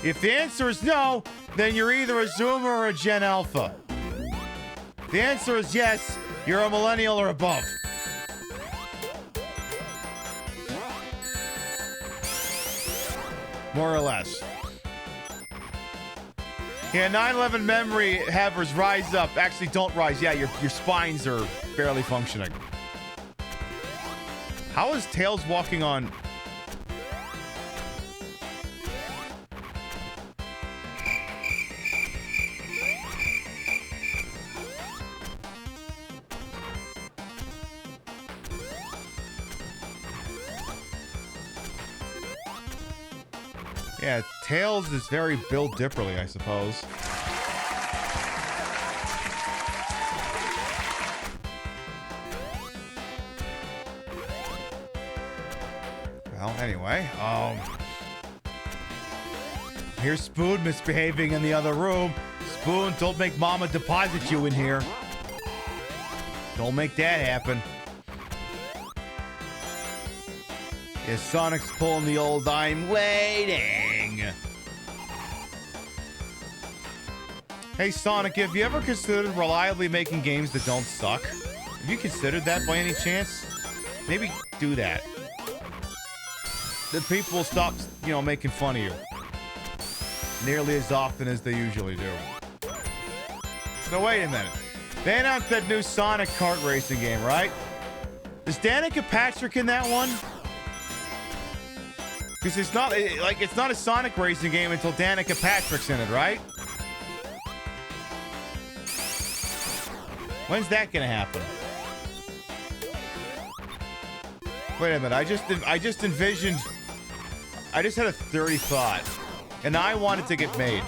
If the answer is no, then you're either a Zoomer or a Gen Alpha. The answer is yes, you're a millennial or above. More or less. Yeah, 9/11 memory havers, rise up. Actually, don't rise. Yeah, your spines are barely functioning. How is Tails walking on? Yeah, Tails is very Bill Dipperly, I suppose. Well, anyway, here's Spoon misbehaving in the other room. Spoon, don't make Mama deposit you in here. Don't make that happen. Yeah, Sonic's pulling the old I'm waiting. Hey, Sonic, have you ever considered reliably making games that don't suck? Have you considered that by any chance? Maybe do that. The people will stop, making fun of you. Nearly as often as they usually do. So wait a minute. They announced that new Sonic kart racing game, right? Is Danica Patrick in that one? Because it's not a Sonic racing game until Danica Patrick's in it, right? When's that gonna happen? Wait a minute, I just envisioned. I just had a dirty thought, and I want it to get made.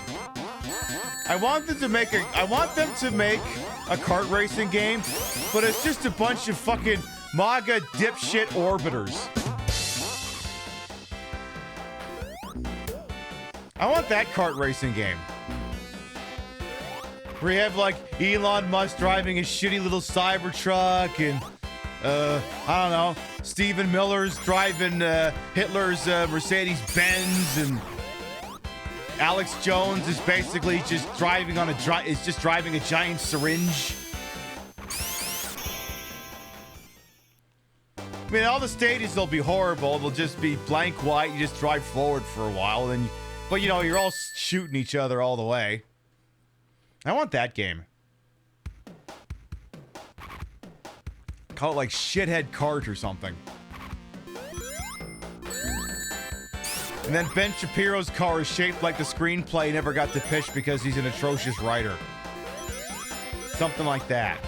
I want them to make a kart racing game, but it's just a bunch of fucking MAGA dipshit orbiters. I want that kart racing game. Where you have like Elon Musk driving his shitty little Cybertruck and I don't know, Stephen Miller's driving Hitler's Mercedes-Benz, and Alex Jones is basically just driving a giant syringe. I mean, all the stages will be horrible. They'll just be blank white. You just drive forward for a while, but you're all shooting each other all the way. I want that game. Call it like Shithead Kart or something. And then Ben Shapiro's car is shaped like the screenplay he never got to pitch because he's an atrocious writer. Something like that.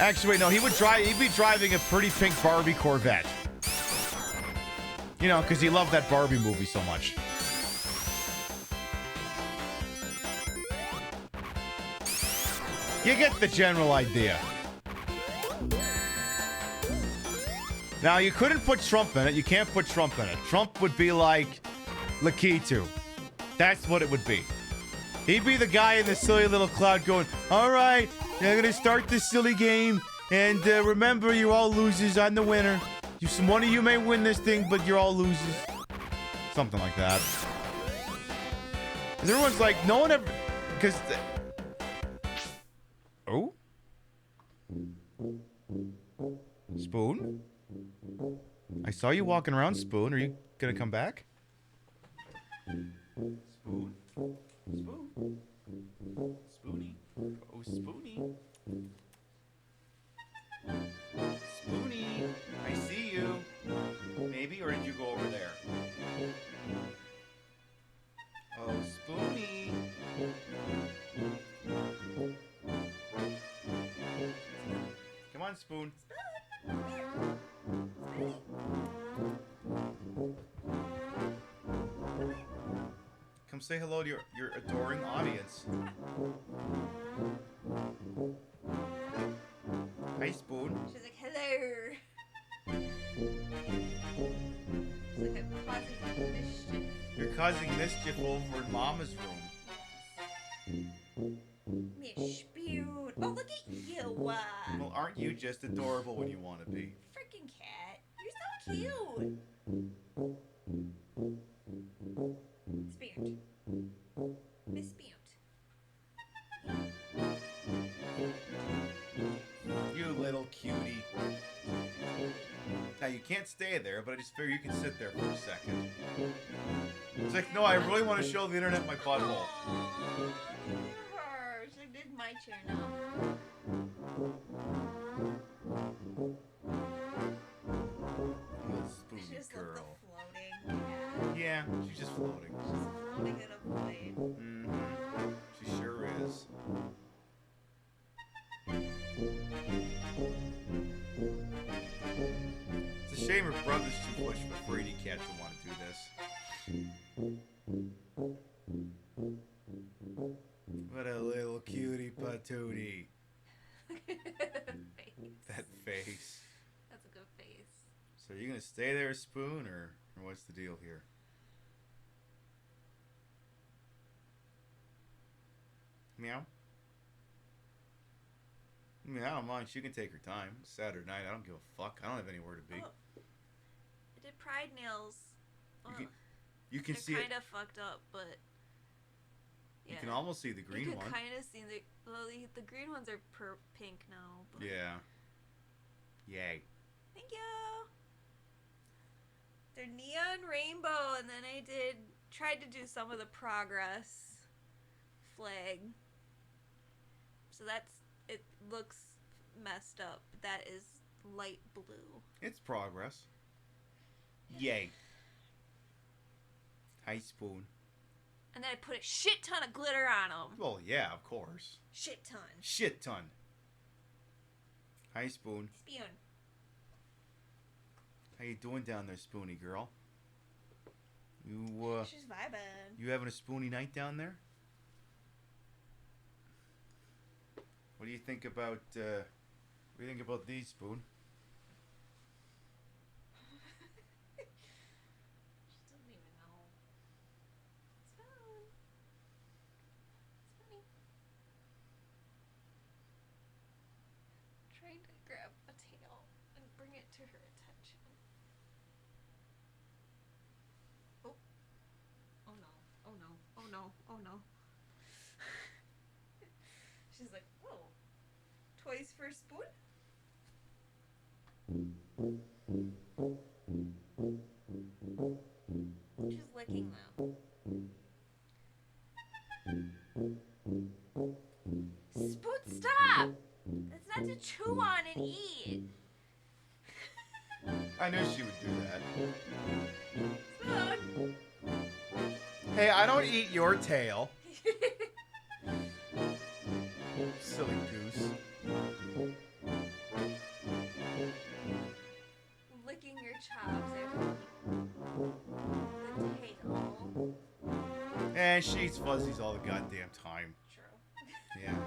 Actually, no, he'd be driving a pretty pink Barbie Corvette. Because he loved that Barbie movie so much. You get the general idea. Now, you couldn't put Trump in it. You can't put Trump in it. Trump would be like Lakitu. That's what it would be. He'd be the guy in the silly little cloud going, all right, I'm going to start this silly game. And remember, you're all losers. I'm the winner. One of you may win this thing, but you're all losers. Something like that. Because everyone's like, no one ever... Because... Oh? Spoon? I saw you walking around, Spoon. Are you gonna come back? Spoon? Spoon? Spoony? Oh, Spoony. Spoony, I see you. Maybe, or did you go over there? Oh, Spoony. Come on, Spoon. Come say hello to your adoring audience. Hi, Spoon. She's like, hello. She's like, I'm causing mischief. You're causing mischief over in Mama's room. Miss Spoon. Oh, look at you. Well, aren't you just adorable when you want to be? Freaking cat. You're so cute. Spoon. Miss Spoon. You little cutie. Now, you can't stay there, but I just figure you can sit there for a second. It's like, no, I really want to show the internet my butthole. Should I did my chair now? Spooky Just girl. love the floating. Yeah, she's just floating. She's floating in a void. Mm-hmm. She sure is. It's a shame her brother's too much of a fraidy cat to want to do this. What a little cutie patootie. That face. That's a good face. So you gonna stay there, Spoon, or what's the deal here? Meow? I mean, I don't mind. She can take her time. It's Saturday night. I don't give a fuck. I don't have anywhere to be. Oh. I did pride nails. You can see they're it. kind of fucked up, but You can almost see the green you one. can kind of see the green ones are pink now. But Yeah. Yay. Thank you. They're neon rainbow, and then I tried to do some of the progress flag. So it looks messed up. That is light blue. It's progress. Yay. Hi, Spoon. And then I put a shit ton of glitter on them. Well, yeah, of course. Shit ton. Shit ton. Hi, Spoon. Spoon. How you doing down there, Spoony girl? You, She's vibing. You having a spoony night down there? What do you think about, what do you think about these, Spoon? She doesn't even know. It's fun. It's funny. Trying to grab a tail and bring it to her attention. Oh. Oh no. Oh no. Oh no. Oh no. She's like, whoa. Toys for Spoon? She's licking them. Spoon, stop! That's not to chew on and eat. I knew she would do that. Spoon! Hey, I don't eat your tail. Silly goose. Licking your chops after the tail. And she eats fuzzies all the goddamn time. True. Yeah,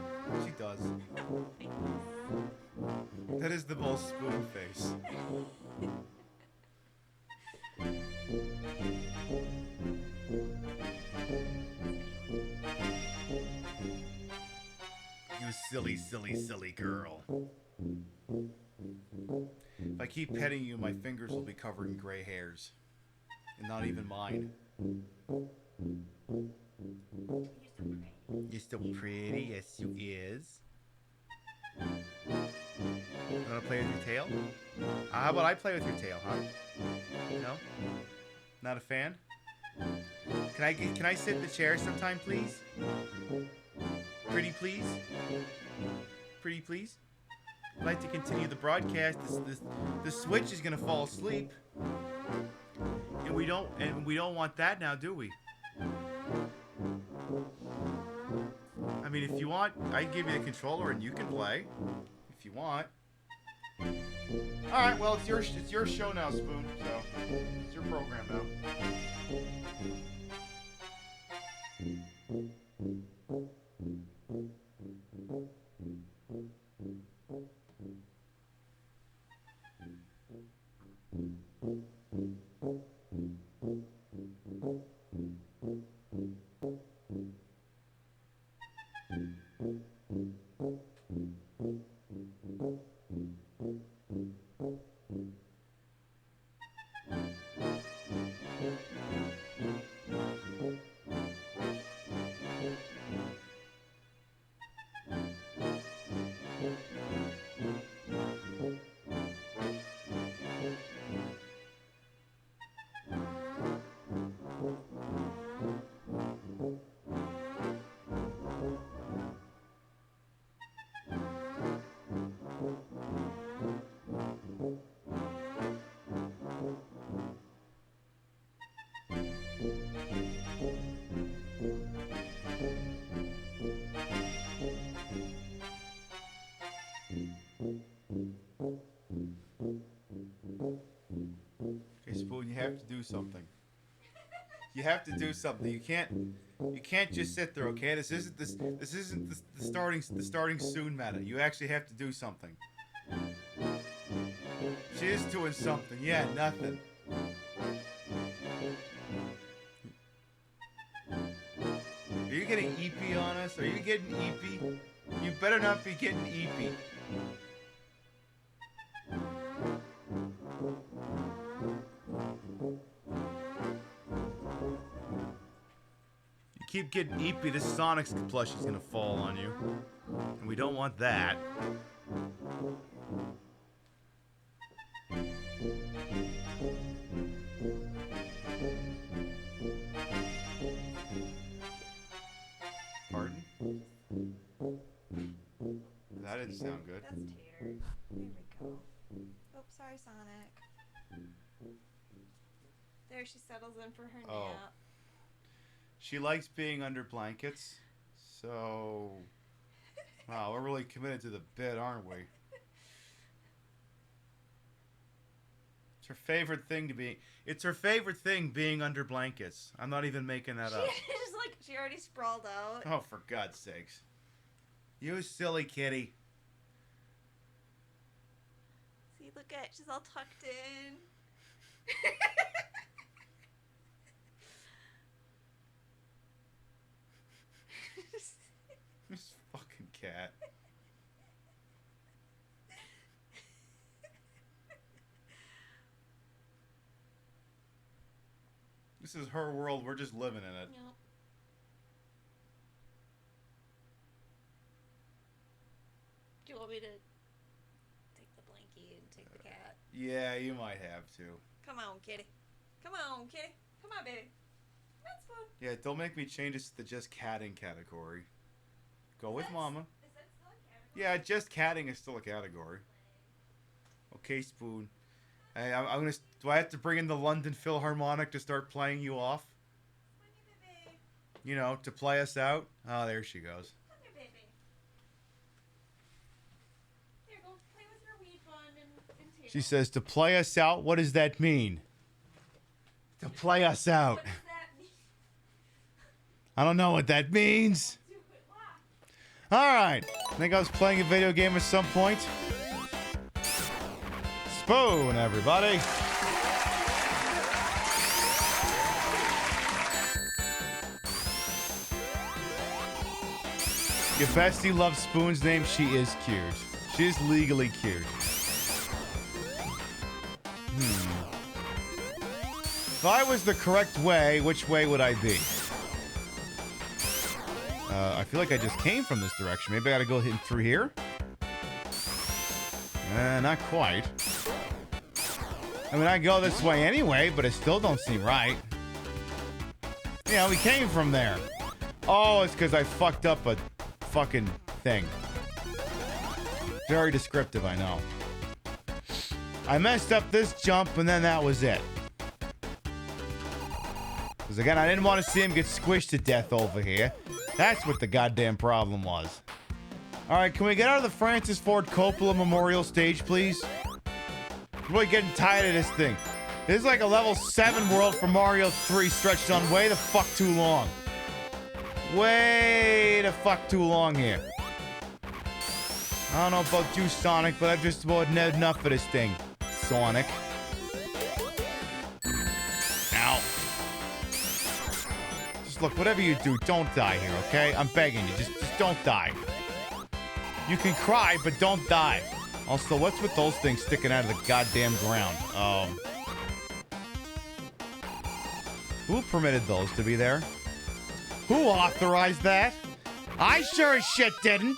she does. That is the most Spoon face. You silly, silly, silly girl. If I keep petting you, my fingers will be covered in gray hairs. And not even mine. You're so pretty, yes you is. You wanna play with your tail? How about I play with your tail, huh? No? Not a fan? Can I sit in the chair sometime, please? Pretty please? Pretty please? I'd like to continue the broadcast. The switch is gonna fall asleep. And we don't want that now, do we? I mean, if you want, I can give you the controller and you can play. If you want. Alright, well, it's your show now, Spoon, so it's your program now. do something. You have to do something. You can't just sit there, okay? This isn't the starting soon meta. You actually have to do something. She is doing something. Yeah, nothing. Are you getting EP on us? Are you getting EP? You better not be getting EP. You keep getting EP, this Sonic's plushie's gonna fall on you. And we don't want that. Pardon? That didn't sound good. That's Tater. There we go. Oh, sorry, Sonic. There, she settles in for her nap. She likes being under blankets, so... Wow, we're really committed to the bit, aren't we? It's her favorite thing to be... It's her favorite thing, being under blankets. I'm not even making that up. She's like, she already sprawled out. Oh, for God's sakes. You silly kitty. See, look at, she's all tucked in. This fucking cat. This is her world. We're just living in it. Yep. Do you want me to take the blankie and take the cat? Yeah, you might have to. Come on, kitty. Come on, kitty. Come on, baby. That's fun. Yeah, don't make me change this to the just catting category. Go with mama. Is that still a category? Yeah, just catting is still a category. Okay, Spoon. Hey, I'm gonna. Do I have to bring in the London Philharmonic to start playing you off? You know, to play us out? Oh, there she goes. Come here, baby. Here, go play with your weed bun and Tater. She says, to play us out? What does that mean? To play us out. What does that mean? I don't know what that means. Alright. I think I was playing a video game at some point. Spoon, everybody. Your bestie loves Spoon's name. She is cute. She is legally cute. If I was the correct way, which way would I be? I feel like I just came from this direction. Maybe I gotta go through here? Not quite. I mean, I go this way anyway, but it still don't seem right. Yeah, we came from there. Oh, it's because I fucked up a fucking thing. Very descriptive, I know. I messed up this jump, and then that was it. Because again, I didn't want to see him get squished to death over here. That's what the goddamn problem was. Alright, can we get out of the Francis Ford Coppola Memorial Stage, please? I'm really getting tired of this thing. This is like a level 7 world for Mario 3 stretched on way the fuck too long. Way the fuck too long here. I don't know about you, Sonic, but I've just about had enough of this thing. Sonic. Ow. Just look, whatever you do, don't die here, okay? I'm begging you, just don't die. You can cry, but don't die. Also, what's with those things sticking out of the goddamn ground? Who permitted those to be there? Who authorized that? I sure as shit didn't.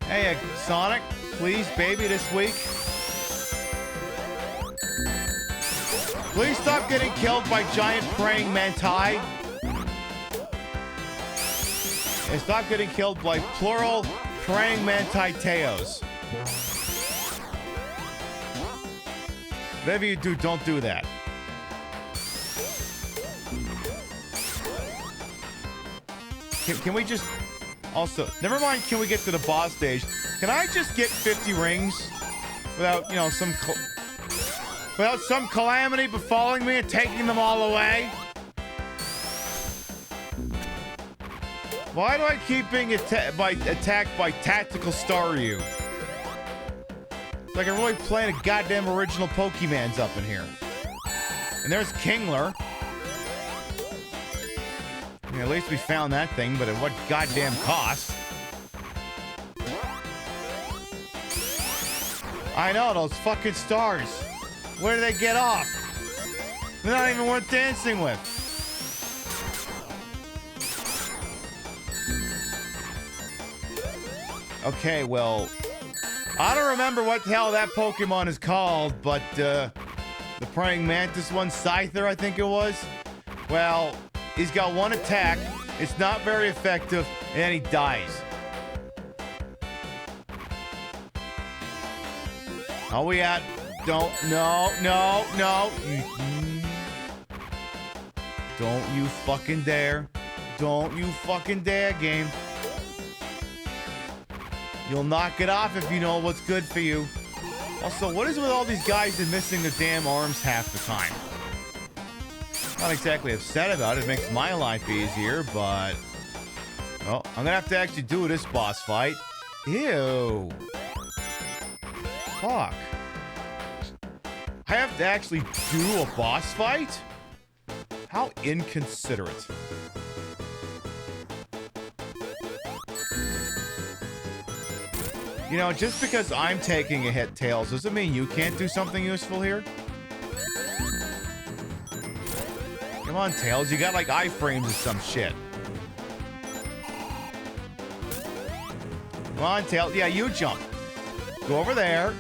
Hey, Sonic, please, baby, this week. Please stop getting killed by giant praying manti. And stop getting killed by plural praying manti teos. Whatever you do, don't do that. Can we just... Also, never mind, can we get to the boss stage? Can I just get 50 rings without, you know, without some calamity befalling me and taking them all away? Why do I keep being attacked by Tactical Staryu? It's like I'm really playing a goddamn original Pokemon's up in here. And there's Kingler. I mean, at least we found that thing, but at what goddamn cost? I know, those fucking stars. Where do they get off? They're not even worth dancing with. Okay, well, I don't remember what the hell that Pokemon is called, but the praying mantis one, Scyther, I think it was. Well, he's got one attack, it's not very effective, and then he dies. Are we at? No. Don't you fucking dare. Don't you fucking dare, game. You'll knock it off if you know what's good for you. Also, what is with all these guys and missing the damn arms half the time? Not exactly upset about it. It makes my life easier, but... Oh, I'm gonna have to actually do this boss fight. Ew. Fuck. I have to actually do a boss fight? How inconsiderate. You know, just because I'm taking a hit, Tails, doesn't mean you can't do something useful here. Come on, Tails, you got like iframes or some shit. Come on, Tails. Yeah, you jump. Go over there.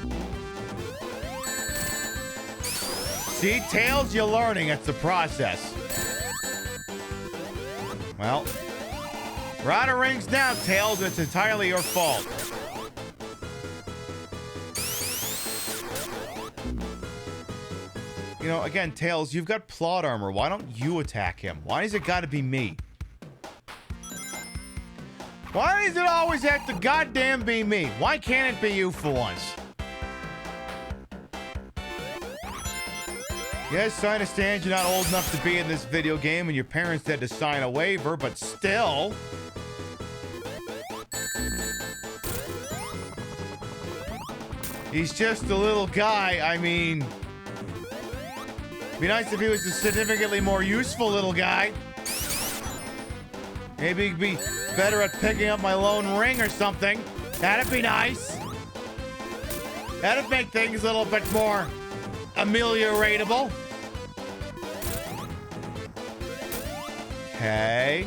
See, Tails, you're learning. It's the process. Well, we're out of rings now, Tails. It's entirely your fault. You know, again, Tails, you've got plot armor. Why don't you attack him? Why does it gotta be me? Why does it always have to goddamn be me? Why can't it be you for once? Yes, I understand you're not old enough to be in this video game and your parents had to sign a waiver, but still... He's just a little guy, I mean... Be nice if he was a significantly more useful little guy. Maybe he'd be better at picking up my lone ring or something. That'd be nice. That'd make things a little bit more amelioratable. Okay.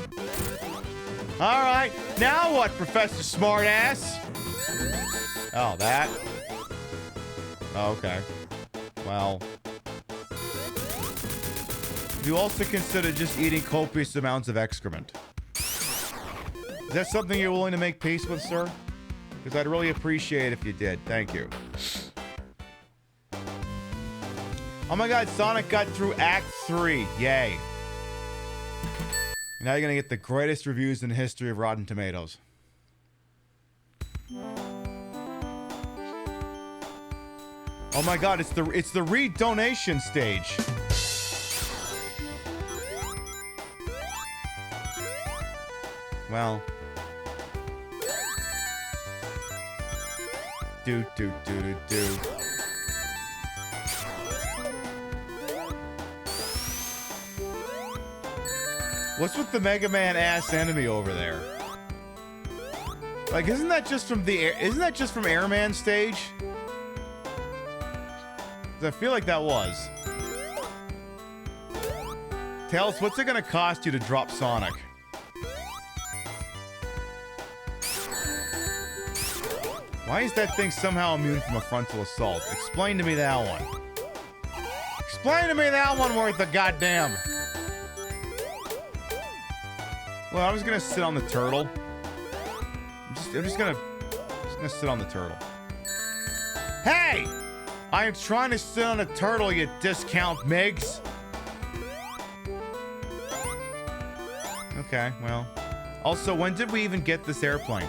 All right. Now what, Professor Smartass? Oh, that? Oh, okay. Well... You also consider just eating copious amounts of excrement. Is that something you're willing to make peace with, sir? Because I'd really appreciate if you did. Thank you. Oh my god, Sonic got through Act 3. Yay. Now you're gonna get the greatest reviews in the history of Rotten Tomatoes. Oh my god, it's the re-donation stage. Well. Do. What's with the Mega Man ass enemy over there? Like, isn't that just from Airman stage? 'Cause I feel like that was. Tails, what's it gonna cost you to drop Sonic? Why is that thing somehow immune from a frontal assault? Explain to me that one. Explain to me that one worth of goddamn. Well, I was gonna sit on the turtle. I'm just gonna sit on the turtle. Hey! I am trying to sit on a turtle, you discount Migs. Okay, well, Also, when did we even get this airplane?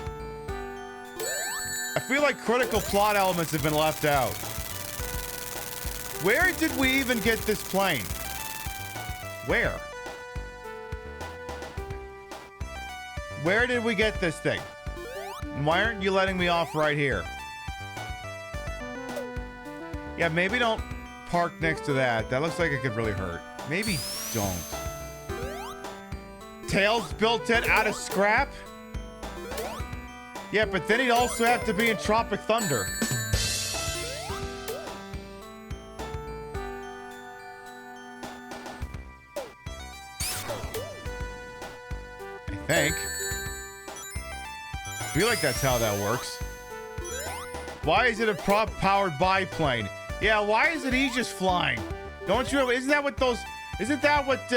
I feel like critical plot elements have been left out. Where did we even get this plane? Where? Where did we get this thing? And why aren't you letting me off right here? Yeah, maybe don't park next to that. That looks like it could really hurt. Maybe don't. Tails built it out of scrap? Yeah, but then he'd also have to be in Tropic Thunder. I think. I feel like that's how that works. Why is it a prop-powered biplane? Yeah, why isn't he just flying? Don't you? Isn't that what those? Isn't that what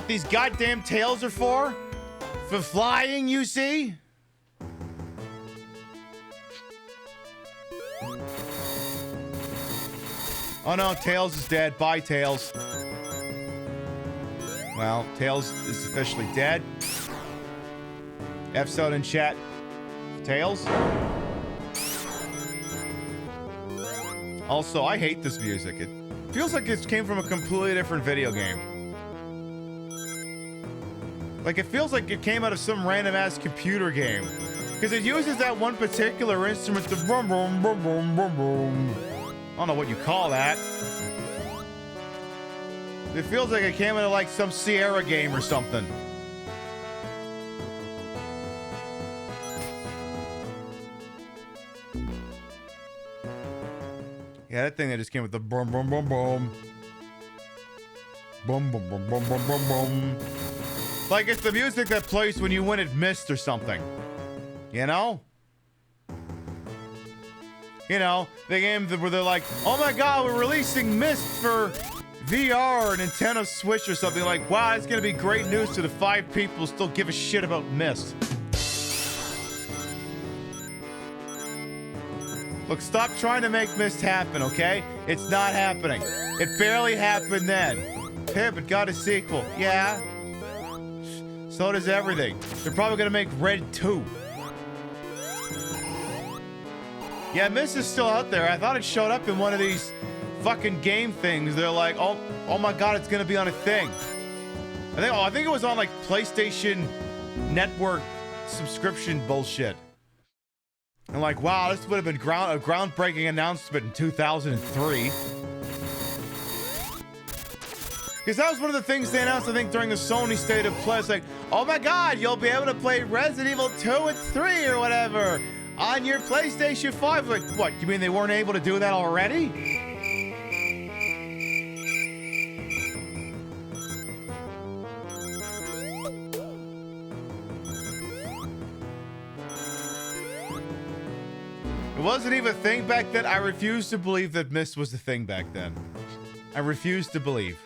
these goddamn tails are for? For flying, you see? Oh no, Tails is dead. Bye, Tails. Well, Tails is officially dead. F's out in chat. Tails. Also, I hate this music. It feels like it came from a completely different video game. Like, it feels like it came out of some random-ass computer game. Because it uses that one particular instrument, the boom, boom, boom, boom, boom, boom. I don't know what you call that. It feels like it came out of, like, some Sierra game or something. Yeah, that thing that just came with the boom, boom, boom, boom. Boom, boom, boom, boom, boom, boom, boom. Like it's the music that plays when you win at Myst or something. You know? You know, the game where they're like, oh my god, we're releasing Myst for VR or Nintendo Switch or something. Like, wow, it's gonna be great news to the 5 people who still give a shit about Myst. Look, stop trying to make Myst happen, okay? It's not happening. It barely happened then. Pip, it got a sequel. Yeah. So does everything. They're probably gonna make Red 2. Yeah, Myst is still out there. I thought it showed up in one of these fucking game things. They're like, oh my god, it's gonna be on a thing. I think it was on like PlayStation Network subscription bullshit. And like, wow, this would have been a groundbreaking announcement in 2003. Because that was one of the things they announced, I think, during the Sony State of Play. It's like, oh my god, you'll be able to play Resident Evil 2 and 3 or whatever on your PlayStation 5. Like, what, you mean they weren't able to do that already? It wasn't even a thing back then. I refuse to believe that Myst was a thing back then. I refuse to believe.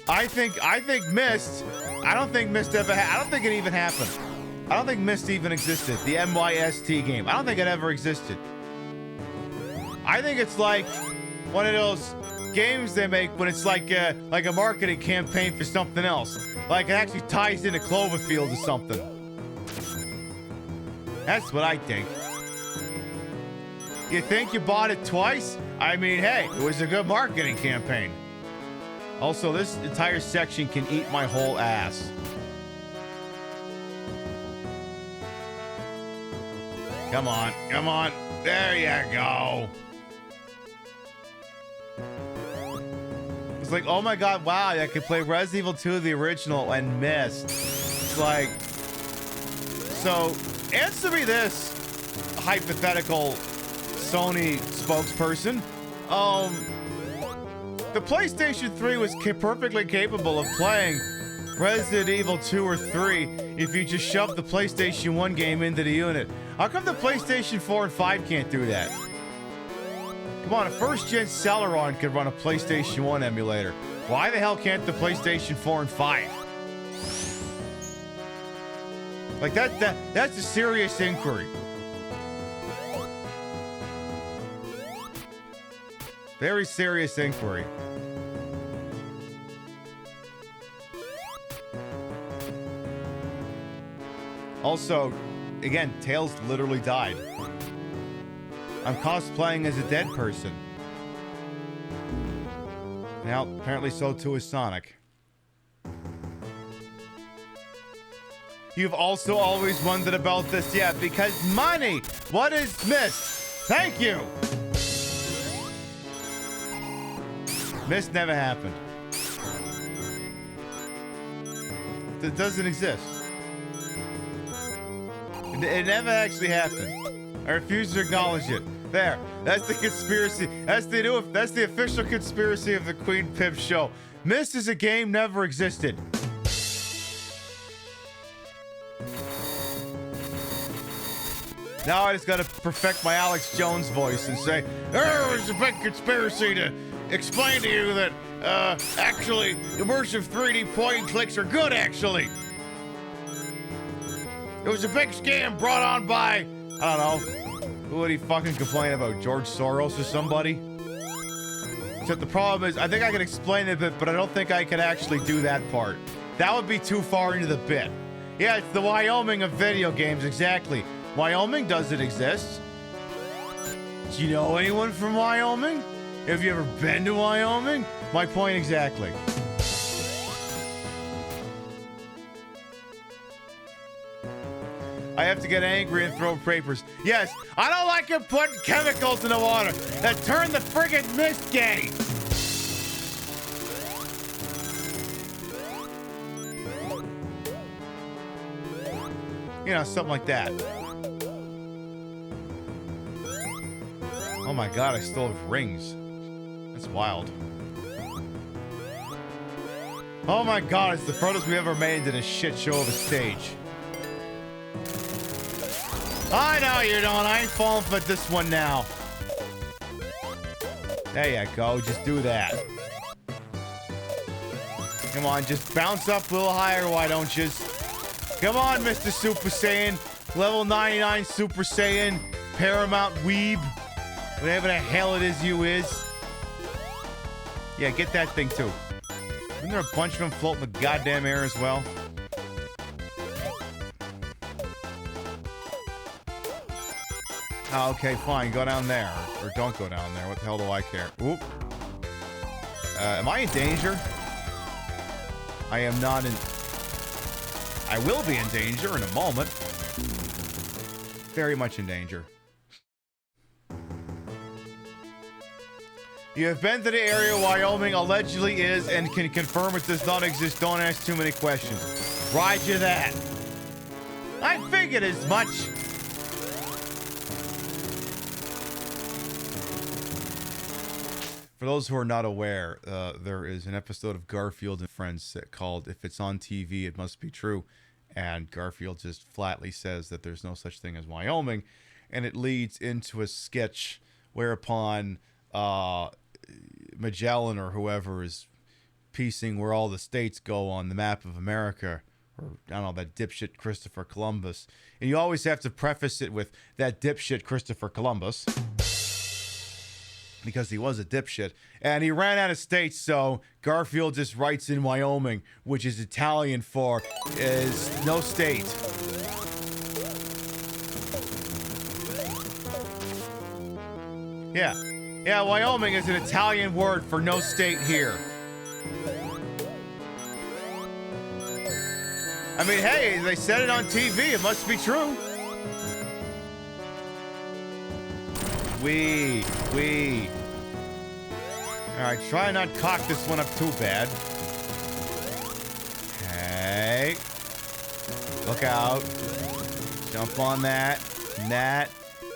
I think Myst. I don't think Myst ever. I don't think it even happened. I don't think Myst even existed. The MYST game. I don't think it ever existed. I think it's like one of those games they make when it's like a marketing campaign for something else. Like it actually ties into Cloverfield or something. That's what I think. You think you bought it twice? I mean, hey, it was a good marketing campaign. Also, this entire section can eat my whole ass. Come on, come on. There you go. It's like, oh my god, wow, I could play Resident Evil 2, the original, and Myst. It's like... So, answer me this, hypothetical Sony spokesperson. The PlayStation 3 was perfectly capable of playing Resident Evil 2 or 3 if you just shoved the PlayStation 1 game into the unit. How come the PlayStation 4 and 5 can't do that? Come on, a first-gen Celeron could run a PlayStation 1 emulator. Why the hell can't the PlayStation 4 and 5? Like, that's a serious inquiry. Very serious inquiry. Also, again, Tails literally died. I'm cosplaying as a dead person. Now, apparently so too is Sonic. You've also always wondered about this, yeah, because money! What is missed? Thank you! Mist never happened. It doesn't exist. It never actually happened. I refuse to acknowledge it. There. That's the conspiracy. That's the official conspiracy of the Queen Pip show. Mist as a game never existed. Now I just gotta perfect my Alex Jones voice and say, there was a big conspiracy to explain to you that, actually, immersive 3D point clicks are good, actually. It was a big scam brought on by, I don't know, who would he fucking complain about? George Soros or somebody? Except the problem is, I think I can explain it a bit, but I don't think I can actually do that part. That would be too far into the bit. Yeah, it's the Wyoming of video games, exactly. Wyoming doesn't exist. Do you know anyone from Wyoming? Have you ever been to Wyoming? My point exactly. I have to get angry and throw papers. Yes, I don't like you putting chemicals in the water that turn the friggin' mist gay. You know, something like that. Oh my god, I still have rings. That's wild. Oh my god, it's the furthest we ever made into this shit show of a stage. I know you don't. I ain't falling for this one now. There you go. Just do that. Come on, just bounce up a little higher, why don't you? Come on, Mr. Super Saiyan. Level 99 Super Saiyan. Paramount Weeb. Whatever the hell it is you is. Yeah, get that thing too. Isn't there a bunch of them floating in the goddamn air as well? Oh, okay, fine. Go down there. Or don't go down there. What the hell do I care? Oop. Am I in danger? I am not in... I will be in danger in a moment. Very much in danger. You have been to the area Wyoming allegedly is and can confirm it does not exist. Don't ask too many questions. Roger that. I figured as much. For those who are not aware, there is an episode of Garfield and Friends called If It's on TV, It Must Be True. And Garfield just flatly says that there's no such thing as Wyoming. And it leads into a sketch whereupon Magellan or whoever is piecing where all the states go on the map of America. Or, I don't know, that dipshit Christopher Columbus. And you always have to preface it with that dipshit Christopher Columbus. Because he was a dipshit. And he ran out of states, so Garfield just writes in Wyoming, which is Italian for is no state. Yeah. Yeah, Wyoming is an Italian word for no state here. I mean, hey, they said it on TV. It must be true. We. Alright, try not cock this one up too bad. Hey. Look out. Jump on that. And that.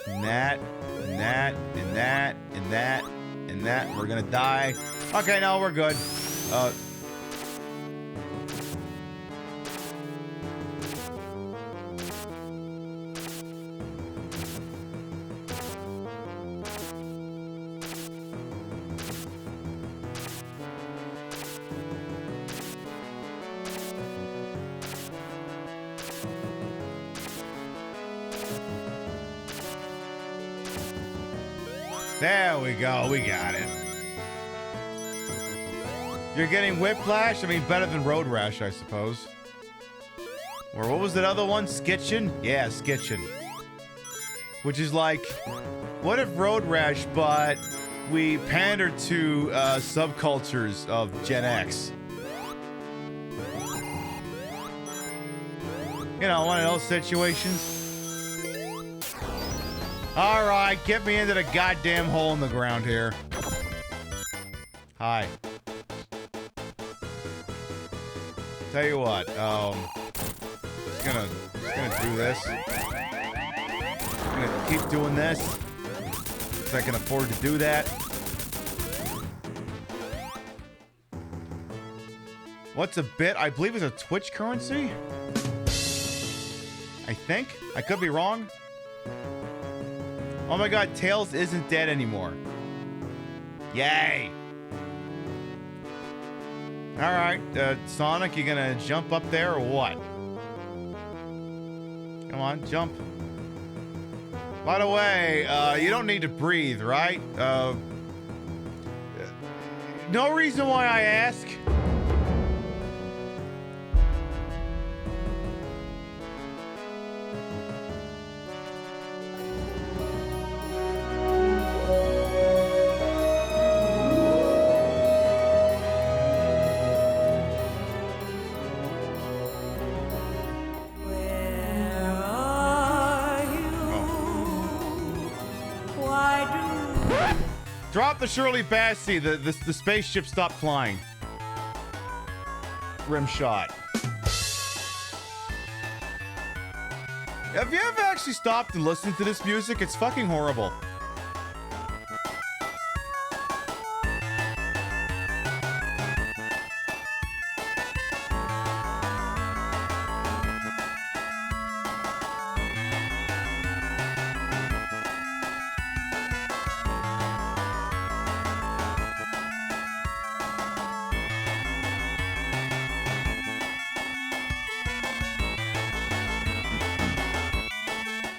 And that. And that. And that. And that. And that. We're gonna die. Okay, no, we're good. There we go. We got it. You're getting whiplash? I mean, better than road rash, I suppose. Or what was that other one? Skitchin? Yeah, Skitchin. Which is like, what if Road Rash, but we pandered to subcultures of Gen X? You know, one of those situations. Alright, get me into the goddamn hole in the ground here. Hi. Tell you what, just gonna do this. I'm gonna keep doing this. Because I can afford to do that. What's a bit? I believe it's a Twitch currency? I think? I could be wrong. Oh my god, Tails isn't dead anymore. Yay! Alright, Sonic, you gonna jump up there or what? Come on, jump. By the way, you don't need to breathe, right? No reason why I ask. Drop the Shirley Bassey. The spaceship stopped flying. Rim shot. Have you ever actually stopped and listened to this music? It's fucking horrible.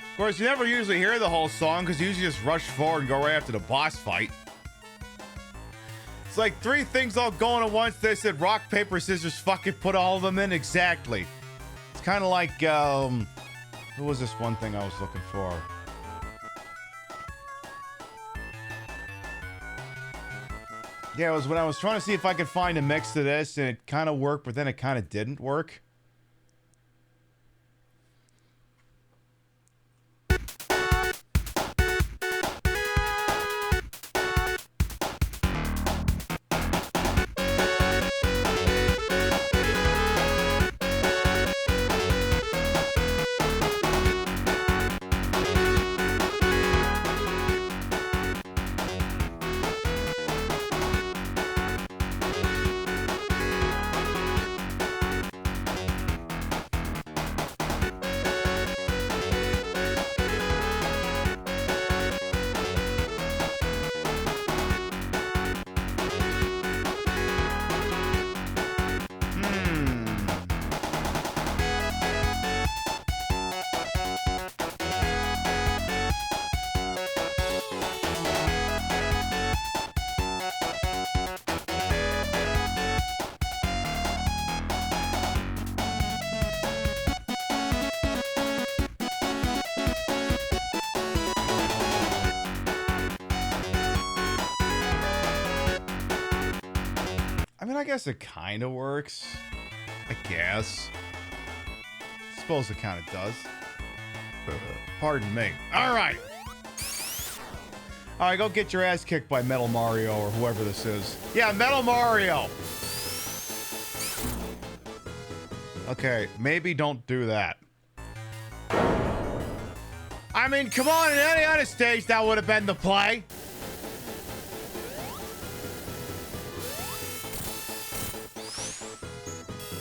Of course, you never usually hear the whole song because you usually just rush forward and go right after the boss fight. It's like three things all going at once. They said rock, paper, scissors, fucking put all of them in. Exactly. It's kind of like, what was this one thing I was looking for? Yeah, it was when I was trying to see if I could find a mix to this, and it kind of worked, but then it kind of didn't work. I mean, I guess it kind of works. I guess. Suppose it kind of does. Pardon me. Alright! Alright, go get your ass kicked by Metal Mario or whoever this is. Yeah, Metal Mario! Okay, maybe don't do that. I mean, come on, in any other stage that would have been the play.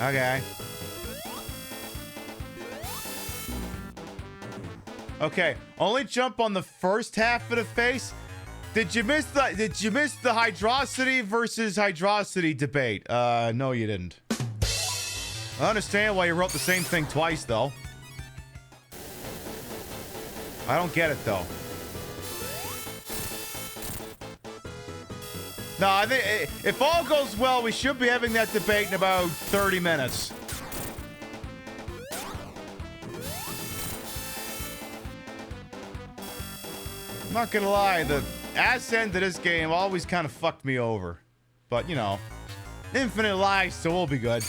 Okay. Okay, only jump on the first half of the face. Did you miss the hydrosity versus hydrosity debate? No, you didn't. I understand why you wrote the same thing twice, though. I don't get it, though. No, I think if all goes well, we should be having that debate in about 30 minutes. not gonna lie, the ass end of this game always kind of fucked me over. But, you know, infinite lives, so we'll be good.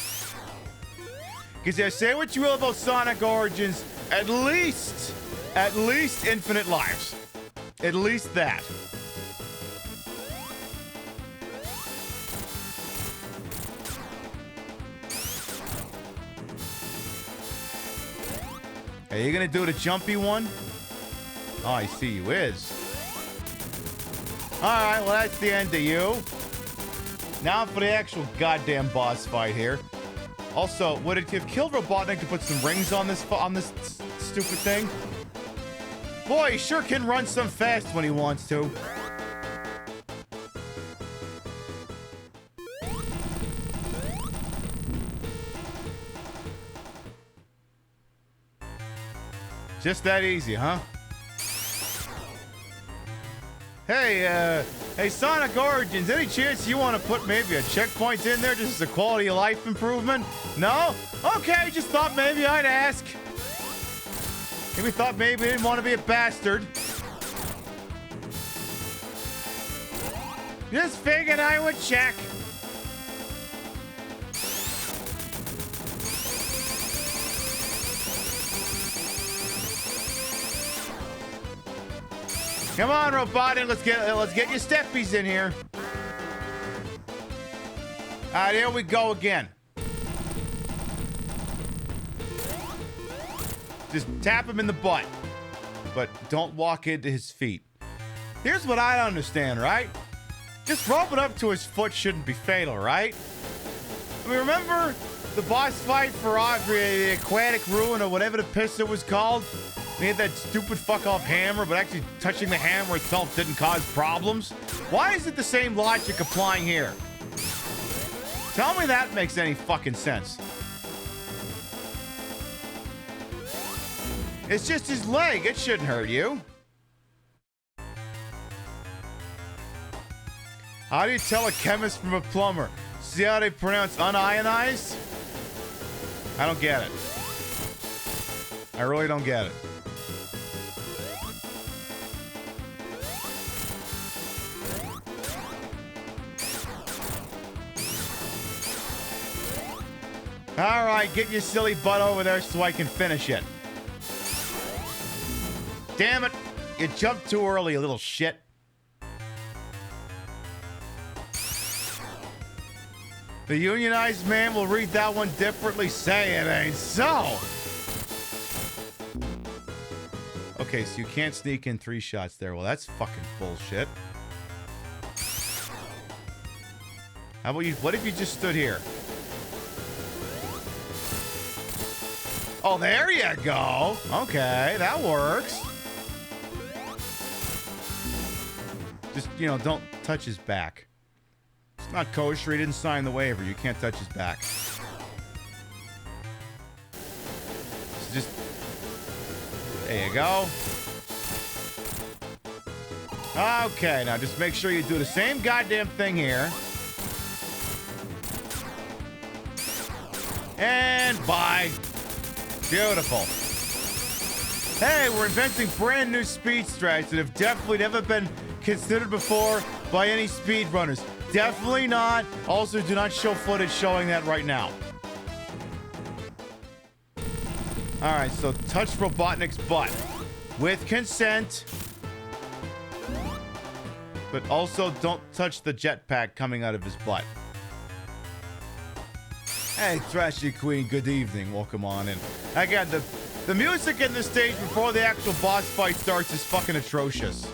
Because I say what you will about Sonic Origins, at least infinite lives. At least that. Are you gonna do the jumpy one? Oh, I see you is. Alright, well that's the end of you. Now for the actual goddamn boss fight here. Also, would it have killed Robotnik to put some rings on this stupid thing? Boy, he sure can run some fast when he wants to. Just that easy, huh? Hey, hey, Sonic Origins, any chance you want to put maybe a checkpoint in there just as a quality of life improvement? No? Okay, just thought maybe I'd ask. Maybe thought maybe I didn't want to be a bastard. Just figured I would check. Come on, Robotnik, let's get your steppies in here. Alright, here we go again. Just tap him in the butt. But don't walk into his feet. Here's what I don't understand, right? Just roping up to his foot shouldn't be fatal, right? I mean, remember the boss fight for the Aquatic Ruin or whatever the piss it was called? He had that stupid fuck-off hammer, but actually touching the hammer itself didn't cause problems. Why is it the same logic applying here? Tell me that makes any fucking sense. It's just his leg. It shouldn't hurt you. How do you tell a chemist from a plumber? See how they pronounce unionized? I don't get it. I really don't get it. All right, get your silly butt over there so I can finish it. Damn it. You jumped too early, you little shit. The unionized man will read that one differently. Say it ain't so. Okay, so you can't sneak in 3 shots there. Well, that's fucking bullshit. How about you? What if you just stood here? Oh, there you go. Okay, that works. Just, you know, don't touch his back. It's not kosher. He didn't sign the waiver. You can't touch his back. So just... There you go. Okay, now just make sure you do the same goddamn thing here. And bye. Beautiful. Hey, we're inventing brand new speed strats that have definitely never been considered before by any speedrunners. Definitely not. Also, do not show footage showing that right now. Alright, so touch Robotnik's butt. With consent. But also don't touch the jetpack coming out of his butt. Hey, Trashy Queen, good evening. Welcome on in. Again, the music in the stage before the actual boss fight starts is fucking atrocious.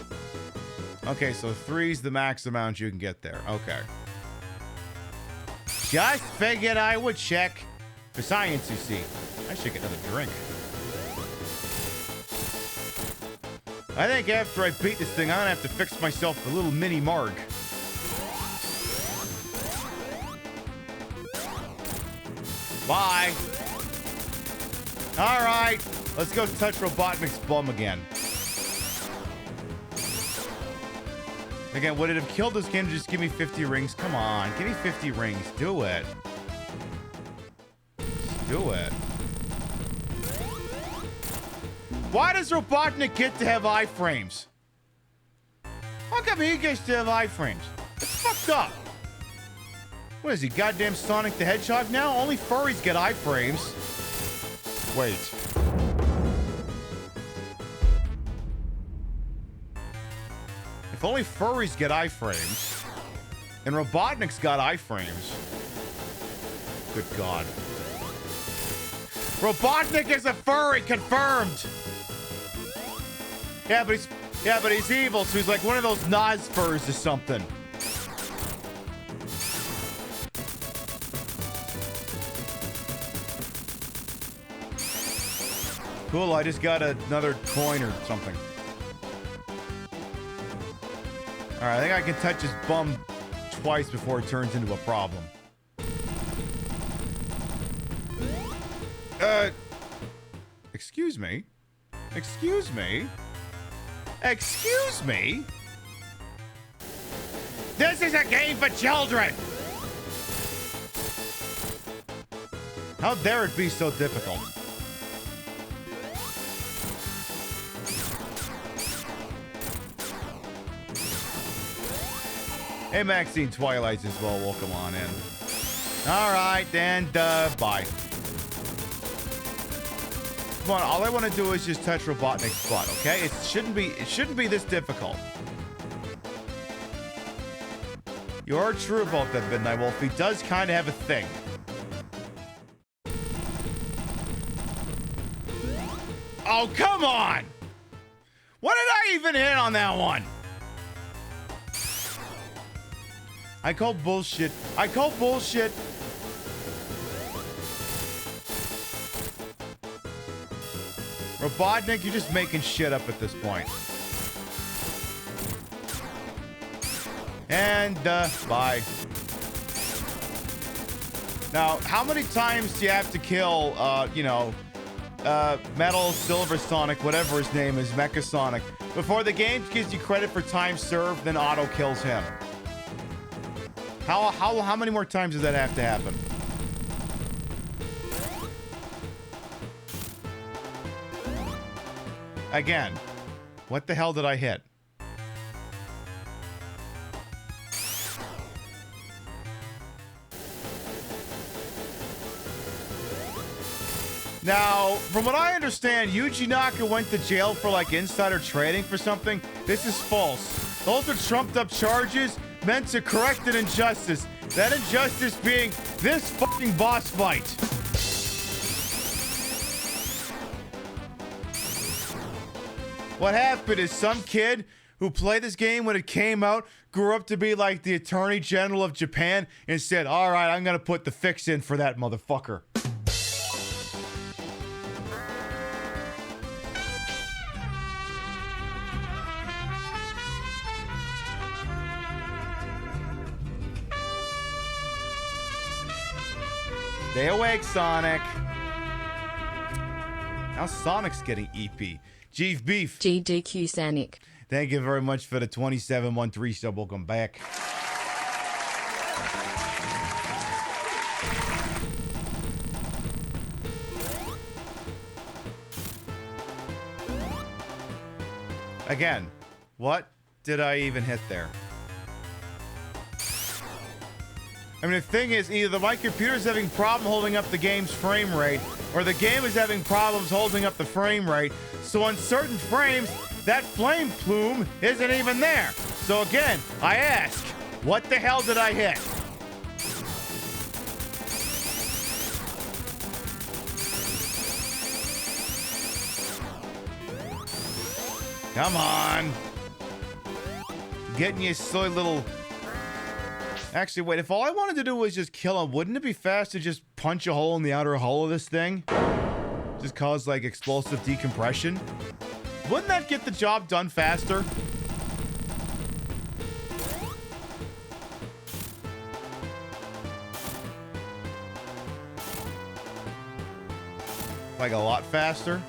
Okay, so 3's the max amount you can get there. Okay. Just figured I would check. For science, you see. I should get another drink. I think after I beat this thing, I'm gonna have to fix myself a little mini Marg. Bye. All right, let's go touch Robotnik's bum again. Again, would it have killed this game to just give me 50 rings? Come on, give me 50 rings. Do it. Just do it. Why does Robotnik get to have iframes? How come he gets to have iframes? It's fucked up. What is he, goddamn Sonic the Hedgehog now? Only furries get iframes. Wait. If only furries get iframes, and Robotnik's got iframes. Good God. Robotnik is a furry, confirmed. Yeah, but he's evil, so he's like one of those Nas furs or something. Cool, I just got another coin or something. Alright, I think I can touch his bum twice before it turns into a problem. Excuse me? Excuse me? Excuse me? This is a game for children! How dare it be so difficult? Hey, Maxine Twilight as well. Welcome on in. All right, and bye. Come on, all I want to do is just touch Robotnik's butt, okay? It shouldn't be this difficult. You are true about that, Midnight Wolf. He does kind of have a thing. Oh, come on! What did I even hit on that one? I call bullshit. I call bullshit. Robotnik, you're just making shit up at this point. And, bye. Now, how many times do you have to kill, Metal, Silver Sonic, whatever his name is, Mecha Sonic, before the game gives you credit for time served, then auto kills him? How many more times does that have to happen? Again, what the hell did I hit? Now, from what I understand, Yuji Naka went to jail for like insider trading for something. This is false. Those are trumped up charges meant to correct an injustice. That injustice being this fucking boss fight. What happened is some kid who played this game when it came out grew up to be like the Attorney General of Japan and said, all right, I'm going to put the fix in for that motherfucker. Stay awake, Sonic. Now Sonic's getting EP. Chief Beef. GDQ Sonic. Thank you very much for the 2713 sub. Welcome back. Again, what did I even hit there? I mean, the thing is, either my computer's having problem holding up the game's frame rate, or the game is having problems holding up the frame rate. So on certain frames, that flame plume isn't even there. So again, I ask, what the hell did I hit? Come on. Getting you silly little... Actually, wait, if all I wanted to do was just kill him, wouldn't it be fast to just punch a hole in the outer hull of this thing? Just cause, like, explosive decompression? Wouldn't that get the job done faster? Like, a lot faster?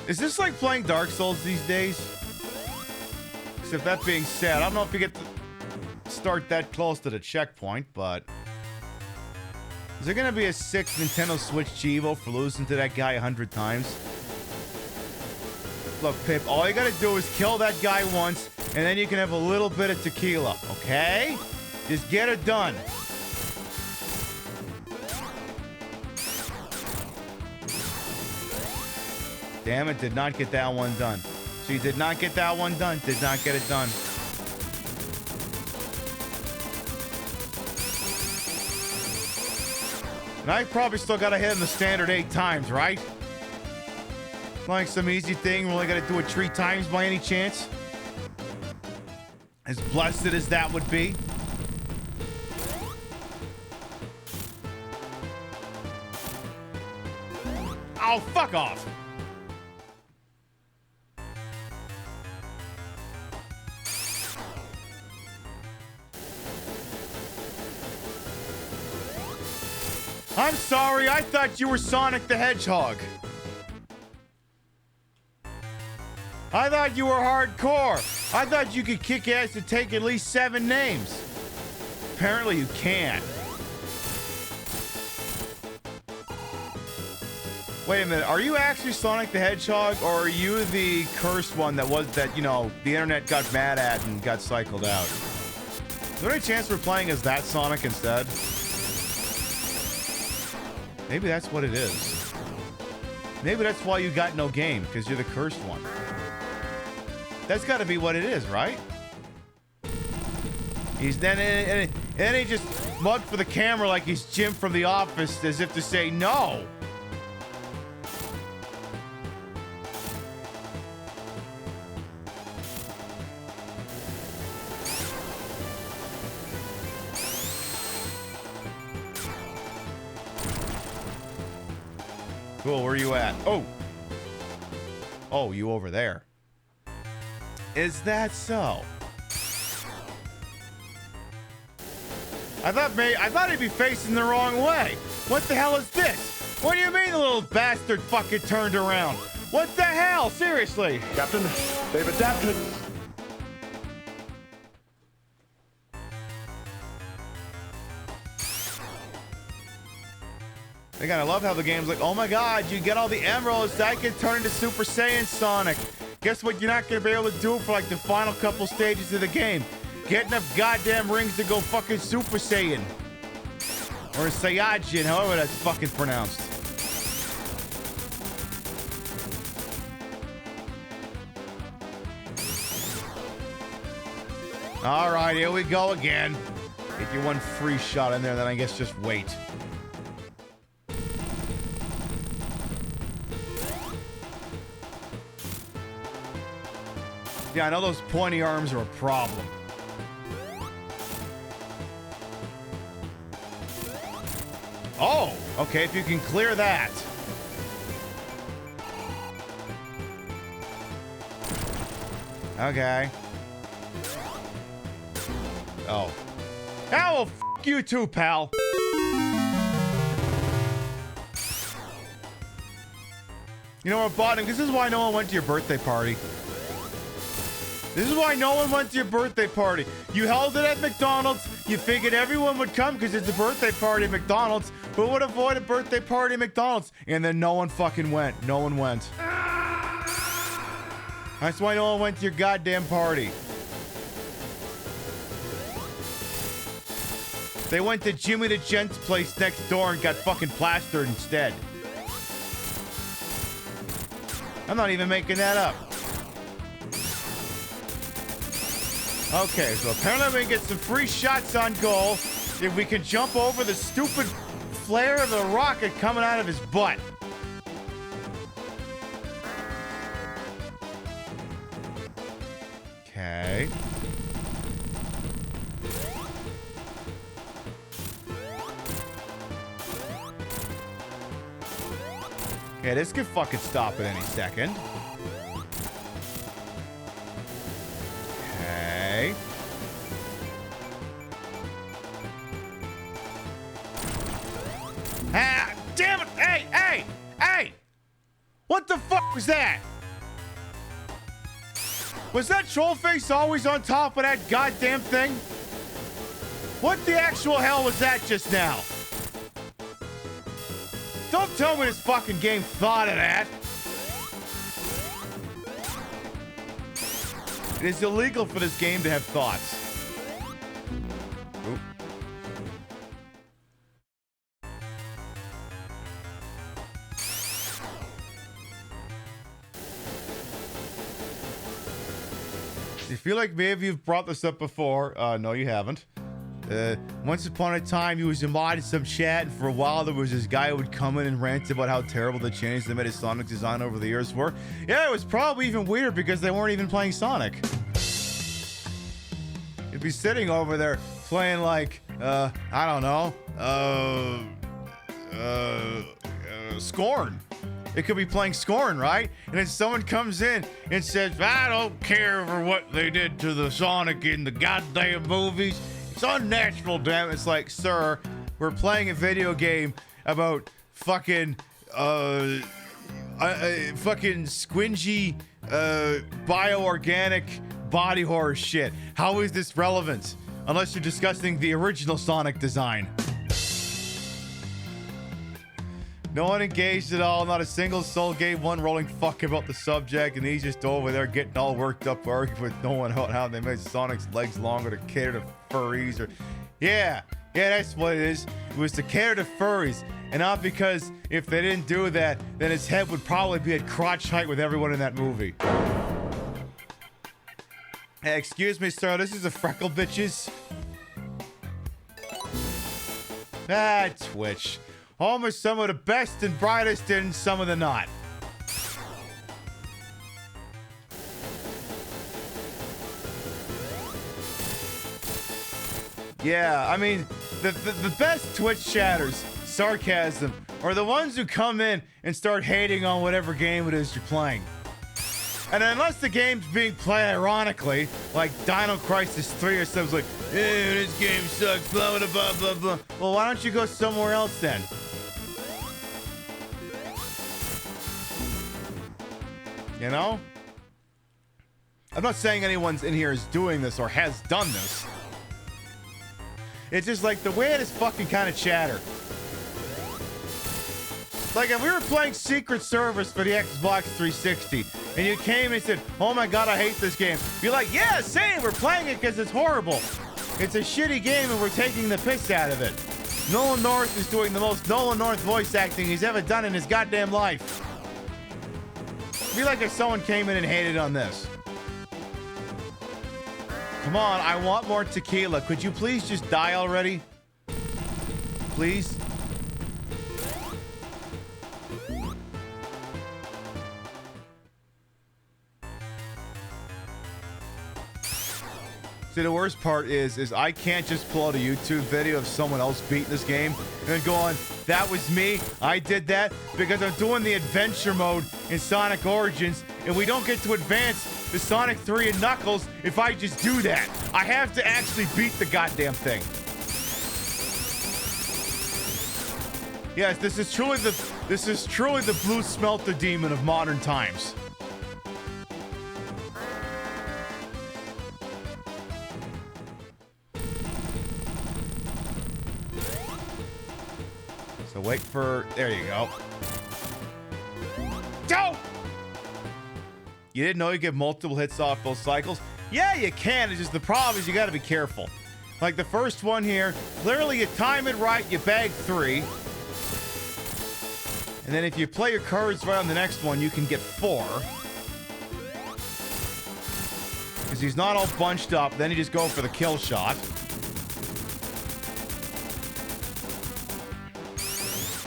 Is this like playing Dark Souls these days? Except that being said, I don't know if you get to start that close to the checkpoint, but... Is there gonna be a sick Nintendo Switch Chivo for losing to that guy 100 times? Look, Pip, all you gotta do is kill that guy once, and then you can have a little bit of tequila, okay? Just get it done. Damn it, did not get that one done. She did not get that one done. Did not get it done. And I probably still gotta hit him the standard 8 times, right? Like some easy thing, we're only gonna do it 3 times by any chance? As blessed as that would be. Oh, fuck off! I'm sorry, I thought you were Sonic the Hedgehog. I thought you were hardcore. I thought you could kick ass and take at least 7 names. Apparently you can't. Wait a minute, are you actually Sonic the Hedgehog, or are you the cursed one that, you know, the internet got mad at and got cycled out? Is there any chance we're playing as that Sonic instead? Maybe that's what it is. Maybe that's why you got no game, because you're the cursed one. That's got to be what it is, right? He's then and he just mugged for the camera like he's Jim from The Office, as if to say no. Cool, where are you at? Oh! Oh, you over there. Is that so? I thought he'd be facing the wrong way. What the hell is this? What do you mean the little bastard fucking turned around? What the hell? Seriously? Captain, they've adapted. They gotta love how the game's like, oh my god, you get all the emeralds, I can turn into Super Saiyan Sonic. Guess what you're not gonna be able to do for like the final couple stages of the game? Get enough goddamn rings to go fucking Super Saiyan. Or Saiyajin, however that's fucking pronounced. Alright, here we go again. Get you one free shot in there, then I guess just wait. Yeah, I know those pointy arms are a problem. Oh, okay, if you can clear that. Okay. Oh. Oh, well, f*** you too, pal. You know what, Bottom? This is why no one went to your birthday party. This is why no one went to your birthday party. You held it at McDonald's. You figured everyone would come because it's a birthday party at McDonald's. Who would avoid a birthday party at McDonald's? And then no one fucking went. No one went. That's why no one went to your goddamn party. They went to Jimmy the Gent's place next door and got fucking plastered instead. I'm not even making that up. Okay, so apparently we can get some free shots on goal if we can jump over the stupid flare of the rocket coming out of his butt. Okay. Okay, this could fucking stop at any second. Okay. Ah, damn it! Hey, hey, hey! What the fuck was that? Was that troll face always on top of that goddamn thing? What the actual hell was that just now? Don't tell me this fucking game thought of that. It is illegal for this game to have thoughts. Oop. You feel like maybe you've brought this up before. No, you haven't. Once upon a time, he was a mod in some chat, and for a while there was this guy who would come in and rant about how terrible the changes they made his Sonic design over the years were. Yeah, it was probably even weirder because they weren't even playing Sonic. You'd be sitting over there playing like, I don't know, Scorn. It could be playing Scorn, right? And then someone comes in and says, I don't care for what they did to the Sonic in the goddamn movies. It's unnatural, damn it. It's like, sir, we're playing a video game about fucking, fucking squingy, bioorganic body horror shit. How is this relevant? Unless you're discussing the original Sonic design. No one engaged at all, not a single soul gave one rolling fuck about the subject, and he's just over there getting all worked up arguing with no one about how they made Sonic's legs longer to cater to furries or... Yeah, that's what it is. It was to cater to furries, and not because if they didn't do that, then his head would probably be at crotch height with everyone in that movie. Hey, excuse me, sir, this is a freckle, bitches. Ah, Twitch. Home is some of the best and brightest and some of the not. Yeah, I mean, the best Twitch chatters, sarcasm, are the ones who come in and start hating on whatever game it is you're playing. And unless the game's being played ironically, like Dino Crisis 3 or something like, hey, this game sucks, blah, blah, blah, blah, blah. Well, why don't you go somewhere else then? You know? I'm not saying anyone in here is doing this or has done this. It's just like the way it is fucking kind of chatter. Like if we were playing Secret Service for the Xbox 360 and you came and said, oh my god, I hate this game. Be like, yeah, same, we're playing it because it's horrible. It's a shitty game and we're taking the piss out of it. Nolan North is doing the most Nolan North voice acting he's ever done in his goddamn life. Be like if someone came in and hated on this. Come on, I want more tequila. Could you please just die already? Please? See, the worst part is I can't just pull out a YouTube video of someone else beating this game and then go on, that was me, I did that, because I'm doing the adventure mode in Sonic Origins, and we don't get to advance the Sonic 3 and Knuckles if I just do that. I have to actually beat the goddamn thing. Yes, this is truly the blue smelter demon of modern times. So wait for... There you go. Go! You didn't know you get multiple hits off those cycles? Yeah, you can. It's just the problem is you got to be careful. Like the first one here, clearly you time it right, you bag 3. And then if you play your cards right on the next one, you can get 4. Because he's not all bunched up. Then you just go for the kill shot.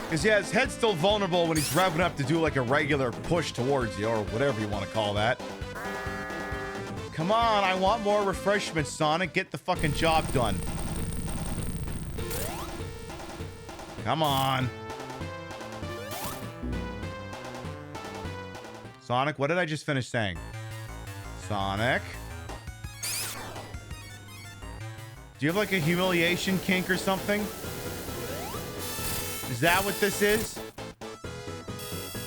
Because, yeah, his head's still vulnerable when he's revving up to do, like, a regular push towards you, or whatever you want to call that. Come on, I want more refreshments, Sonic. Get the fucking job done. Come on. Sonic, what did I just finish saying? Sonic? Do you have, like, a humiliation kink or something? Is that what this is?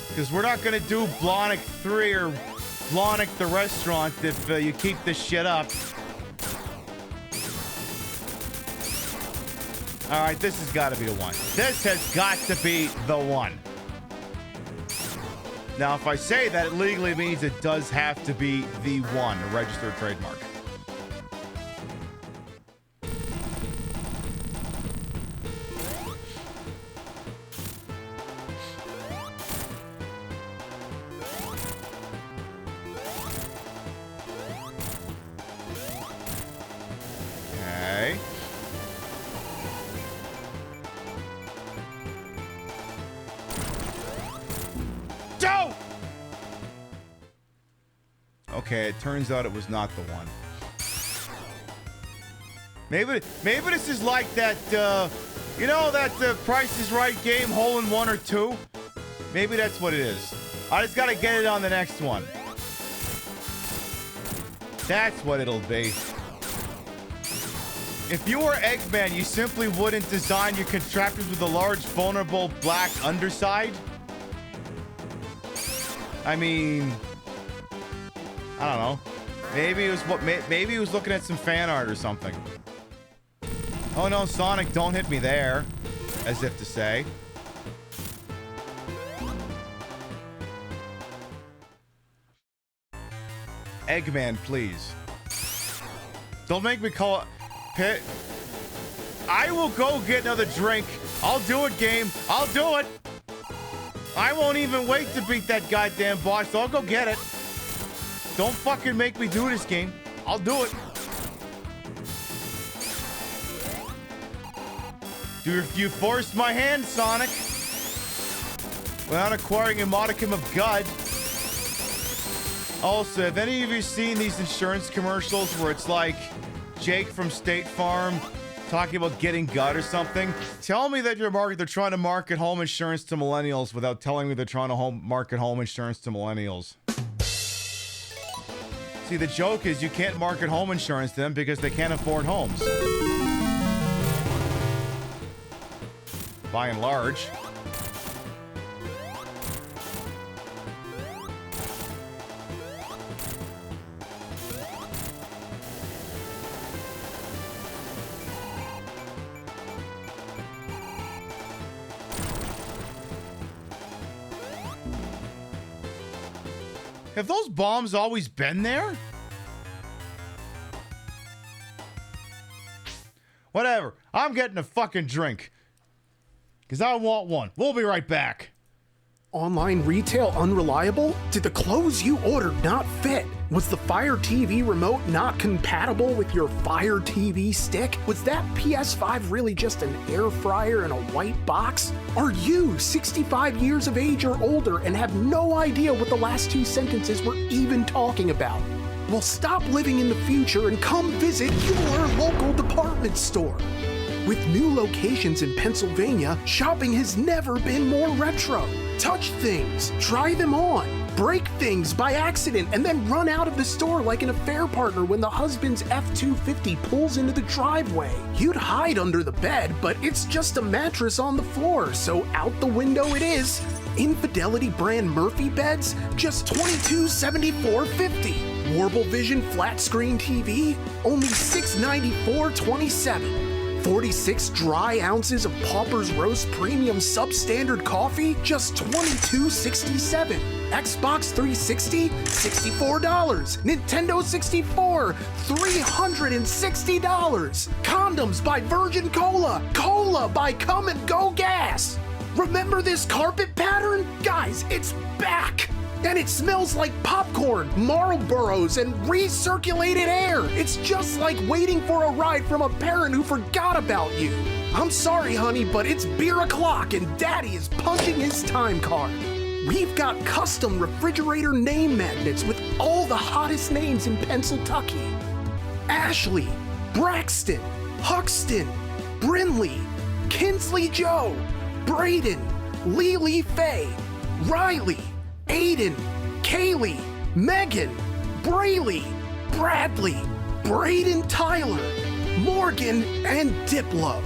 Because we're not going to do Blonic 3 or Blahnik the restaurant if you keep this shit up. All right, this has got to be the one. This has got to be the one. Now, if I say that, it legally means it does have to be the one, a registered trademark. Okay. Joe! Okay, it turns out it was not the one. Maybe this is like that, you know, that Price is Right game, hole in one or two? Maybe that's what it is. I just gotta get it on the next one. That's what it'll be. If you were Eggman, you simply wouldn't design your contraptions with a large, vulnerable black underside? I mean, I don't know. Maybe it was maybe he was looking at some fan art or something. Oh no, Sonic, don't hit me there. As if to say. Eggman, please. Don't make me call it. I will go get another drink. I'll do it, game. I'll do it. I won't even wait to beat that goddamn boss, so I'll go get it. Don't fucking make me do this game. I'll do it. You forced my hand, Sonic. Without acquiring a modicum of God. Also, have any of you seen these insurance commercials where it's like Jake from State Farm talking about getting gut or something? Tell me that they're trying to market home insurance to millennials without telling me they're trying to market home insurance to millennials. See, the joke is you can't market home insurance to them because they can't afford homes. By and large. Have those bombs always been there? Whatever. I'm getting a fucking drink. Because I want one. We'll be right back. Online retail unreliable? Did the clothes you ordered not fit? Was the Fire TV remote not compatible with your Fire TV stick? Was that PS5 really just an air fryer in a white box? Are you 65 years of age or older and have no idea what the last two sentences were even talking about? Well, stop living in the future and come visit your local department store. With new locations in Pennsylvania, shopping has never been more retro. Touch things, try them on, break things by accident, and then run out of the store like an affair partner when the husband's F-250 pulls into the driveway. You'd hide under the bed, but it's just a mattress on the floor, so out the window it is. Infidelity brand Murphy beds, just $2274.50. Warble Vision flat screen TV, only $694.27. 46 dry ounces of Pauper's Roast Premium Substandard Coffee, just $22.67. Xbox 360, $64. Nintendo 64, $360. Condoms by Virgin Cola. Cola by Come and Go Gas. Remember this carpet pattern? Guys, it's back! And it smells like popcorn, Marlboros, and recirculated air. It's just like waiting for a ride from a parent who forgot about you. I'm sorry, honey, but it's beer o'clock and Daddy is punching his time card. We've got custom refrigerator name magnets with all the hottest names in Pennsylvania. Ashley, Braxton, Huxton, Brinley, Kinsley Joe, Braden, Lily Faye, Riley, Aiden, Kaylee, Megan, Brayley, Bradley, Braden Tyler, Morgan, and Diplo.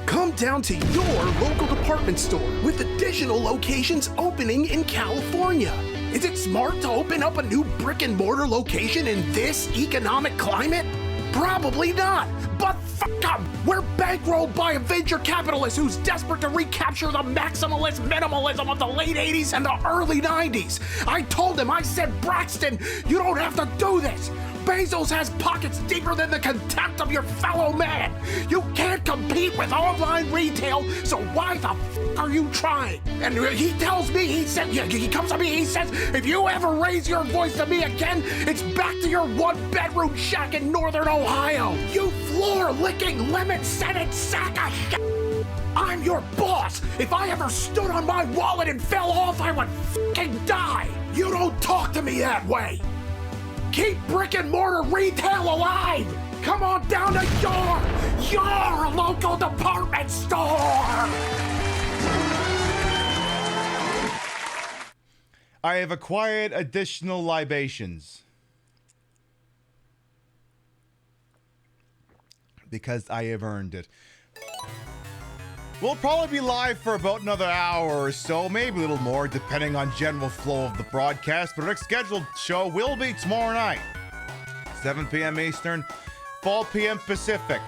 Come down to your local department store with additional locations opening in California. Is it smart to open up a new brick and mortar location in this economic climate? Probably not. But fuck up! We're bankrolled by a venture capitalist who's desperate to recapture the maximalist minimalism of the late 80s and the early 90s. I told him, I said, Braxton, you don't have to do this. Bezos has pockets deeper than the contempt of your fellow man. You can't compete with online retail, so why the fuck are you trying? And he tells me, he comes to me, he says, if you ever raise your voice to me again, it's back to your one-bedroom shack in northern Ohio. You floor-licking lemon-scented sack of shit. I'm your boss. If I ever stood on my wallet and fell off, I would fucking die. You don't talk to me that way. Keep brick and mortar retail alive! Come on down to your local department store! I have acquired additional libations. Because I have earned it. We'll probably be live for about another hour or so, maybe a little more, depending on general flow of the broadcast. But our next scheduled show will be tomorrow night, 7 p.m. Eastern, 4 p.m. Pacific.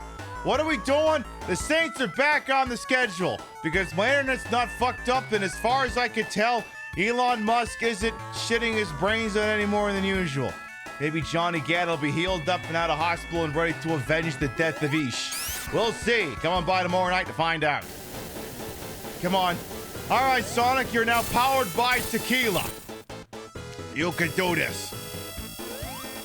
What are we doing? The Saints are back on the schedule because my internet's not fucked up, and as far as I could tell, Elon Musk isn't shitting his brains out any more than usual. Maybe Johnny Gadd will be healed up and out of hospital and ready to avenge the death of Ish. We'll see. Come on by tomorrow night to find out. Come on. All right, Sonic, you're now powered by tequila. You can do this.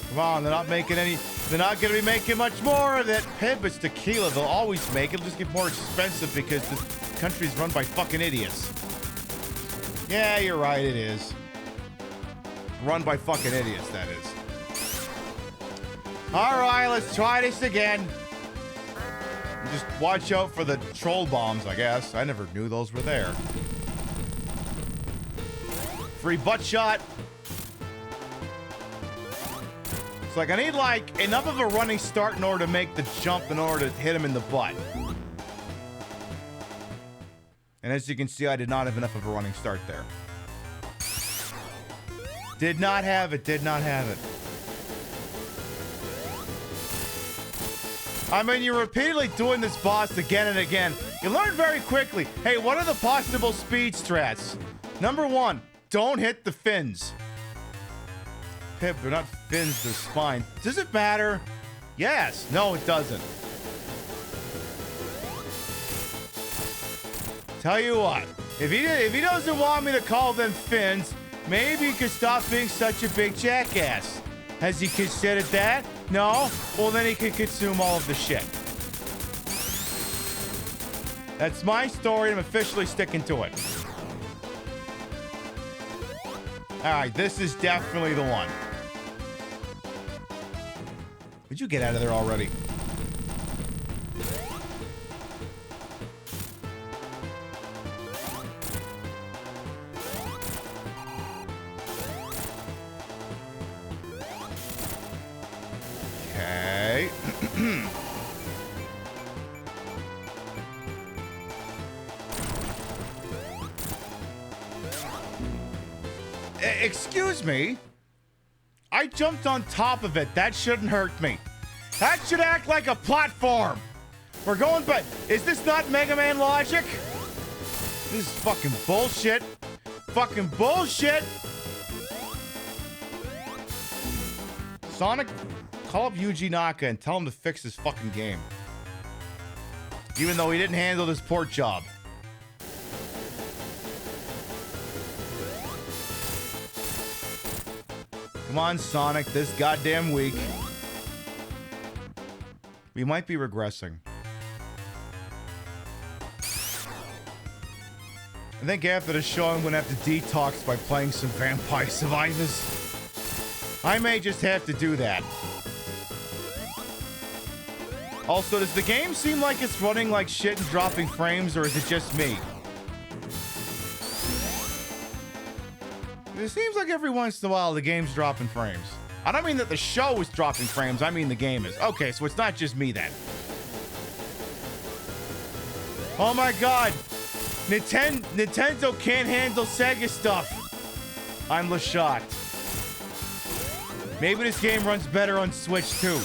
Come on, they're not going to be making much more of it. Pib, it's tequila. They'll always make it. It'll just get more expensive because this country's run by fucking idiots. Yeah, you're right, it is. Run by fucking idiots, that is. All right, let's try this again. Just watch out for the troll bombs, I guess. I never knew those were there. Free butt shot. It's like I need like enough of a running start in order to make the jump in order to hit him in the butt. And as you can see, I did not have enough of a running start there. Did not have it, did not have it. I mean, you're repeatedly doing this boss again and again. You learn very quickly. Hey, what are the possible speed strats? Number one, don't hit the fins. Pip, they're not fins, they're spine. Does it matter? Yes. No, it doesn't. Tell you what, if he doesn't want me to call them fins, maybe he could stop being such a big jackass. Has he considered that? No? Well, then he could consume all of the shit. That's my story, and I'm officially sticking to it. Alright, this is definitely the one. Would you get out of there already? Okay. Excuse me? I jumped on top of it. That shouldn't hurt me. That should act like a platform. We're going, but is this not Mega Man logic? This is fucking bullshit. Fucking bullshit. Sonic, call up Yuji Naka and tell him to fix his fucking game. Even though he didn't handle this port job. Come on, Sonic, this goddamn week. We might be regressing. I think after the show, I'm gonna have to detox by playing some Vampire Survivors. I may just have to do that. Also, does the game seem like it's running like shit and dropping frames, or is it just me? It seems like every once in a while the game's dropping frames. I don't mean that the show is dropping frames, I mean the game is. Okay, so it's not just me then. Oh my god! Nintendo can't handle Sega stuff. I'm LeShot. Maybe this game runs better on Switch too.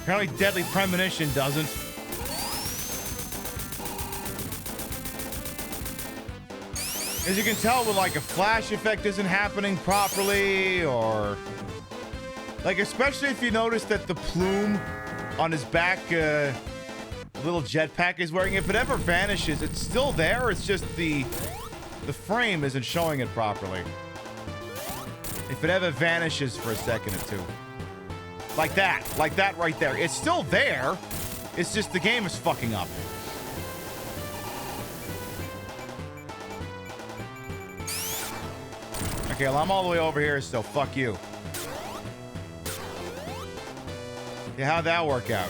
Apparently Deadly Premonition doesn't. As you can tell, with like a flash effect isn't happening properly, or like, especially if you notice that the plume on his back, little jetpack is wearing, if it ever vanishes, it's still there. It's just the frame isn't showing it properly. If it ever vanishes for a second or two, like that right there, it's still there. It's just the game is fucking up. Okay, well, I'm all the way over here, so fuck you. Yeah, how'd that work out?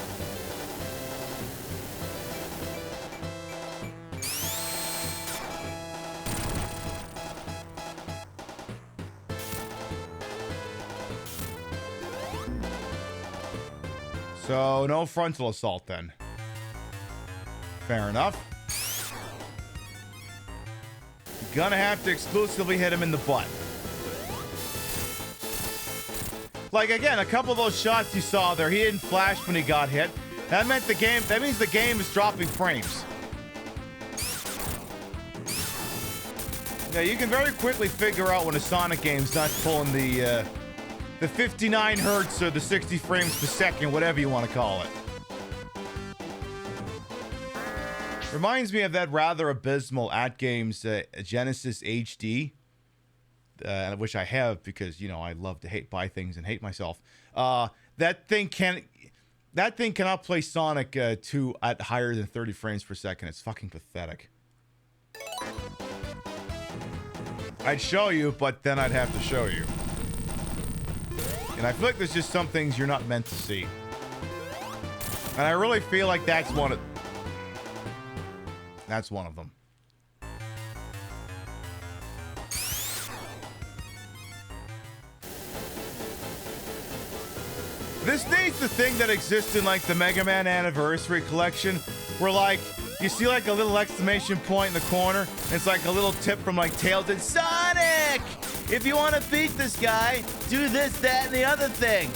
So, no frontal assault then. Fair enough. Gonna have to exclusively hit him in the butt. Like, again, a couple of those shots you saw there, he didn't flash when he got hit. That means the game is dropping frames. Yeah, you can very quickly figure out when a Sonic game's not pulling the 59 hertz or the 60 frames per second, whatever you want to call it. Reminds me of that rather abysmal AtGames Genesis HD. Which I have because, you know, I love to buy things and hate myself. That thing cannot play Sonic 2 at higher than 30 frames per second. It's fucking pathetic. I'd show you, but then I'd have to show you. And I feel like there's just some things you're not meant to see. And I really feel like that's one of them. This needs the thing that exists in like the Mega Man Anniversary Collection, where like you see like a little exclamation point in the corner, and it's like a little tip from like Tails and Sonic! If you want to beat this guy, do this, that, and the other thing.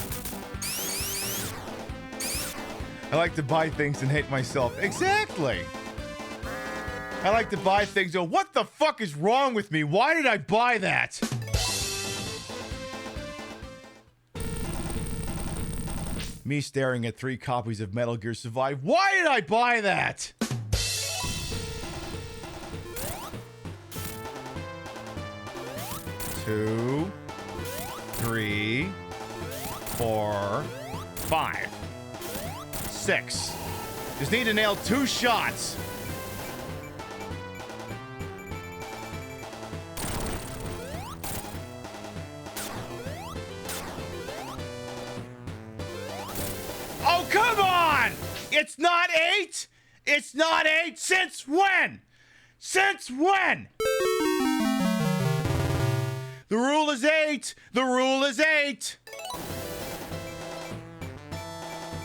I like to buy things and hate myself. Exactly. I like to buy things and go, what the fuck is wrong with me? Why did I buy that? Me staring at 3 copies of Metal Gear Survive. Why did I buy that? Two, 3, 4, 5, 6. Just need to nail 2 shots. Oh, come on! It's not 8? It's not 8? Since when? Since when? The rule is 8. The rule is 8.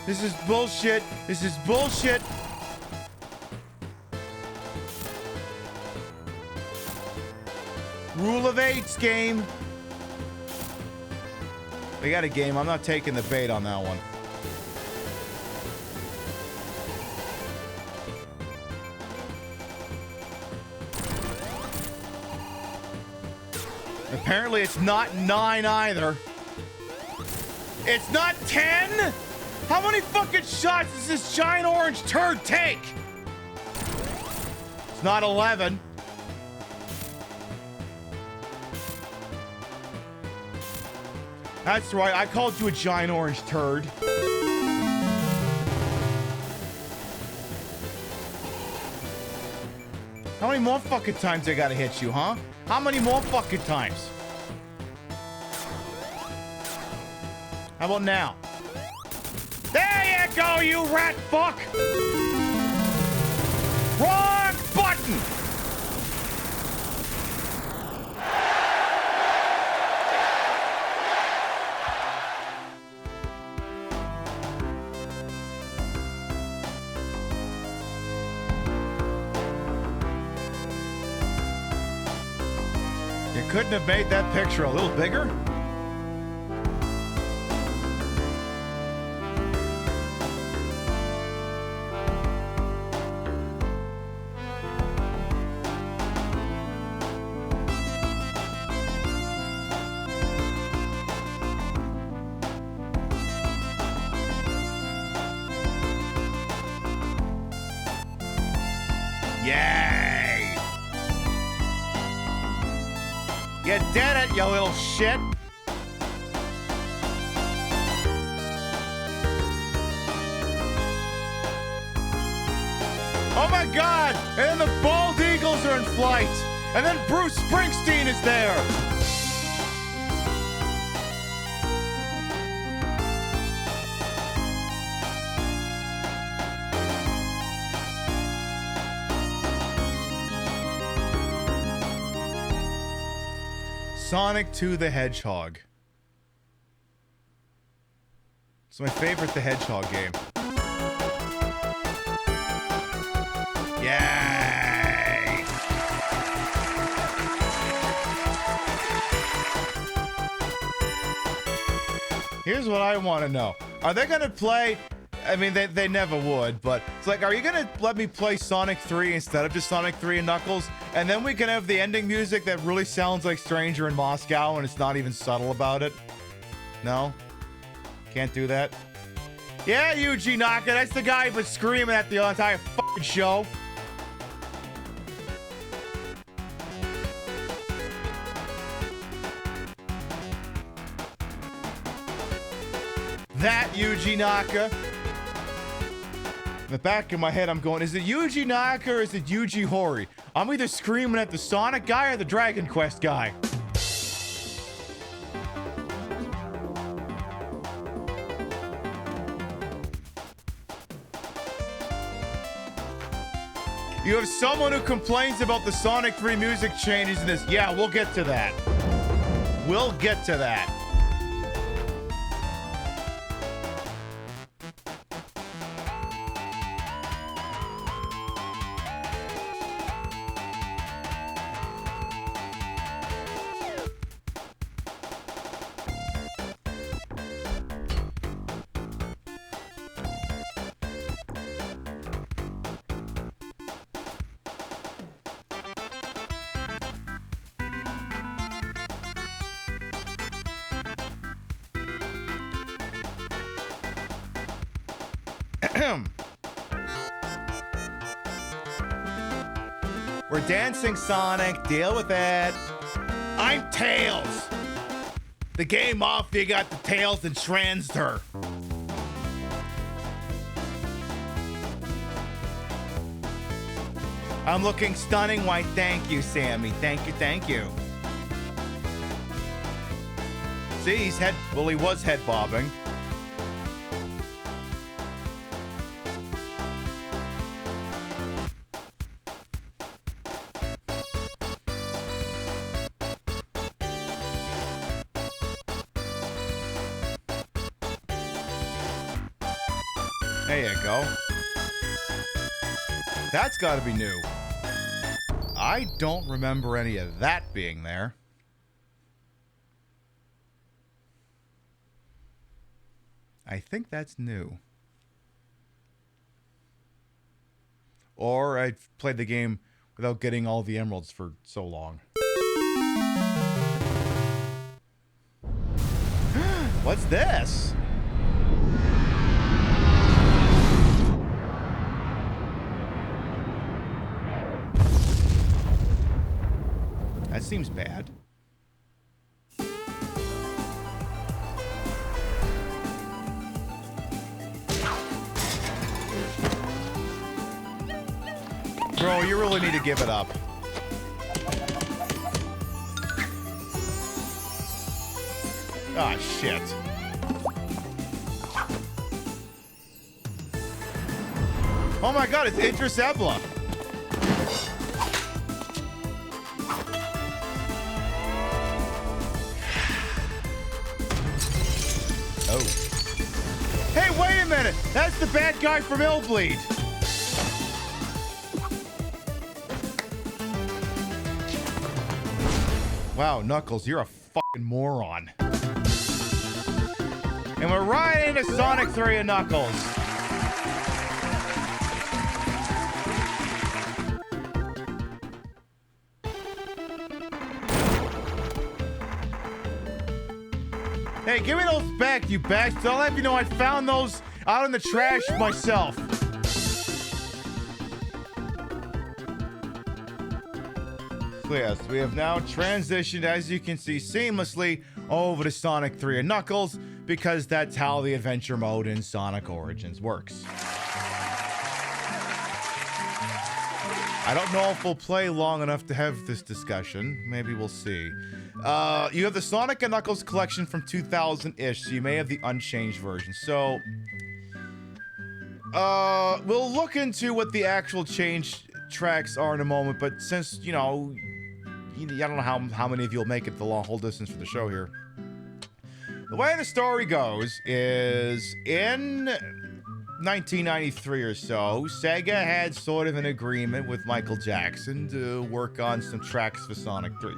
This is bullshit. This is bullshit. Rule of 8's game. We got a game. I'm not taking the bait on that one. Apparently it's not 9 either. It's not 10? How many fucking shots does this giant orange turd take? It's not 11. That's right, I called you a giant orange turd. How many more fucking times I gotta hit you, huh? How many more fucking times? How about now? There you go, you rat fuck! Wrong button! couldn't have made that picture a little bigger? Yay! You did it, you little shit! Oh my god! And then the bald eagles are in flight! And then Bruce Springsteen is there! Sonic 2 the Hedgehog. It's my favorite The Hedgehog game. Yay! Here's what I want to know. Are they going to play... I mean, they never would, but it's like, are you going to let me play Sonic 3 instead of just Sonic 3 and Knuckles? And then we can have the ending music that really sounds like Stranger in Moscow and it's not even subtle about it? No? Can't do that? Yeah, Yuji Naka, that's the guy who's been screaming at the entire fucking show. That Yuji Naka. In the back of my head, I'm going, is it Yuji Naka or is it Yuji Horii? I'm either screaming at the Sonic guy or the Dragon Quest guy. You have someone who complains about the Sonic 3 music changes in this. Yeah, we'll get to that. We'll get to that. We're dancing, Sonic. Deal with it. I'm Tails. The game Mafia got the Tails and transed her. I'm looking stunning. Why, thank you, Sammy. Thank you, thank you. See, he's he was head bobbing. There you go. That's got to be new. I don't remember any of that being there. I think that's new. Or I played the game without getting all the emeralds for so long. What's this? That seems bad. Bro, you really need to give it up. Ah, shit. Oh my god, it's Idris Elba. Oh. Hey, wait a minute! That's the bad guy from Illbleed! Wow, Knuckles, you're a fucking moron. And we're right into Sonic 3 and Knuckles. Hey, give me those back, you bastards. I'll have you know I found those out in the trash myself. So yes, we have now transitioned, as you can see, seamlessly over to Sonic 3 and Knuckles, because that's how the adventure mode in Sonic Origins works. I don't know if we'll play long enough to have this discussion. Maybe we'll see. You have the Sonic and Knuckles collection from 2000-ish, so you may have the unchanged version. So, we'll look into what the actual changed tracks are in a moment, but since, you know, I don't know how many of you will make it the long whole distance for the show here. The way the story goes is, in 1993 or so, Sega had sort of an agreement with Michael Jackson to work on some tracks for Sonic 3.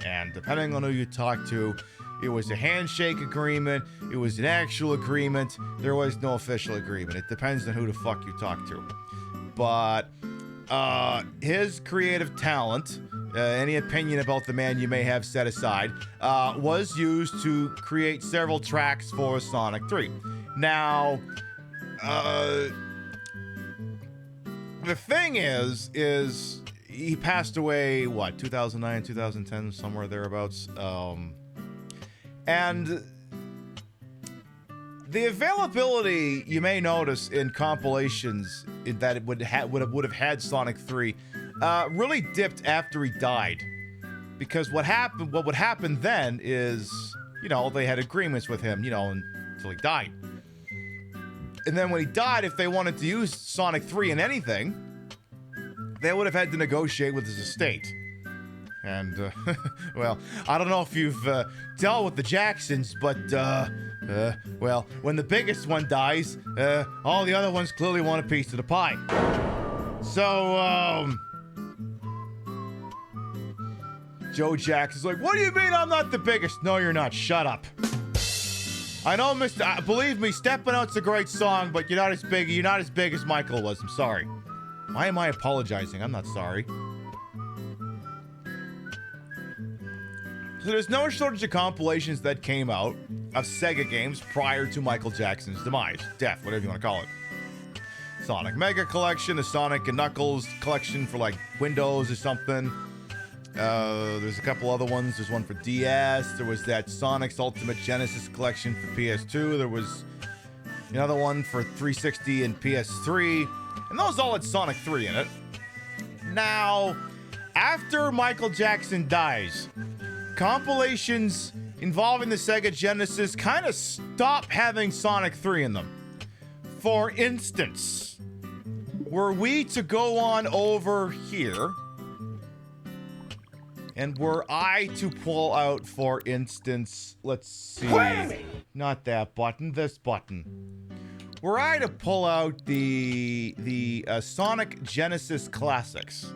And depending on who you talk to, it was a handshake agreement, it was an actual agreement, there was no official agreement. It depends on who the fuck you talk to. But his creative talent, any opinion about the man you may have set aside, was used to create several tracks for Sonic 3. Now, the thing is he passed away, what, 2009, 2010, somewhere thereabouts. And the availability, you may notice, in compilations that it would have had Sonic 3 really dipped after he died. Because what would happen then is, you know, they had agreements with him, you know, until he died. And then when he died, if they wanted to use Sonic 3 in anything, they would have had to negotiate with his estate. And, well, I don't know if you've dealt with the Jacksons, but, well, when the biggest one dies, all the other ones clearly want a piece of the pie. So, Joe Jackson's like, what do you mean I'm not the biggest? No, you're not. Shut up. I know, believe me, Steppin' Out's a great song, but you're not as big as Michael was. I'm sorry. Why am I apologizing? I'm not sorry. So there's no shortage of compilations that came out of Sega games prior to Michael Jackson's demise. Death, whatever you want to call it. Sonic Mega Collection, the Sonic and Knuckles collection for like Windows or something. There's a couple other ones. There's one for DS. There was that Sonic's Ultimate Genesis collection for PS2. There was another one for 360 and PS3. And those all had Sonic 3 in it. Now, after Michael Jackson dies, compilations involving the Sega Genesis kind of stop having Sonic 3 in them. For instance, were we to go on over here, and were I to pull out, for instance, let's see, not that button, this button. Were I to pull out the Sonic Genesis Classics,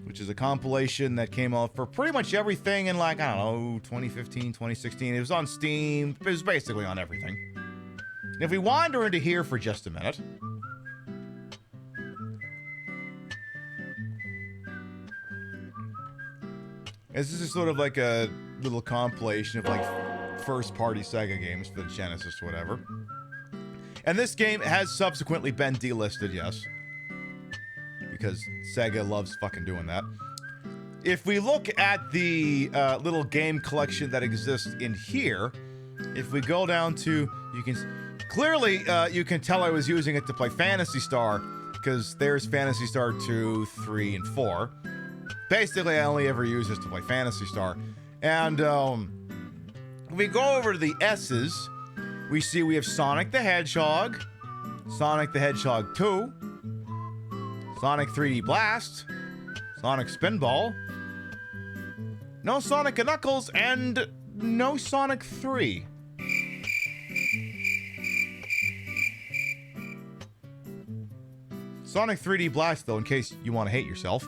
which is a compilation that came out for pretty much everything in, like, I don't know, 2015, 2016. It was on Steam. It was basically on everything. And if we wander into here for just a minute. This is sort of like a little compilation of, like, first-party Sega games for the Genesis or whatever. And this game has subsequently been delisted, yes. Because Sega loves fucking doing that. If we look at the little game collection that exists in here, if we go down to, you can clearly you can tell I was using it to play Phantasy Star, because there's Phantasy Star 2, 3, and 4. Basically, I only ever use this to play Phantasy Star. And if we go over to the S's, we see we have Sonic the Hedgehog, Sonic the Hedgehog 2, Sonic 3D Blast, Sonic Spinball, no Sonic and Knuckles, and no Sonic 3. Sonic 3D Blast, though, in case you want to hate yourself.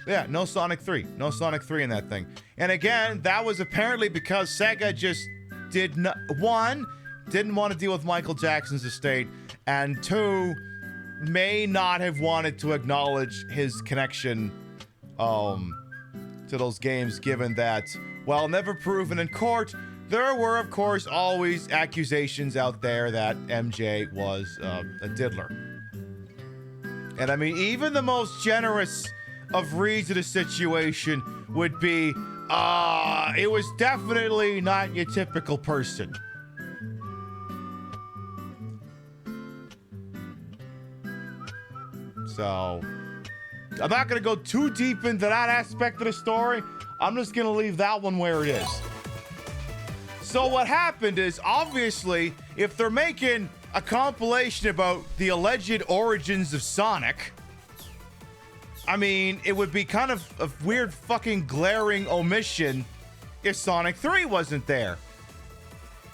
Yeah, no Sonic 3. No Sonic 3 in that thing. And again, that was apparently because Sega just did not, one, didn't want to deal with Michael Jackson's estate, and two, may not have wanted to acknowledge his connection to those games, given that, while never proven in court, there were, of course, always accusations out there that MJ was a diddler. And I mean, even the most generous of reads of the situation would be, it was definitely not your typical person. So, I'm not going to go too deep into that aspect of the story. I'm just going to leave that one where it is. So what happened is, obviously, if they're making a compilation about the alleged origins of Sonic, I mean, it would be kind of a weird fucking glaring omission if Sonic 3 wasn't there.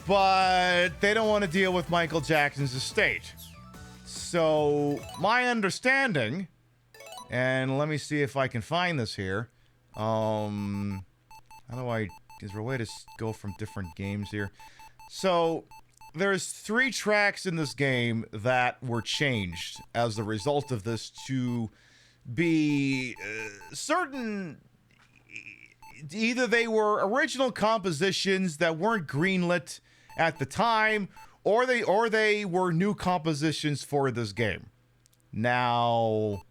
But they don't want to deal with Michael Jackson's estate. So, my understanding, and let me see if I can find this here. How do I... Is there a way to go from different games here? So, there's 3 tracks in this game that were changed as a result of this to be certain... Either they were original compositions that weren't greenlit at the time, or they were new compositions for this game. Now,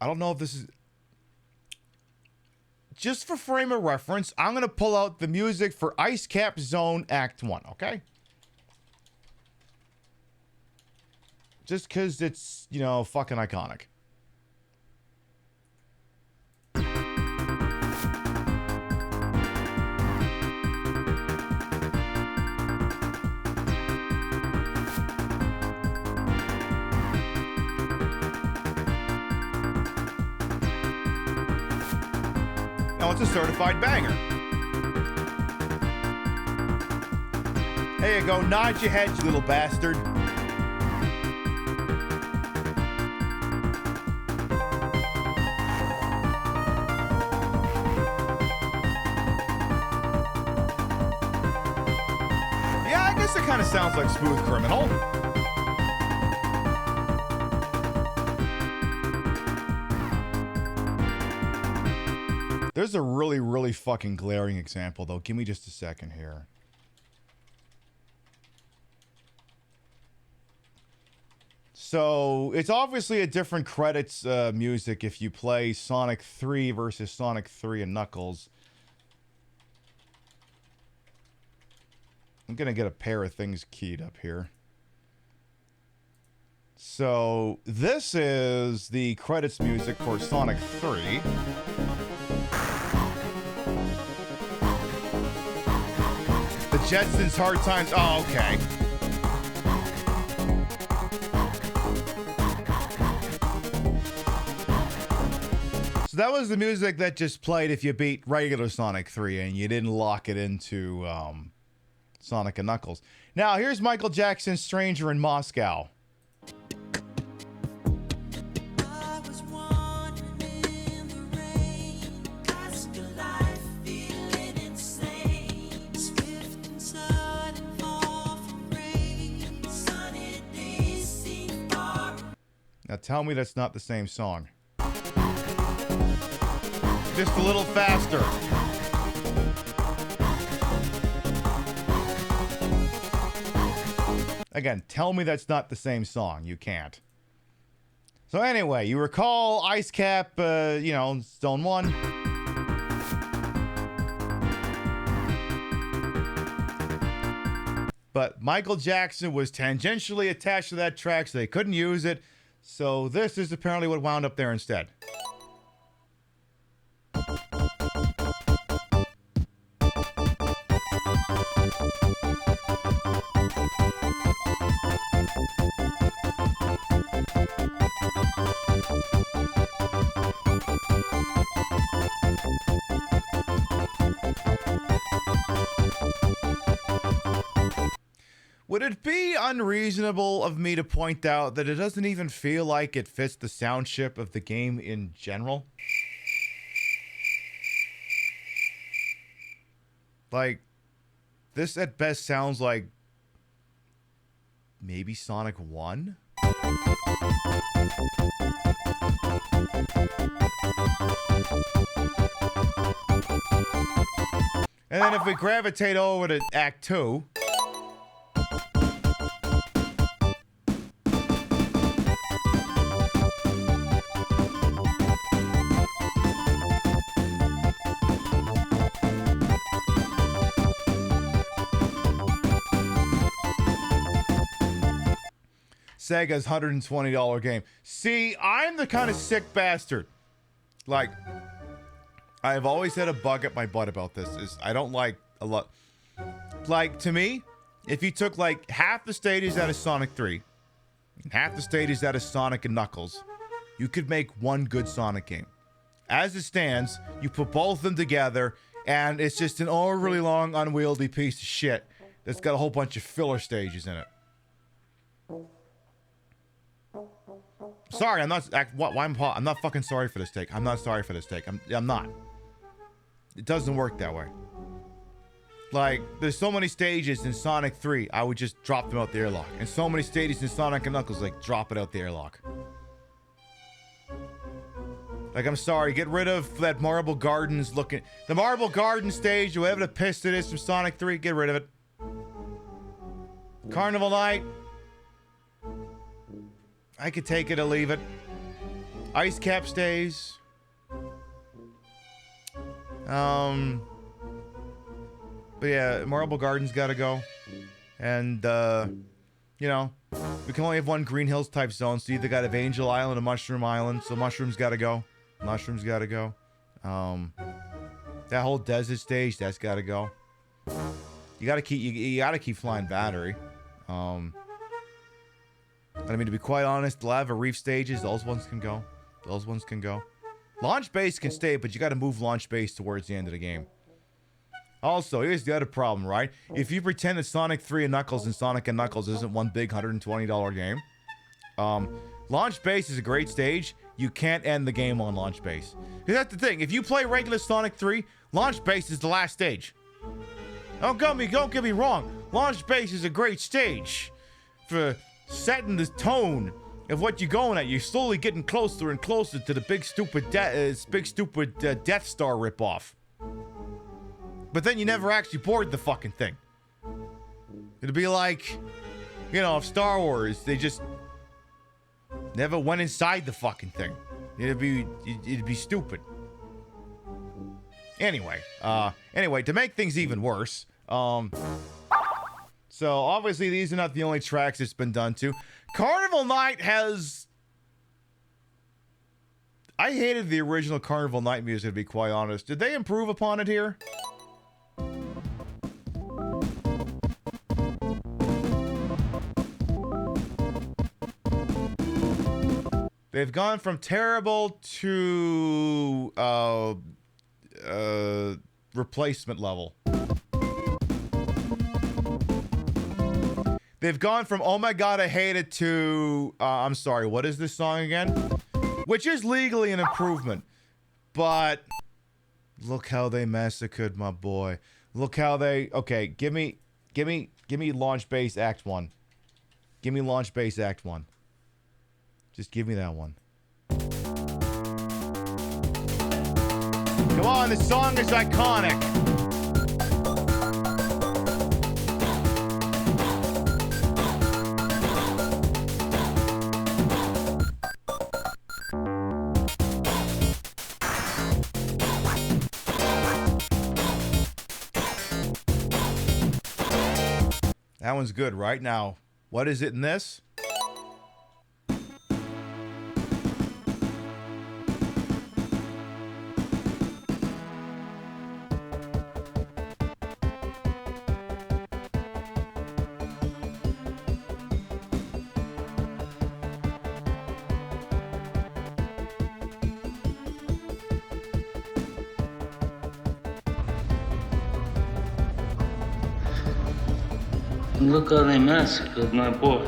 I don't know if this is... Just for frame of reference, I'm going to pull out the music for Ice Cap Zone Act 1, okay? Just because it's, you know, fucking iconic. Now it's a certified banger. There you go. Nod your head, you little bastard. Yeah, I guess it kind of sounds like Smooth Criminal. There's a really, really fucking glaring example, though. Give me just a second here. So, it's obviously a different credits music if you play Sonic 3 versus Sonic 3 and Knuckles. I'm gonna get a pair of things keyed up here. So, this is the credits music for Sonic 3. Jetsons Hard Times. Oh, okay. So that was the music that just played if you beat regular Sonic 3 and you didn't lock it into Sonic and Knuckles. Now, here's Michael Jackson's Stranger in Moscow. Now tell me that's not the same song. Just a little faster. Again, tell me that's not the same song. You can't. So anyway, you recall Ice Cap, you know, Zone 1. But Michael Jackson was tangentially attached to that track, so they couldn't use it. So this is apparently what wound up there instead. Would it be unreasonable of me to point out that it doesn't even feel like it fits the sound chip of the game in general? Like, this at best sounds like maybe Sonic 1? And then if we gravitate over to Act 2... Sega's $120 game. See, I'm the kind of sick bastard. Like, I've always had a bug at my butt about this. Is I don't like a lot. Like, to me, if you took like half the stages out of Sonic 3, and half the stages out of Sonic and Knuckles, you could make one good Sonic game. As it stands, you put both of them together, and it's just an overly long, unwieldy piece of shit that's got a whole bunch of filler stages in it. Sorry, I'm not. I'm not fucking sorry for this take. I'm not sorry for this take. I'm not. It doesn't work that way. Like, there's so many stages in Sonic 3, I would just drop them out the airlock. And so many stages in Sonic and Knuckles, like, drop it out the airlock. Like, I'm sorry, get rid of that Marble Gardens looking... The Marble Garden stage, or whatever the piss it is from Sonic 3, get rid of it. Carnival Night... I could take it or leave it. Ice Cap stays. But yeah, Marble Gardens gotta go. And, you know, we can only have one Green Hills type zone, so you either gotta have Angel Island or Mushroom Island, so Mushrooms gotta go. Mushrooms gotta go. That whole desert stage, that's gotta go. You gotta keep flying Battery. I mean, to be quite honest, the Lava Reef stages, those ones can go. Those ones can go. Launch Base can stay, but you got to move Launch Base towards the end of the game. Also, here's the other problem, right? If you pretend that Sonic 3 and Knuckles and Sonic and Knuckles isn't one big $120 game, Launch Base is a great stage. You can't end the game on Launch Base. Because that's the thing. If you play regular Sonic 3, Launch Base is the last stage. Don't get me wrong. Launch Base is a great stage for setting the tone of what you're going at. You're slowly getting closer and closer to the big stupid Death Star ripoff. But then you never actually board the fucking thing. It'd be like, you know, if Star Wars, they just never went inside the fucking thing. It'd be stupid. Anyway, to make things even worse, so obviously these are not the only tracks it's been done to. Carnival Night has... I hated the original Carnival Night music, to be quite honest. Did they improve upon it here? They've gone from terrible to replacement level. They've gone from oh my god I hate it to I'm sorry, what is this song again? Which is legally an improvement. But look how they massacred my boy. Look how they okay, give me Launch Base Act 1. Give me Launch Base Act 1. Just give me that one. Come on, this song is iconic. That one's good right now. What is it in this? Look how they massacred my boy.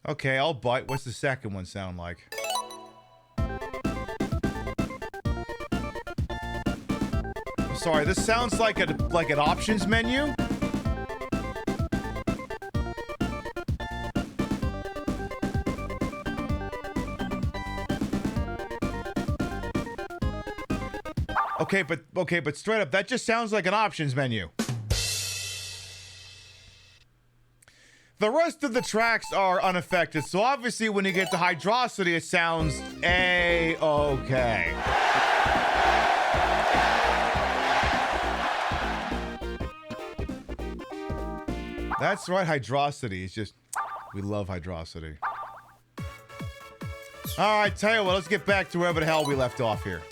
Okay, I'll bite. What's the second one sound like? Sorry, this sounds like an options menu. Okay, but straight up, that just sounds like an options menu. The rest of the tracks are unaffected, so obviously when you get to Hydrocity, it sounds A-okay. That's right, Hydrocity. It's just, we love Hydrocity. All right, tell you what, let's get back to wherever the hell we left off here.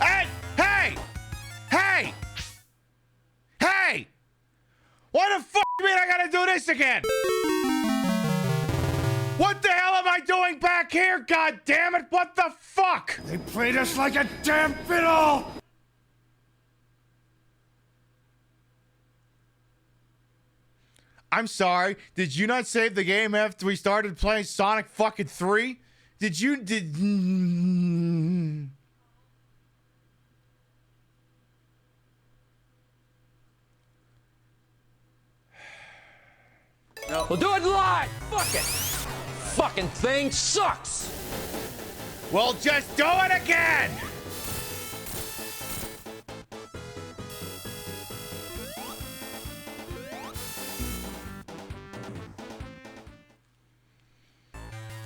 Hey! Hey! Hey! Hey! Why the fuck do you mean I gotta do this again? What the hell am I doing back here? God damn it! What the fuck? They played us like a damn fiddle! I'm sorry. Did you not save the game after we started playing Sonic fucking 3? Did you? No. We'll do it live! Fuck it! Fucking thing sucks! Well, just do it again!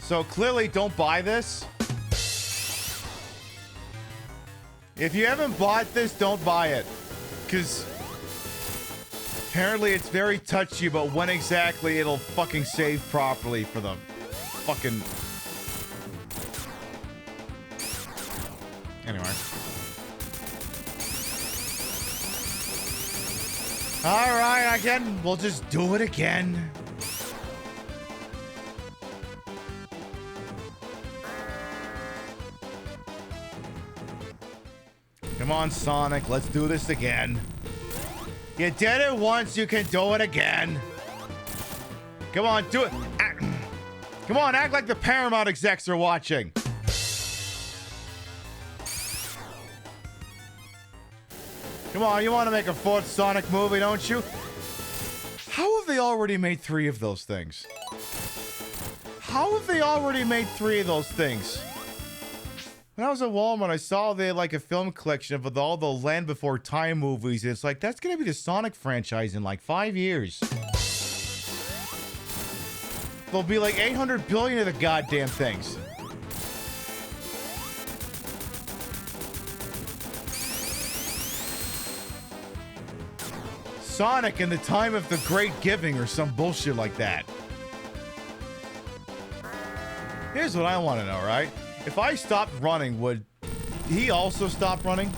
So clearly don't buy this. If you haven't bought this, don't buy it. Because apparently it's very touchy about when exactly it'll fucking save properly for them. Fucking... Anyway. Alright, again, we'll just do it again. Come on, Sonic, let's do this again. You did it once, you can do it again. Come on, do it. Come on, act like the Paramount execs are watching. Come on, you want to make a fourth Sonic movie, don't you? How have they already made 3 of those things? How have they already made 3 of those things? When I was at Walmart, I saw they had like a film collection of all the Land Before Time movies. It's like, that's going to be the Sonic franchise in like 5 years. There'll be like 800 billion of the goddamn things. Sonic in the Time of the Great Giving or some bullshit like that. Here's what I want to know, right? If I stopped running, would he also stop running?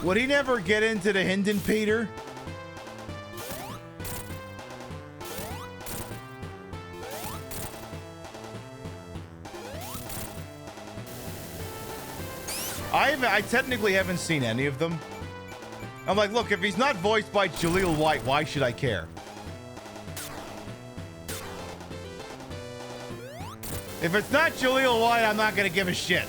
Would he never get into the Hinden Peter? I technically haven't seen any of them. I'm like, look, if he's not voiced by Jaleel White, why should I care? If it's not Jaleel White, I'm not going to give a shit.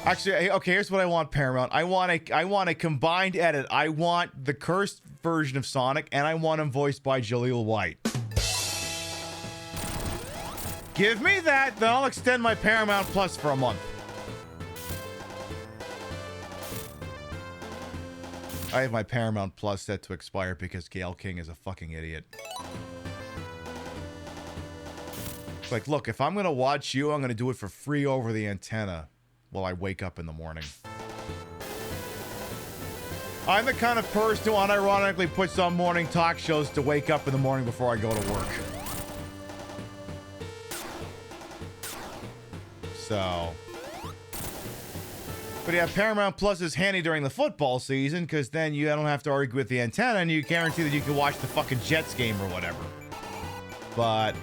Actually, okay, here's what I want, Paramount. I want a combined edit. I want the cursed version of Sonic, and I want him voiced by Jaleel White. Give me that, then I'll extend my Paramount Plus for a month. I have my Paramount Plus set to expire because Gail King is a fucking idiot. It's like, look, if I'm going to watch you, I'm going to do it for free over the antenna while I wake up in the morning. I'm the kind of person who unironically puts on morning talk shows to wake up in the morning before I go to work. So... But yeah, Paramount Plus is handy during the football season because then you don't have to argue with the antenna and you guarantee that you can watch the fucking Jets game or whatever. But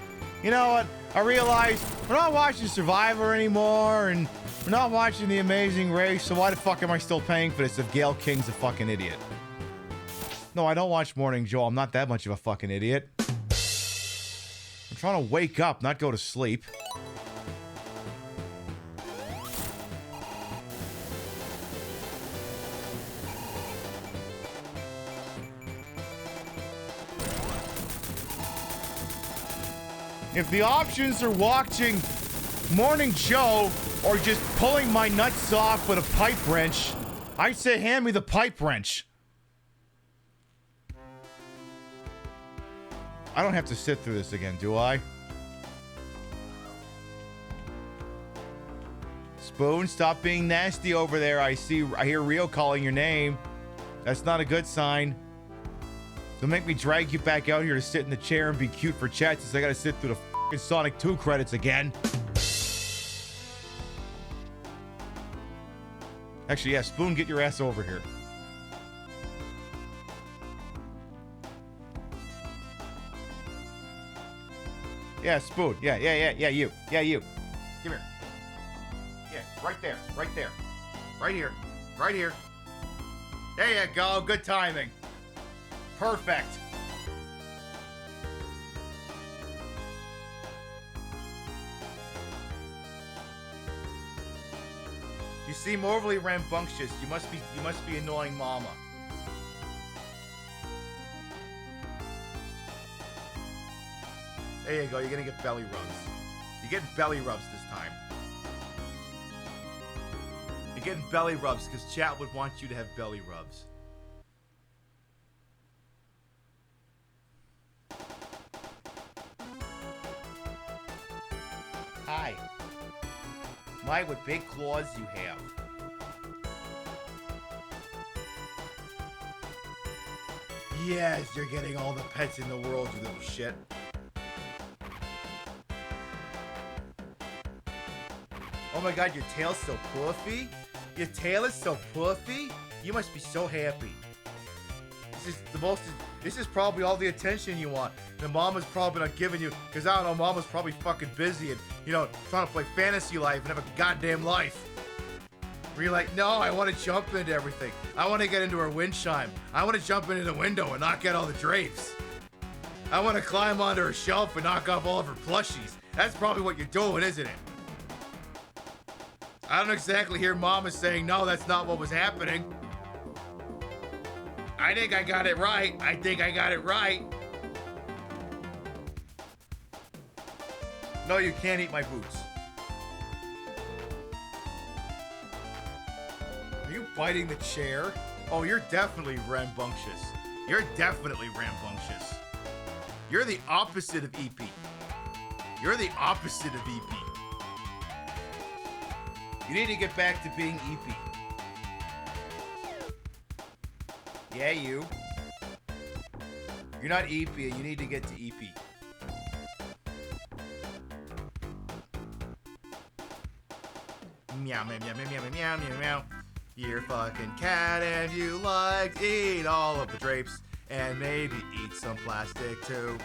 you know what? I realized we're not watching Survivor anymore and we're not watching The Amazing Race, so why the fuck am I still paying for this if Gail King's a fucking idiot? No, I don't watch Morning Joe. I'm not that much of a fucking idiot. I'm trying to wake up, not go to sleep. If the options are watching Morning Joe or just pulling my nuts off with a pipe wrench, I'd say hand me the pipe wrench. I don't have to sit through this again, do I? Spoon, stop being nasty over there. I hear Rio calling your name. That's not a good sign. Don't make me drag you back out here to sit in the chair and be cute for chat since I gotta sit through the fucking Sonic 2 credits again. Actually, yeah, Spoon, get your ass over here. Yeah, Spoon. Yeah, you. Yeah, you. Come here. Yeah, right there. Right there. Right here. Right here. There you go. Good timing. Perfect. You seem overly rambunctious. You must be annoying Mama. There you go. You're gonna get belly rubs. You're getting belly rubs this time. You're getting belly rubs because chat would want you to have belly rubs. Hi. My, what big claws you have. Yes, you're getting all the pets in the world, you little shit. Oh my god, your tail's so puffy? Your tail is so puffy? You must be so happy. This is probably all the attention you want. The mama's probably not giving you, because I don't know, mama's probably fucking busy and, you know, trying to play fantasy life and have a goddamn life. Where you're like, no, I want to jump into everything. I want to get into her wind chime. I want to jump into the window and knock out all the drapes. I want to climb onto her shelf and knock off all of her plushies. That's probably what you're doing, isn't it? I don't exactly hear Mama saying, no, that's not what was happening. I think I got it right. I think I got it right. No, you can't eat my boots. Are you biting the chair? Oh, you're definitely rambunctious. You're definitely rambunctious. You're the opposite of EP. You're the opposite of EP. You need to get back to being EP. Yeah, you. You're not EP, and you need to get to EP. Meow, meow, meow, meow, meow, meow, meow, meow. You're a fucking cat, and you like to eat all of the drapes, and maybe eat some plastic too.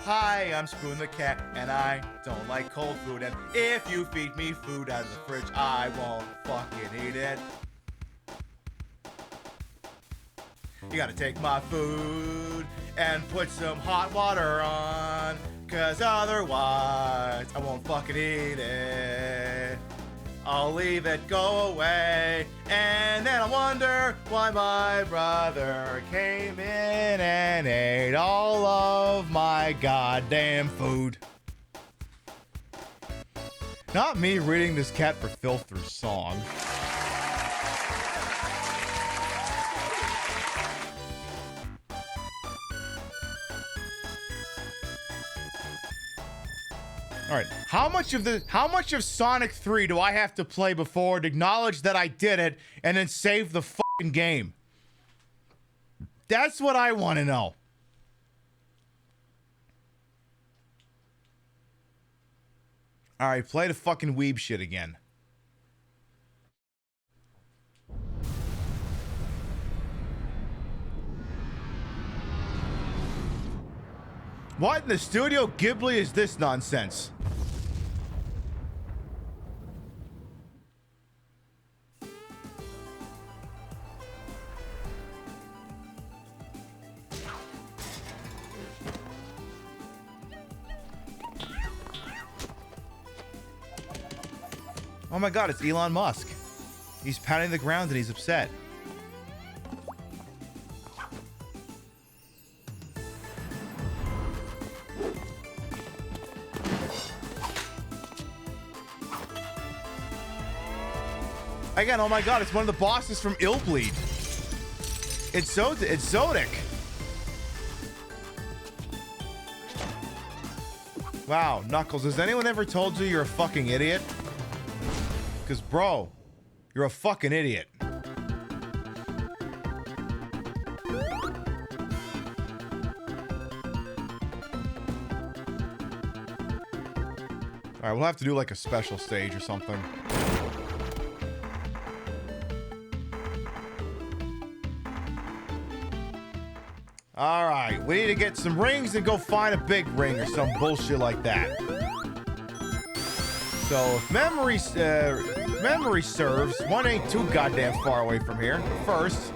Hi, I'm Spoon the cat, and I don't like cold food, and if you feed me food out of the fridge, I won't fucking eat it. You gotta take my food and put some hot water on, cause otherwise I won't fucking eat it. I'll leave it go away, and then I'll wonder why my brother came in and ate all of my goddamn food. Not me reading this Cat for Filter song. All right, how much of Sonic 3 do I have to play before to acknowledge that I did it and then save the fucking game? That's what I want to know. Alright, play the fucking weeb shit again. What in the Studio Ghibli is this nonsense? Oh my god, it's Elon Musk. He's pounding the ground and he's upset. Again, oh my god, it's one of the bosses from Illbleed. It's Zodic. Wow, Knuckles, has anyone ever told you you're a fucking idiot? Because, bro, you're a fucking idiot. Alright, we'll have to do like a special stage or something. Alright, we need to get some rings and go find a big ring or some bullshit like that. So, if memory serves, one ain't too goddamn far away from here. First,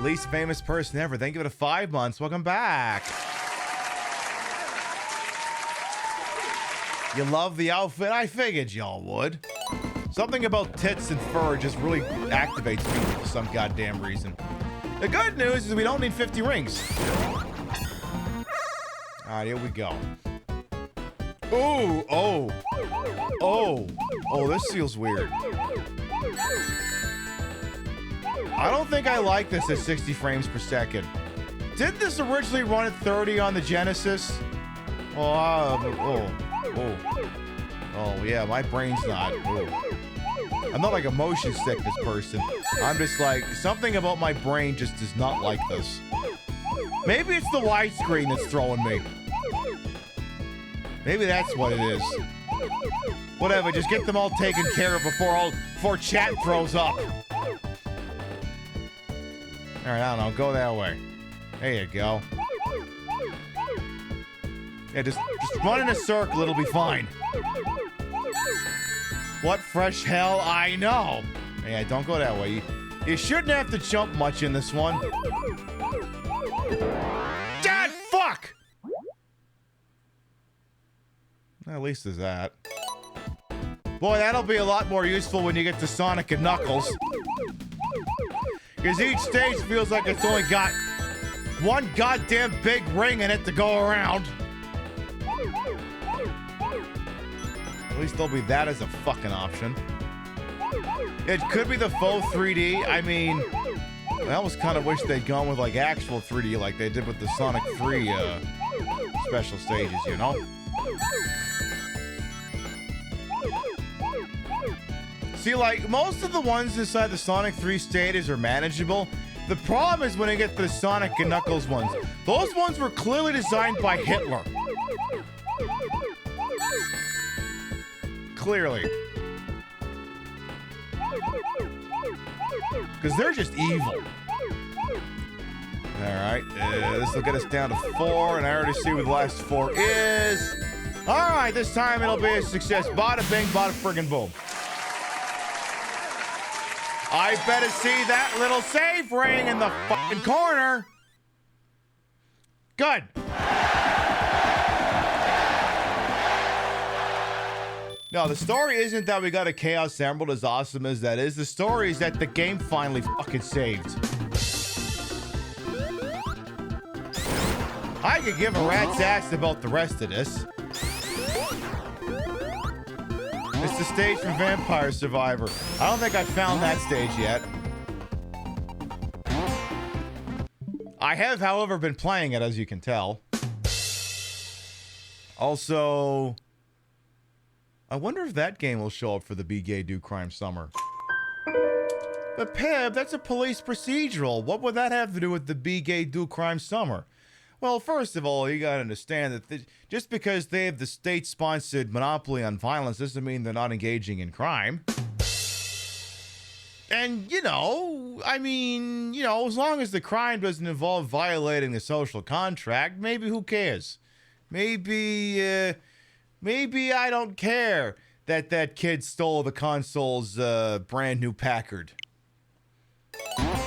least famous person ever. Thank you for the 5 months. Welcome back. You love the outfit? I figured y'all would. Something about tits and fur just really activates me for some goddamn reason. The good news is we don't need 50 rings. Alright, here we go. Ooh, oh, this feels weird. I don't think I like this at 60 frames per second. Didn't this originally run at 30 on the Genesis? Oh, yeah, my brain's not. I'm not like a motion sickness person. I'm just like, something about my brain just does not like this. Maybe it's the widescreen that's throwing me. Maybe that's what it is. Whatever, just get them all taken care of before chat throws up. Alright, I don't know, go that way. There you go. Yeah, just run in a circle, it'll be fine. What fresh hell? I know. Yeah, don't go that way. You shouldn't have to jump much in this one. God, fuck! At least there's that. Boy, that'll be a lot more useful when you get to Sonic and Knuckles. Because each stage feels like it's only got one goddamn big ring in it to go around. At least there'll be that as a fucking option. It could be the faux 3D. I mean, I almost kind of wish they'd gone with like actual 3D like they did with the Sonic 3 special stages, you know? See, like, most of the ones inside the Sonic 3 stages are manageable. The problem is when you get the Sonic and Knuckles ones. Those ones were clearly designed by Hitler. Clearly. Because they're just evil. Alright, this will get us down to 4, and I already see what the last 4 is. Alright, this time it'll be a success. Bada bing, bada friggin' boom. I better see that little save ring in the fucking corner. Good. No, the story isn't that we got a Chaos Emerald, as awesome as that is. The story is that the game finally fucking saved. I could give a rat's ass about the rest of this. It's the stage from Vampire Survivor. I don't think I found that stage yet. I have, however, been playing it, as you can tell. Also, I wonder if that game will show up for the Be Gay Do Crime Summer. But Pib, that's a police procedural. What would that have to do with the Be Gay Do Crime Summer? Well, first of all, you gotta understand that just because they have the state-sponsored monopoly on violence doesn't mean they're not engaging in crime. And, you know, I mean, you know, as long as the crime doesn't involve violating the social contract, maybe who cares? Maybe I don't care that that kid stole the console's brand new Packard.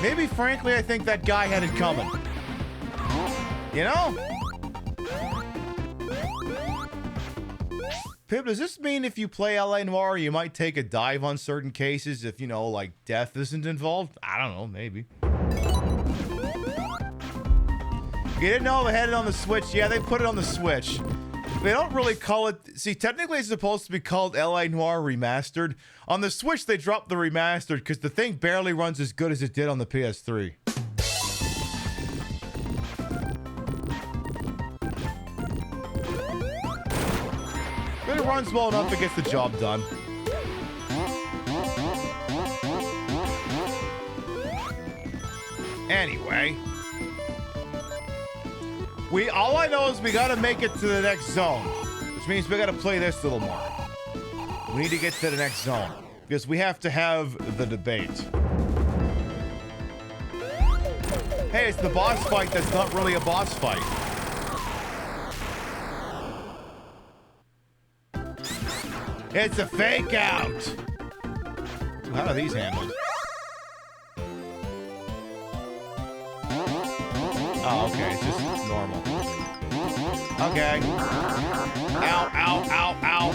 Maybe, frankly, I think that guy had it coming. You know? Pip, does this mean if you play L.A. Noire, you might take a dive on certain cases if, you know, like, death isn't involved? I don't know, maybe. You didn't know they had it on the Switch? Yeah, they put it on the Switch. They don't really call it... See, technically it's supposed to be called L.A. Noire Remastered. On the Switch, they dropped the Remastered because the thing barely runs as good as it did on the PS3. But it runs well enough, it gets the job done. Anyway... all I know is we gotta make it to the next zone, which means we gotta play this a little more. We need to get to the next zone because we have to have the debate. Hey, it's the boss fight that's not really a boss fight. It's a fake out. How are these handled? Oh, okay, it's just normal. Okay. Ow, ow, ow, ow.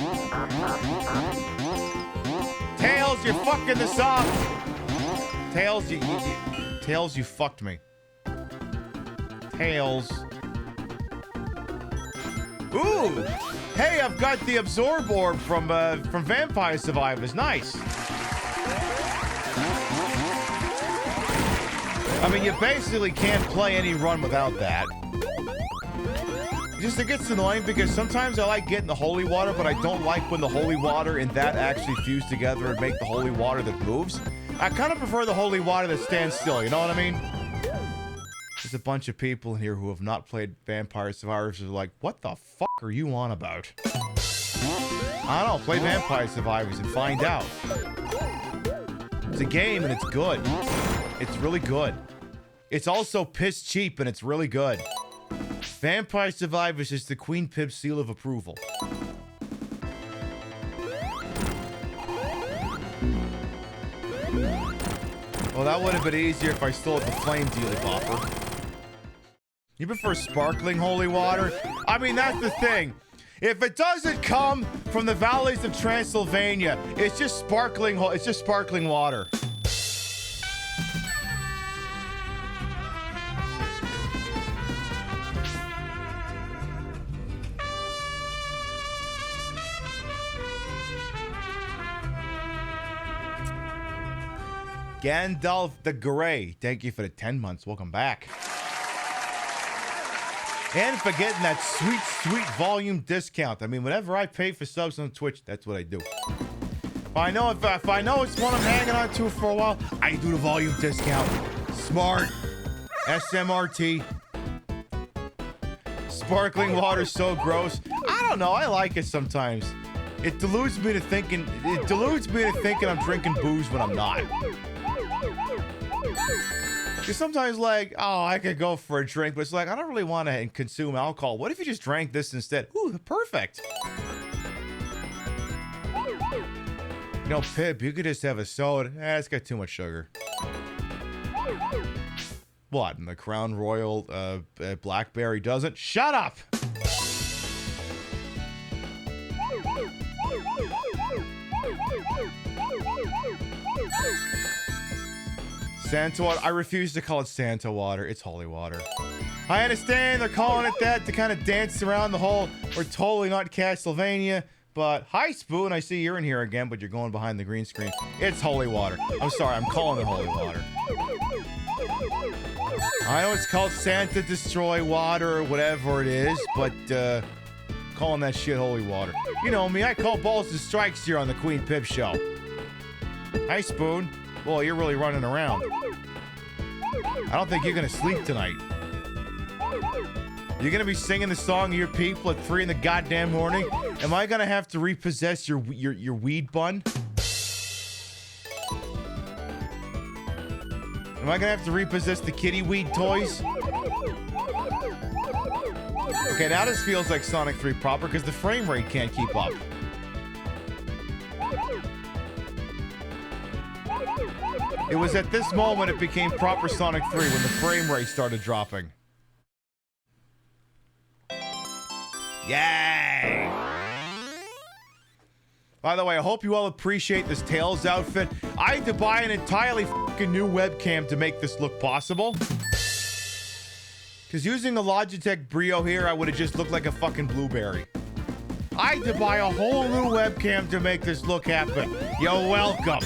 Tails, you're fucking this up. Tails, Tails, you fucked me. Tails. Ooh! Hey, I've got the Absorb Orb from Vampire Survivors. Nice. I mean, you basically can't play any run without that. It gets annoying because sometimes I like getting the holy water, but I don't like when the holy water and that actually fuse together and make the holy water that moves. I kind of prefer the holy water that stands still, you know what I mean? There's a bunch of people in here who have not played Vampire Survivors who are like, what the fuck are you on about? I don't know, play Vampire Survivors and find out. It's a game and it's good. It's really good. It's also piss cheap and it's really good. Vampire Survivors is the Queen Pib seal of approval. Well, that would have been easier if I still had the flame dealy bopper. You prefer sparkling holy water? I mean, that's the thing. If it doesn't come from the valleys of Transylvania, it's just sparkling water. Gandalf the Grey, thank you for the 10 months. Welcome back. And for getting that sweet, sweet volume discount. I mean, whenever I pay for subs on Twitch, that's what I do. If I know it's one I'm hanging on to for a while, I do the volume discount. Smart. SMRT. Sparkling water's so gross. I don't know, I like it sometimes. It deludes me to thinking I'm drinking booze when I'm not. Because sometimes, like, oh, I could go for a drink, but it's like, I don't really want to consume alcohol. What if you just drank this instead? Ooh, perfect. You know, Pip, you could just have a soda. It's got too much sugar. What, and the Crown Royal Blackberry doesn't? Shut up! Santa water. I refuse to call it Santa water. It's holy water. I understand they're calling it that to kind of dance around the whole, we're totally not Castlevania, but hi, Spoon. I see you're in here again, but you're going behind the green screen. It's holy water. I'm sorry, I'm calling it holy water. I know it's called Santa Destroy Water or whatever it is, but calling that shit holy water. You know me, I call balls and strikes here on the Queen Pip Show. Hi, Spoon. Well, you're really running around. I don't think you're gonna sleep tonight. You're gonna be singing the song of your people at 3 in the goddamn morning? Am I gonna have to repossess your weed bun? Am I gonna have to repossess the kitty weed toys? Okay, now this feels like Sonic 3 proper because the frame rate can't keep up. It was at this moment it became proper Sonic 3 when the frame rate started dropping. Yay! By the way, I hope you all appreciate this Tails outfit. I had to buy an entirely fucking new webcam to make this look possible. Because using the Logitech Brio here, I would have just looked like a fucking blueberry. I had to buy a whole new webcam to make this look happen. You're welcome.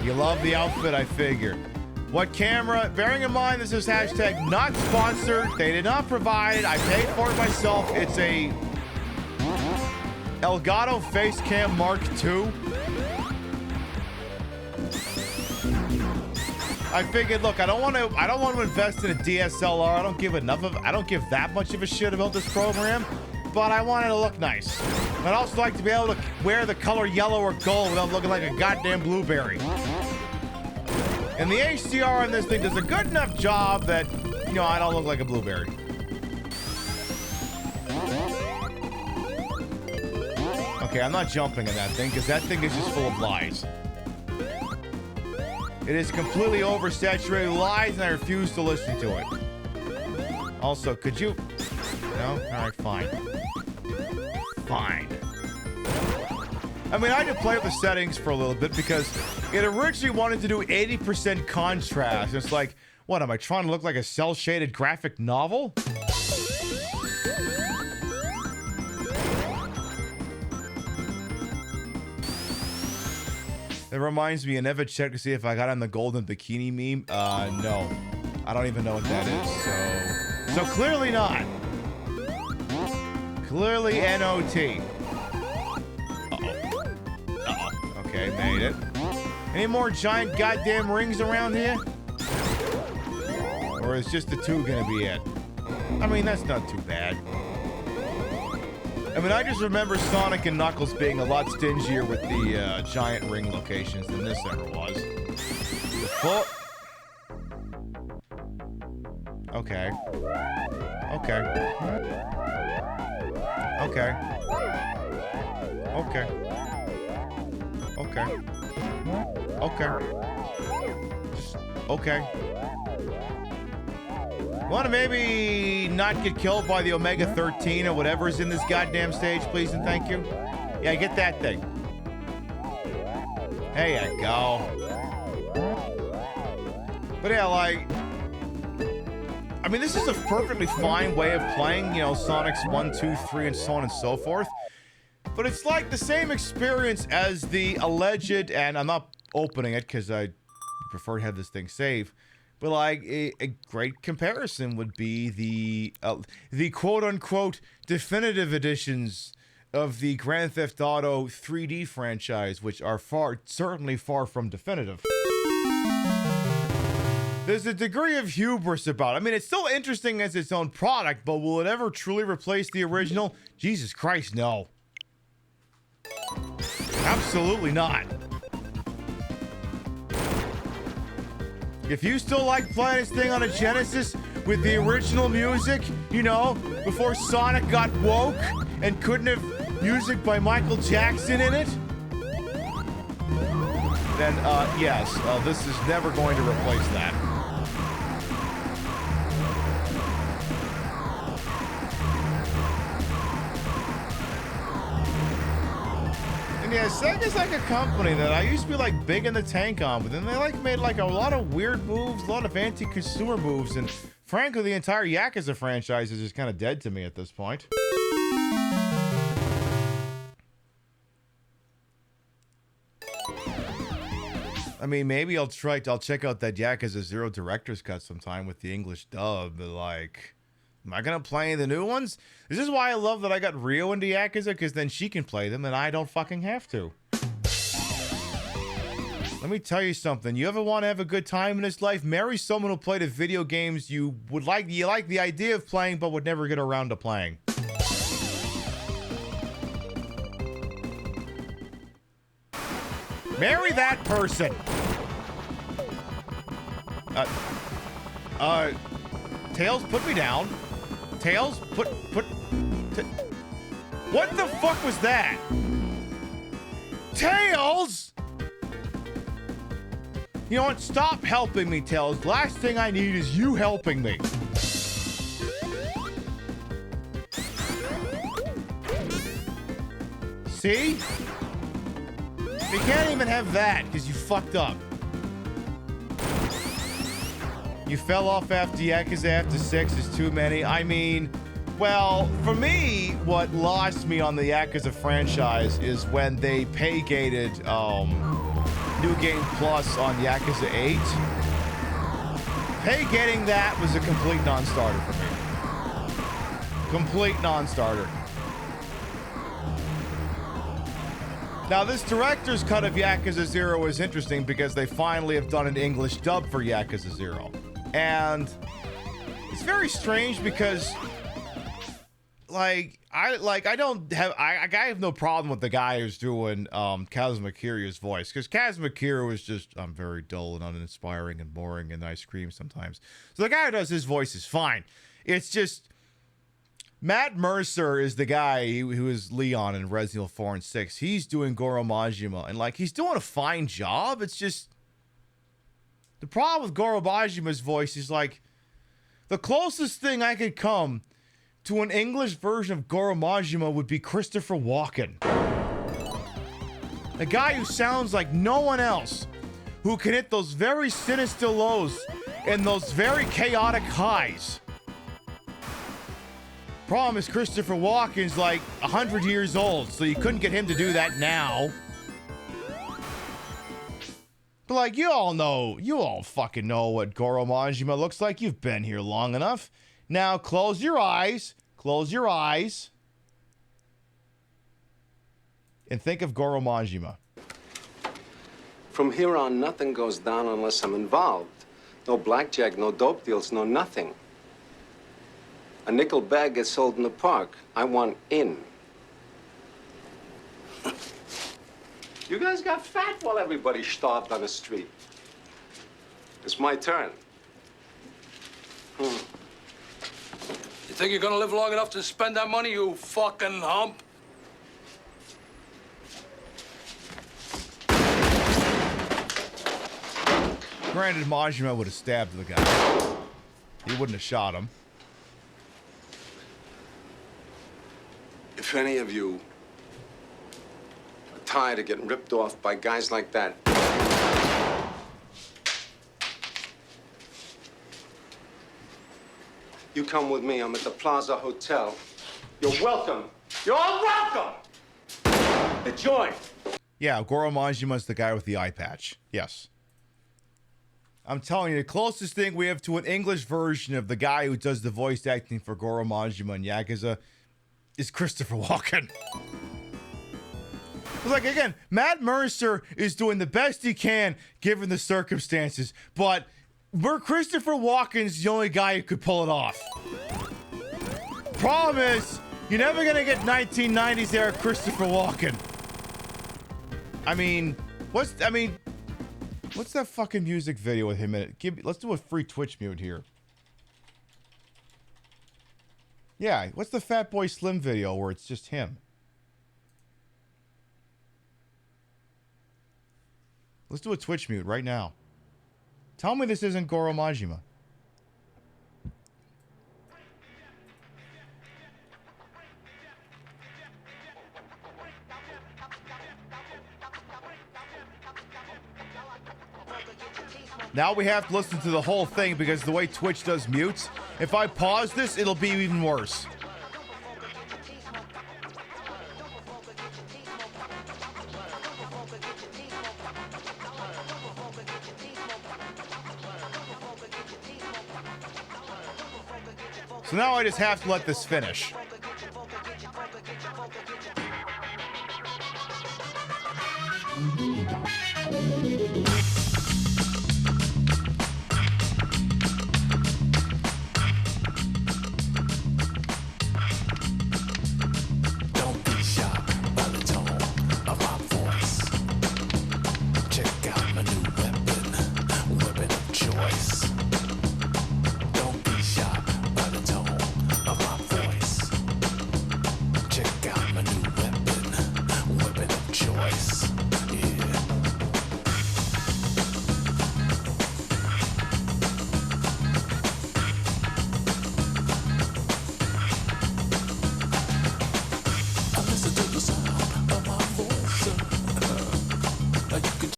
You love the outfit, I figured. What camera? Bearing in mind this is hashtag not sponsored. They did not provide it. I paid for it myself. It's a Elgato Facecam Mark II. I figured, look, I don't want to invest in a DSLR. I don't give that much of a shit about this program, but I want it to look nice. I'd also like to be able to wear the color yellow or gold without looking like a goddamn blueberry. And the HDR on this thing does a good enough job that, you know, I don't look like a blueberry. Okay, I'm not jumping in that thing because that thing is just full of lies. It is completely oversaturated with lies and I refuse to listen to it. Also, could you... No? Alright, fine. Fine. I mean, I had to play with the settings for a little bit because it originally wanted to do 80% contrast. It's like, what, am I trying to look like a cel-shaded graphic novel? It reminds me, I never checked to see if I got on the golden bikini meme. No. I don't even know what that is, so clearly not. Clearly NOT. Okay, made it. Any more giant goddamn rings around here? Or is just the 2 gonna be it? I mean, that's not too bad. I mean, I just remember Sonic and Knuckles being a lot stingier with the giant ring locations than this ever was. Okay. Okay. Okay. Okay. Okay. Okay. Just, okay. Want to maybe not get killed by the Omega 13 or whatever is in this goddamn stage, please and thank you? Yeah, get that thing. There you go. But yeah, like... I mean, this is a perfectly fine way of playing, you know, Sonic's 1, 2, 3, and so on and so forth. But it's like the same experience as the alleged, and I'm not opening it because I prefer to have this thing saved, but like a great comparison would be the quote-unquote definitive editions of the Grand Theft Auto 3D franchise, which are certainly far from definitive. There's a degree of hubris about it. I mean, it's still interesting as its own product, but will it ever truly replace the original? Jesus Christ, no. Absolutely not. If you still like playing this thing on a Genesis with the original music, you know, before Sonic got woke and couldn't have music by Michael Jackson in it, then, yes, this is never going to replace that. Yeah, Sega's like a company that I used to be like big in the tank on, but then they like made like a lot of weird moves, a lot of anti-consumer moves, and frankly, the entire Yakuza franchise is just kind of dead to me at this point. I mean, maybe I'll check out that Yakuza 0 director's cut sometime with the English dub, but like, am I gonna play any of the new ones? This is why I love that I got Rio into Yakuza, because then she can play them and I don't fucking have to. Let me tell you something. You ever want to have a good time in this life? Marry someone who played the video games you like the idea of playing, but would never get around to playing. Marry that person. Tails, put me down. Tails, what the fuck was that? Tails! You know what? Stop helping me, Tails. Last thing I need is you helping me. See? You can't even have that because you fucked up. You fell off after Yakuza after 6 is too many. I mean, well, for me, what lost me on the Yakuza franchise is when they pay-gated New Game Plus on Yakuza 8. Pay-gating that was a complete non-starter for me. Complete non-starter. Now, this director's cut of Yakuza 0 is interesting because they finally have done an English dub for Yakuza 0. And it's very strange because, I have no problem with the guy who's doing Kazuma Kiryu's voice, because Kazuma Kiryu is just very dull and uninspiring and boring and I scream sometimes. So the guy who does his voice is fine. It's just Matt Mercer is the guy who is Leon in Resident Evil 4 and 6. He's doing Goro Majima, and he's doing a fine job. It's just the problem with Goro Majima's voice is the closest thing I could come to an English version of Goro Majima would be Christopher Walken. A guy who sounds like no one else, who can hit those very sinister lows and those very chaotic highs. Problem is Christopher Walken's 100 years old, so you couldn't get him to do that now. But you all fucking know what Goro Majima looks like. You've been here long enough. Now close your eyes, and think of Goro Majima. From here on, nothing goes down unless I'm involved. No blackjack, no dope deals, no nothing. A nickel bag gets sold in the park. I want in. You guys got fat while everybody starved on the street. It's my turn. You think you're gonna live long enough to spend that money, you fucking hump? Granted, Majima would have stabbed the guy. He wouldn't have shot him. If any of you are tired of getting ripped off by guys like that, you come with me. I'm at the Plaza Hotel. You're welcome. You're all welcome to join. Yeah, Goro Majima's the guy with the eye patch. Yes. I'm telling you, the closest thing we have to an English version of the guy who does the voice acting for Goro Majima in Yakuza is Christopher Walken. Again, Matt Mercer is doing the best he can given the circumstances, but Christopher Walken's the only guy who could pull it off. Problem is, you're never gonna get 1990s era Christopher Walken. What's that fucking music video with him in it? Let's do a free Twitch mute here. Yeah, what's the Fatboy Slim video where it's just him? Let's do a Twitch mute right now. Tell me this isn't Goro Majima. Now we have to listen to the whole thing because the way Twitch does mutes, if I pause this, it'll be even worse. So now I just have to let this finish. Don't be shocked by the tone of my voice. Check out my new weapon of choice. Don't be shocked by the tone of my voice. Check out my new weapon of choice. Yeah. I listen to the sound of my voice. You can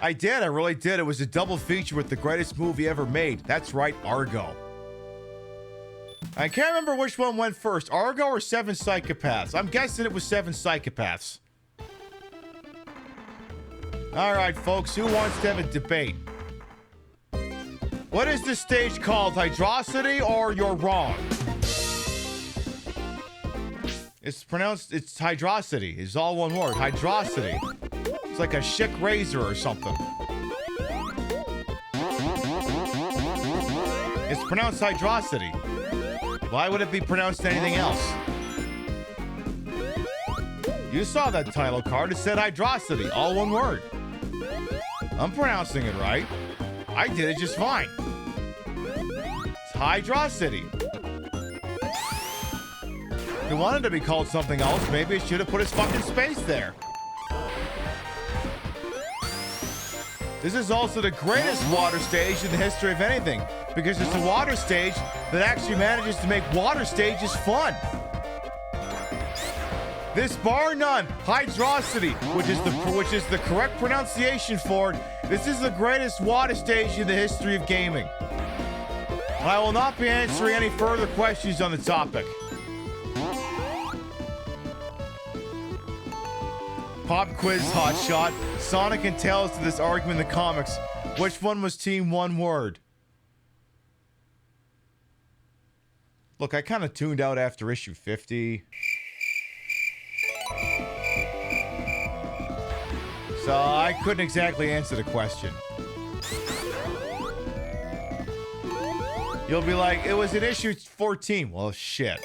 I did. I really did. It was a double feature with the greatest movie ever made. That's right, Argo. I can't remember which one went first, Argo or Seven Psychopaths. I'm guessing it was Seven Psychopaths. All right, folks, who wants to have a debate? What is this stage called, Hydrocity or You're Wrong? It's Hydrocity. It's all one word, Hydrocity. It's like a chic razor or something. It's pronounced Hydrocity. Why would it be pronounced anything else? You saw that title card. It said Hydrocity, all one word. I'm pronouncing it right. I did it just fine. It's Hydrocity. If it wanted to be called something else, maybe it should have put his fucking space there. This is also the greatest water stage in the history of anything, because it's a water stage that actually manages to make water stages fun. This, bar none, hydrosity, which is the correct pronunciation for it, this is the greatest water stage in the history of gaming. I will not be answering any further questions on the topic. Pop quiz hotshot. Sonic and Tails to this argument in the comics. Which one was Team One Word? Look, I kind of tuned out after issue 50. So I couldn't exactly answer the question. You'll be like, it was in issue 14. Well, shit.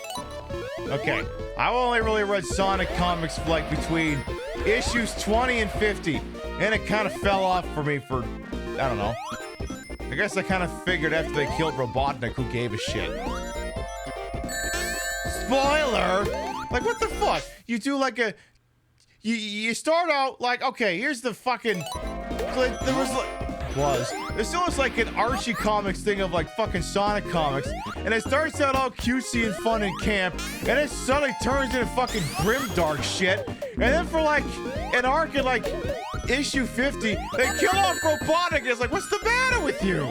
Okay. I've only really read Sonic comics like between issues 20 and 50. And it kind of fell off for me for, I don't know. I guess I kind of figured after they killed Robotnik, who gave a shit. Spoiler! Like, what the fuck? You do like a... You start out like, okay, here's the fucking... There's almost like an Archie Comics thing of like fucking Sonic comics, and it starts out all cutesy and fun and camp, and it suddenly turns into fucking grimdark shit, and then for like an arc in like issue 50, they kill off Robotnik, and it's like, what's the matter with you?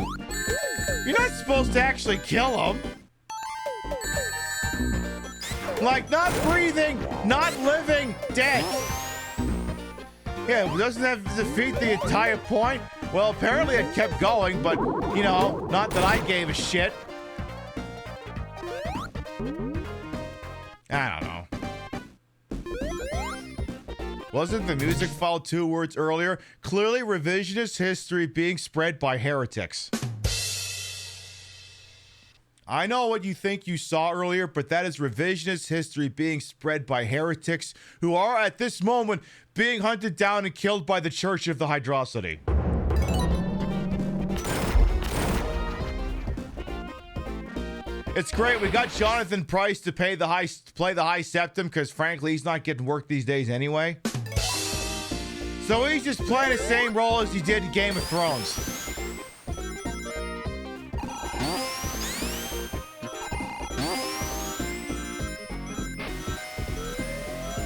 You're not supposed to actually kill him. Like, not breathing, not living, dead. Yeah, doesn't that defeat the entire point? Well, apparently it kept going, but, you know, not that I gave a shit. I don't know. Wasn't the music file 2 words earlier? Clearly revisionist history being spread by heretics. I know what you think you saw earlier, but that is revisionist history being spread by heretics who are, at this moment, being hunted down and killed by the Church of the Hydrosity. It's great. We got Jonathan Pryce to play the high septum because, frankly, he's not getting work these days anyway. So he's just playing the same role as he did in Game of Thrones.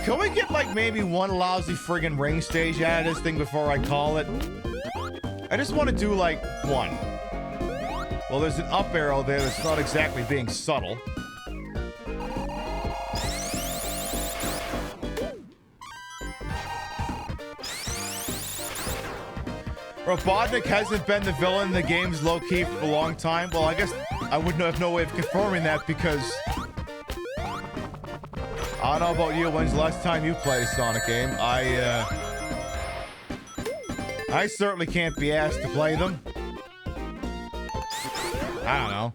Can we get, like, maybe one lousy friggin' ring stage out of this thing before I call it? I just want to do, like, one. Well, there's an up arrow there that's not exactly being subtle. Robotnik hasn't been the villain in the game's low-key for a long time. Well, I guess I wouldn't have no way of confirming that because... I don't know about you. When's the last time you played a Sonic game? I certainly can't be asked to play them. I don't know.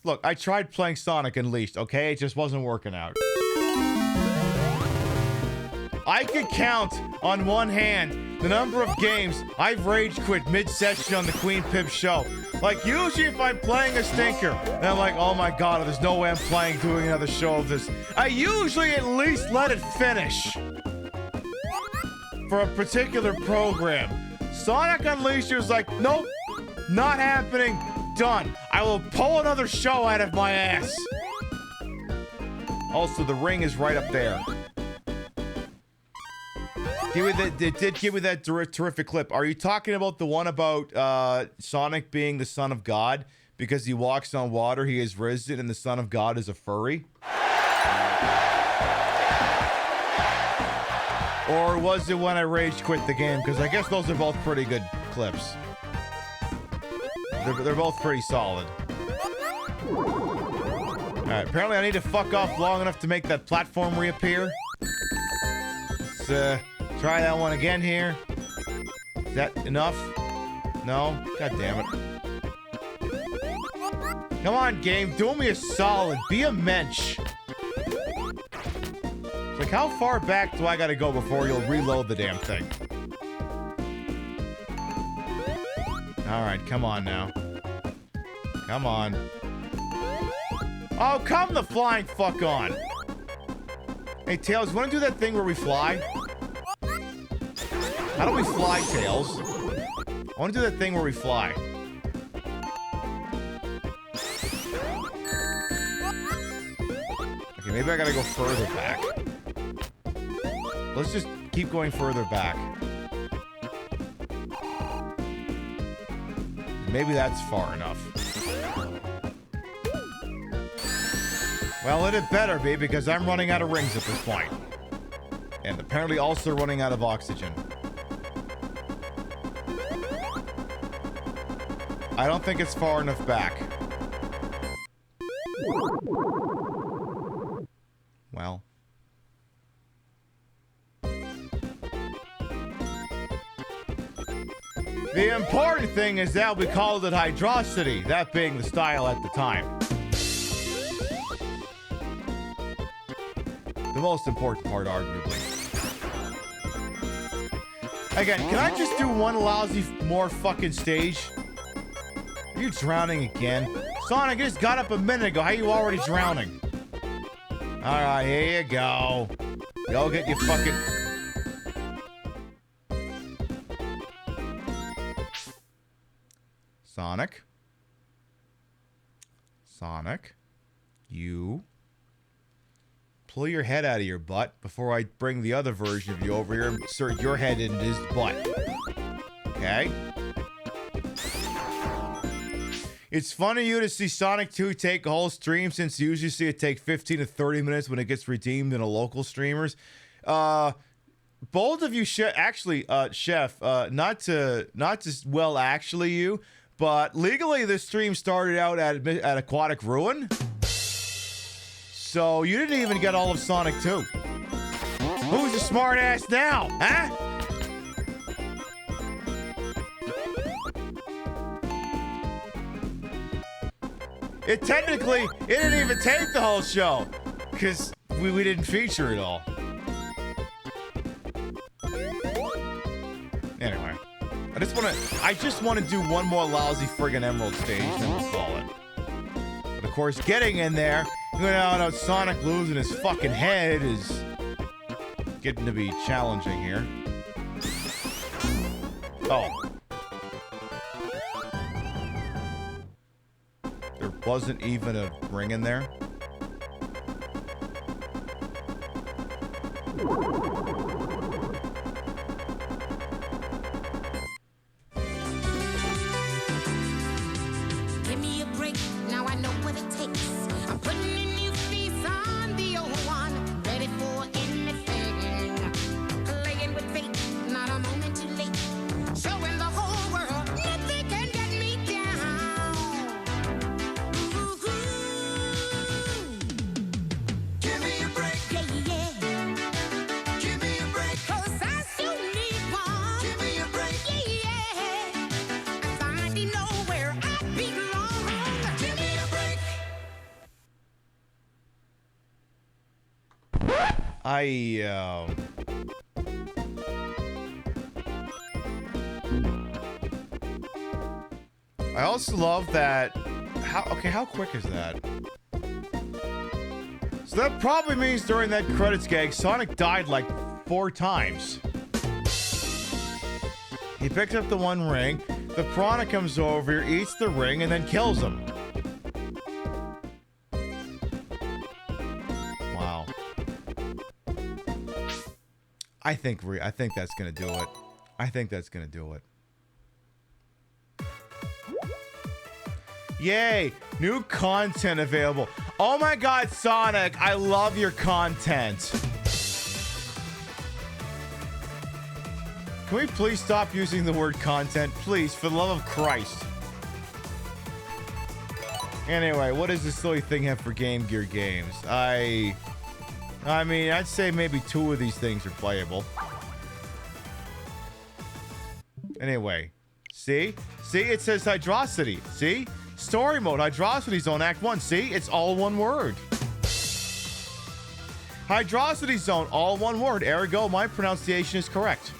Look, I tried playing Sonic Unleashed, okay? It just wasn't working out. I could count on one hand the number of games I've rage quit mid-session on the Queen Pip show. Like, usually if I'm playing a stinker, and I'm like, oh my god, there's no way I'm doing another show of this. I usually at least let it finish. For a particular program. Sonic Unleashed was like, nope, not happening, done. I will pull another show out of my ass. Also, the ring is right up there. It did give me that terrific clip. Are you talking about the one about Sonic being the son of God? Because he walks on water, he is risen, and the son of God is a furry? Or was it when I rage quit the game? Because I guess those are both pretty good clips. They're both pretty solid. Alright, apparently I need to fuck off long enough to make that platform reappear. Let's try that one again here. Is that enough? No? God damn it. Come on, game. Do me a solid. Be a mensch. It's like, how far back do I gotta go before you'll reload the damn thing? Alright, come on now. Come on. Oh, come the flying fuck on. Hey, Tails, you wanna do that thing where we fly? How do we fly, Tails? I want to do that thing where we fly. Okay, maybe I gotta go further back. Let's just keep going further back. Maybe that's far enough. Well, it better be, because I'm running out of rings at this point. And apparently also running out of oxygen. I don't think it's far enough back. Well. The important thing is that we called it hydrocity, that being the style at the time. The most important part, arguably. Again, can I just do one lousy more fucking stage? Are you drowning again? Sonic, I just got up a minute ago. How are you already drowning? Alright, here you go. Go get your fucking... Sonic? Sonic? You... Pull your head out of your butt before I bring the other version of you over here and insert your head into his butt. Okay? It's funny you to see Sonic 2 take a whole stream, since you usually see it take 15 to 30 minutes when it gets redeemed in a local streamers. Both of you, Chef, not to well actually you, but legally this stream started out at Aquatic Ruin. So you didn't even get all of Sonic 2. Who's the smart ass now, huh? It didn't even take the whole show, because we didn't feature it all. Anyway, I just want to do one more lousy friggin' Emerald stage, then we'll call it. But of course, getting in there, Sonic losing his fucking head is getting to be challenging here. Oh. There wasn't even a ring in there? Give me a break, now I know what it takes. I'm putting a new face on the old one, ready for anything. Playing with fate, not a moment too late. Showing the whole world, nothing can get me down. Ooh-hoo. Give me a break. Yeah, yeah. Give me a break. 'Cause I still need one. Give me a break. Yeah, yeah. I finally know where I belong. Give me a break. I also love that. How quick is that? So that probably means during that credits gag, Sonic died like 4 times. He picked up the one ring, the piranha comes over, eats the ring, and then kills him. Wow. I think that's gonna do it. I think that's gonna do it. Yay! New content available. Oh my god, Sonic, I love your content. Can we please stop using the word content? Please, for the love of Christ. Anyway, what does this silly thing have for Game Gear games? I mean, I'd say maybe 2 of these things are playable. Anyway, see? See, it says Hydrocity. See? Story mode, Hydrocity Zone, Act 1. See? It's all one word. Hydrocity Zone, all one word. Ergo, my pronunciation is correct.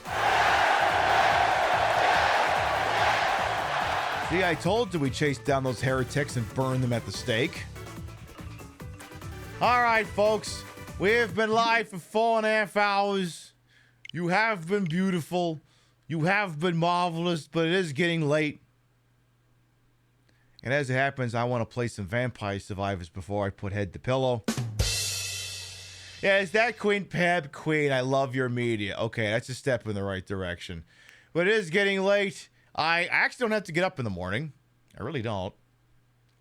See, I told you we chased down those heretics and burned them at the stake. All right, folks. We have been live for 4.5 hours. You have been beautiful. You have been marvelous, but it is getting late. And as it happens, I want to play some Vampire Survivors before I put head to pillow. Yeah, is that Queen Peb? Queen, I love your media. Okay, that's a step in the right direction. But it is getting late. I actually don't have to get up in the morning. I really don't.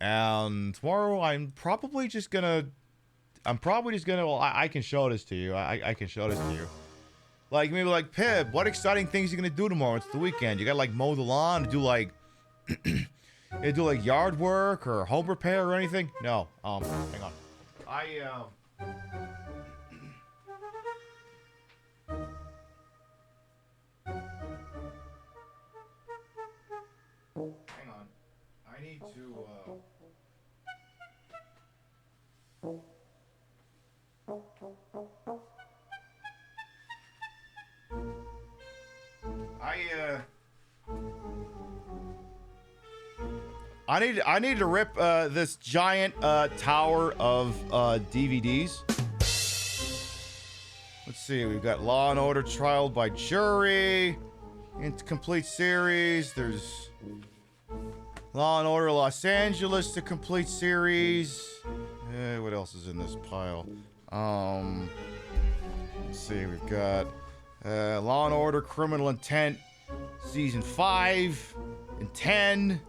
And tomorrow I'm probably just gonna... Well, I can show this to you. I can show this to you. Like, maybe like, Pib, what exciting things you gonna do tomorrow? It's the weekend. You gotta, like, mow the lawn, do, like... you do, like, yard work or home repair or anything? No. Hang on. Hang on. I need to, I need to rip this giant tower of DVDs. Let's see, we've got Law and Order Trial by Jury, complete series. There's Law and Order Los Angeles, the complete series. What else is in this pile? Let's see, we've got Law and Order Criminal Intent Season 5 and 10.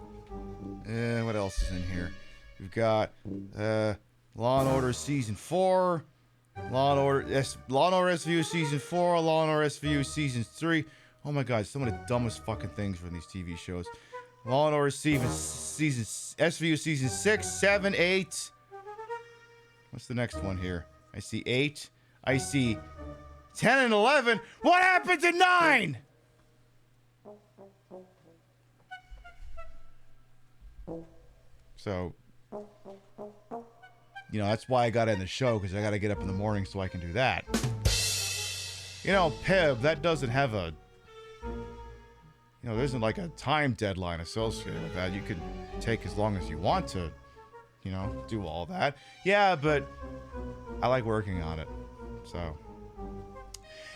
What else is in here? We've got Law and Order Season 4, Law and Order SVU Season 4, Law and Order SVU Season 3. Oh my god, some of the dumbest fucking things from these TV shows. Law and Order SVU Season 6, 7, 8. What's the next one here? I see 8. I see 10 and 11. What happened to 9? So, you know, that's why I got in the show, because I got to get up in the morning so I can do that. You know, Pib, that doesn't have a... You know, there isn't like a time deadline associated with that. You can take as long as you want to, you know, do all that. Yeah, but I like working on it. So,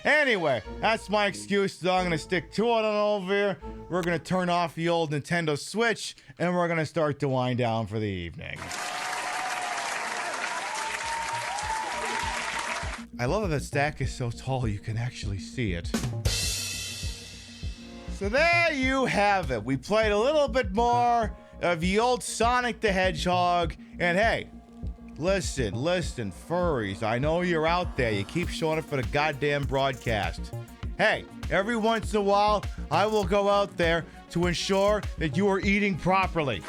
anyway, that's my excuse. So I'm going to stick to it on over here. We're going to turn off the old Nintendo Switch, and we're going to start to wind down for the evening. I love that the stack is so tall you can actually see it. So there you have it. We played a little bit more of the old Sonic the Hedgehog. And hey, listen, furries, I know you're out there. You keep showing up for the goddamn broadcast. Hey, every once in a while, I will go out there to ensure that you are eating properly.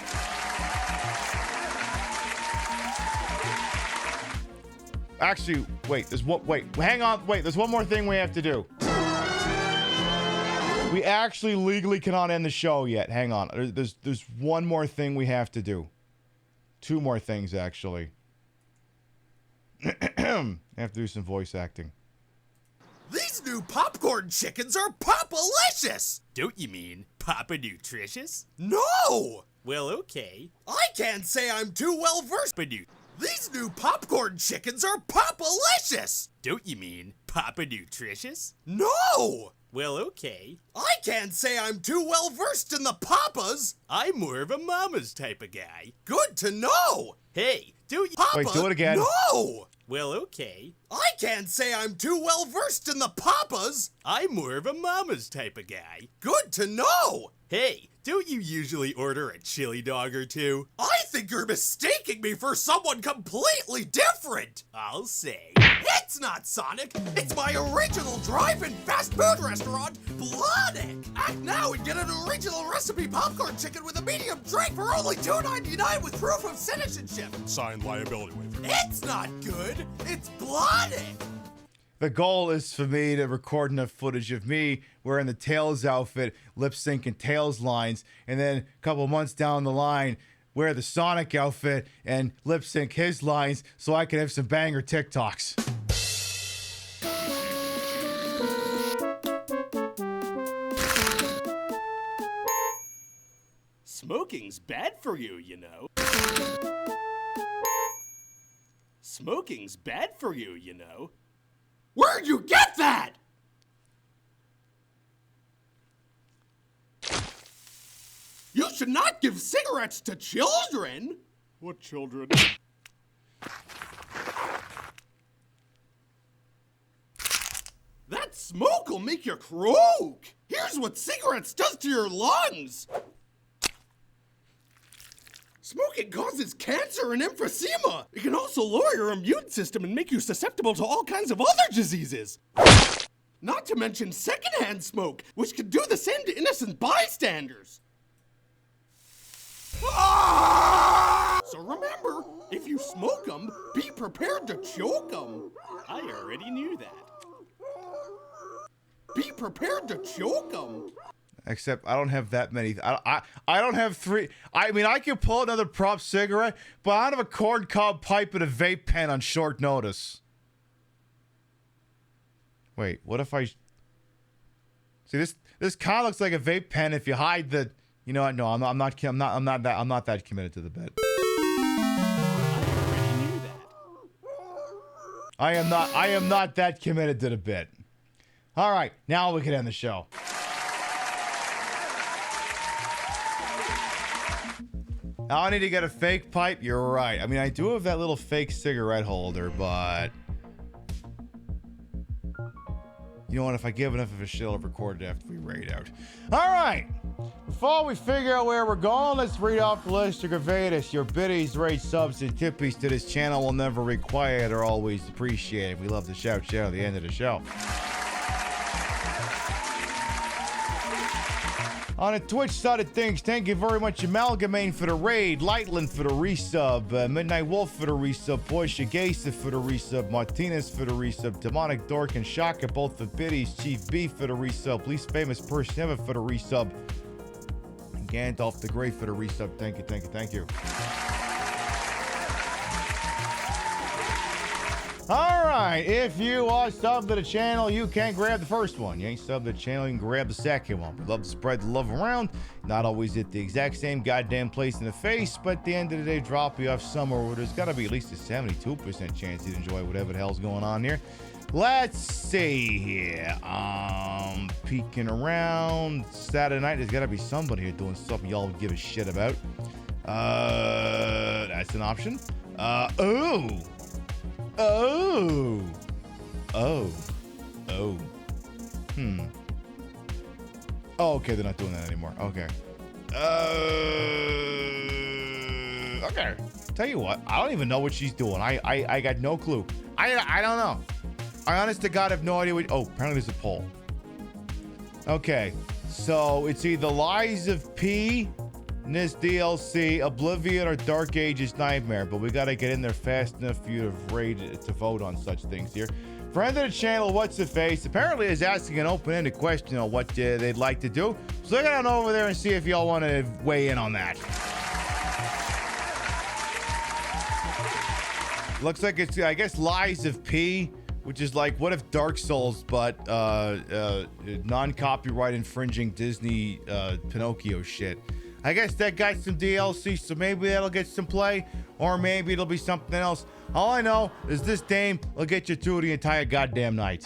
Actually, wait, there's one more thing we have to do. We actually legally cannot end the show yet. Hang on. There's one more thing we have to do. 2 more things, actually. I have to do some voice acting. These new popcorn chickens are Pop-alicious! Don't you mean Papa-nutritious? No! Well, okay. I can't say I'm too well versed. These new popcorn chickens are Pop-alicious! Don't you mean Papa-nutritious? No! Well, okay. I can't say I'm too well versed in the Papas. I'm more of a Mama's type of guy. Good to know! Hey, do you... Papa? Wait, do it again. No! Well, okay. I can't say I'm too well versed in the Papas. I'm more of a Mama's type of guy. Good to know! Hey, don't you usually order a chili dog or two? I think you're mistaking me for someone completely different! I'll say. It's not Sonic! It's my original drive-in fast food restaurant, Blonic! Act now and get an original recipe popcorn chicken with a medium drink for only $2.99 with proof of citizenship! Signed, liability waiver. It's not good! It's Blonic! The goal is for me to record enough footage of me wearing the Tails outfit, lip-syncing Tails lines, and then a couple months down the line, wear the Sonic outfit and lip-sync his lines so I can have some banger TikToks. Smoking's bad for you, you know. Smoking's bad for you, you know. Where'd you get that? You should not give cigarettes to children. What children? That smoke will make you croak. Here's what cigarettes does to your lungs. Smoking causes cancer and emphysema. It can also lower your immune system and make you susceptible to all kinds of other diseases. Not to mention secondhand smoke, which can do the same to innocent bystanders. So remember, if you smoke them, be prepared to choke them. I already knew that. Be prepared to choke them. Except I don't have that many. I don't have three. I mean, I can pull another prop cigarette, but I don't have a corncob pipe and a vape pen on short notice. Wait, what if I... See, this kind of looks like a vape pen if you hide the... You know what? No, I'm not that committed to the bit. I am not that committed to the bit. All right, now we can end the show. Now I need to get a fake pipe. You're right. I mean, I do have that little fake cigarette holder, but you know what? If I give enough of a shit, I'll record it after we raid out. All right. Before we figure out where we're going, let's read off the list to Gervais. Your biddies, raid, subs, and tippies to this channel will never require or always appreciate. We love to shout at the end of the show. On the Twitch side of things, thank you very much, Amalgamane for the raid, Lightland for the resub, Midnight Wolf for the resub, Porsche Gesa for the resub, Martinez for the resub, Demonic Dork and Shaka both for biddies, Chief B for the resub, least famous person ever for the resub, and Gandalf the Great for the resub. Thank you, thank you, thank you. Alright, if you are subbed to the channel, you can grab the first one. You ain't subbed to the channel, you can grab the second one. We love to spread the love around. Not always at the exact same goddamn place in the face, but at the end of the day, drop you off somewhere where there's gotta be at least a 72% chance you'd enjoy whatever the hell's going on here. Let's see here. Peeking around. Saturday night, there's gotta be somebody here doing something y'all would give a shit about. That's an option. Oh, okay, they're not doing that anymore. Okay. Okay. Tell you what, I don't even know what she's doing. I got no clue. I don't know. I honest to God have no idea what... Oh, apparently there's a poll. Okay. So it's either Lies of P, this DLC, Oblivion, or Dark Ages Nightmare, but we gotta get in there fast enough for you to vote on such things here. Friend of the channel, What's the Face, apparently is asking an open-ended question on what they'd like to do, so I got on over there and see if y'all want to weigh in on that. Looks like it's, I guess, Lies of P, which is like, what if Dark Souls, but non-copyright infringing Disney Pinocchio shit. I guess that got some DLC, so maybe that'll get some play, or maybe it'll be something else. All I know is this dame will get you through the entire goddamn night.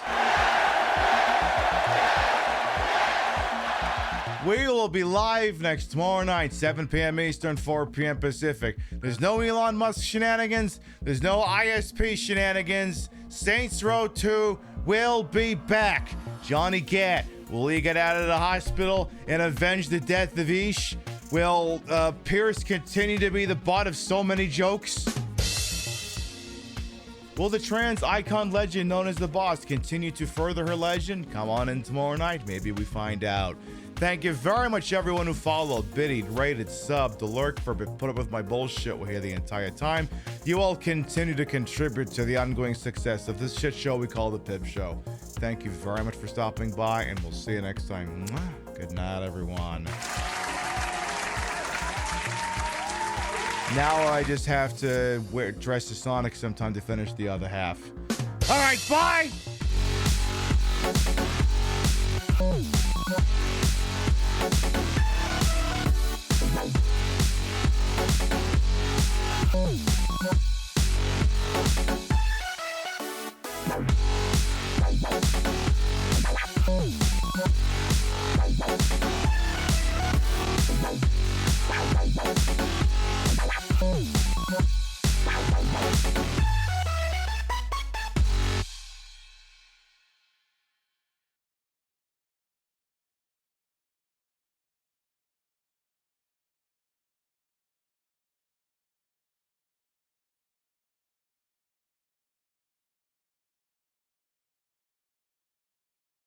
We will be live next tomorrow night, 7 p.m. Eastern, 4 p.m. Pacific. There's no Elon Musk shenanigans. There's no ISP shenanigans. Saints Row 2 will be back. Johnny Gat, will he get out of the hospital and avenge the death of Ish? Will Pierce continue to be the butt of so many jokes? Will the trans icon legend known as the Boss continue to further her legend? Come on in tomorrow night. Maybe we find out. Thank you very much, everyone who followed, biddied, rated, subbed, lurked, for put up with my bullshit here the entire time. You all continue to contribute to the ongoing success of this shit show we call the Pib Show. Thank you very much for stopping by, and we'll see you next time. Mwah. Good night, everyone. Now I just have to dress as Sonic sometime to finish the other half. All right, bye!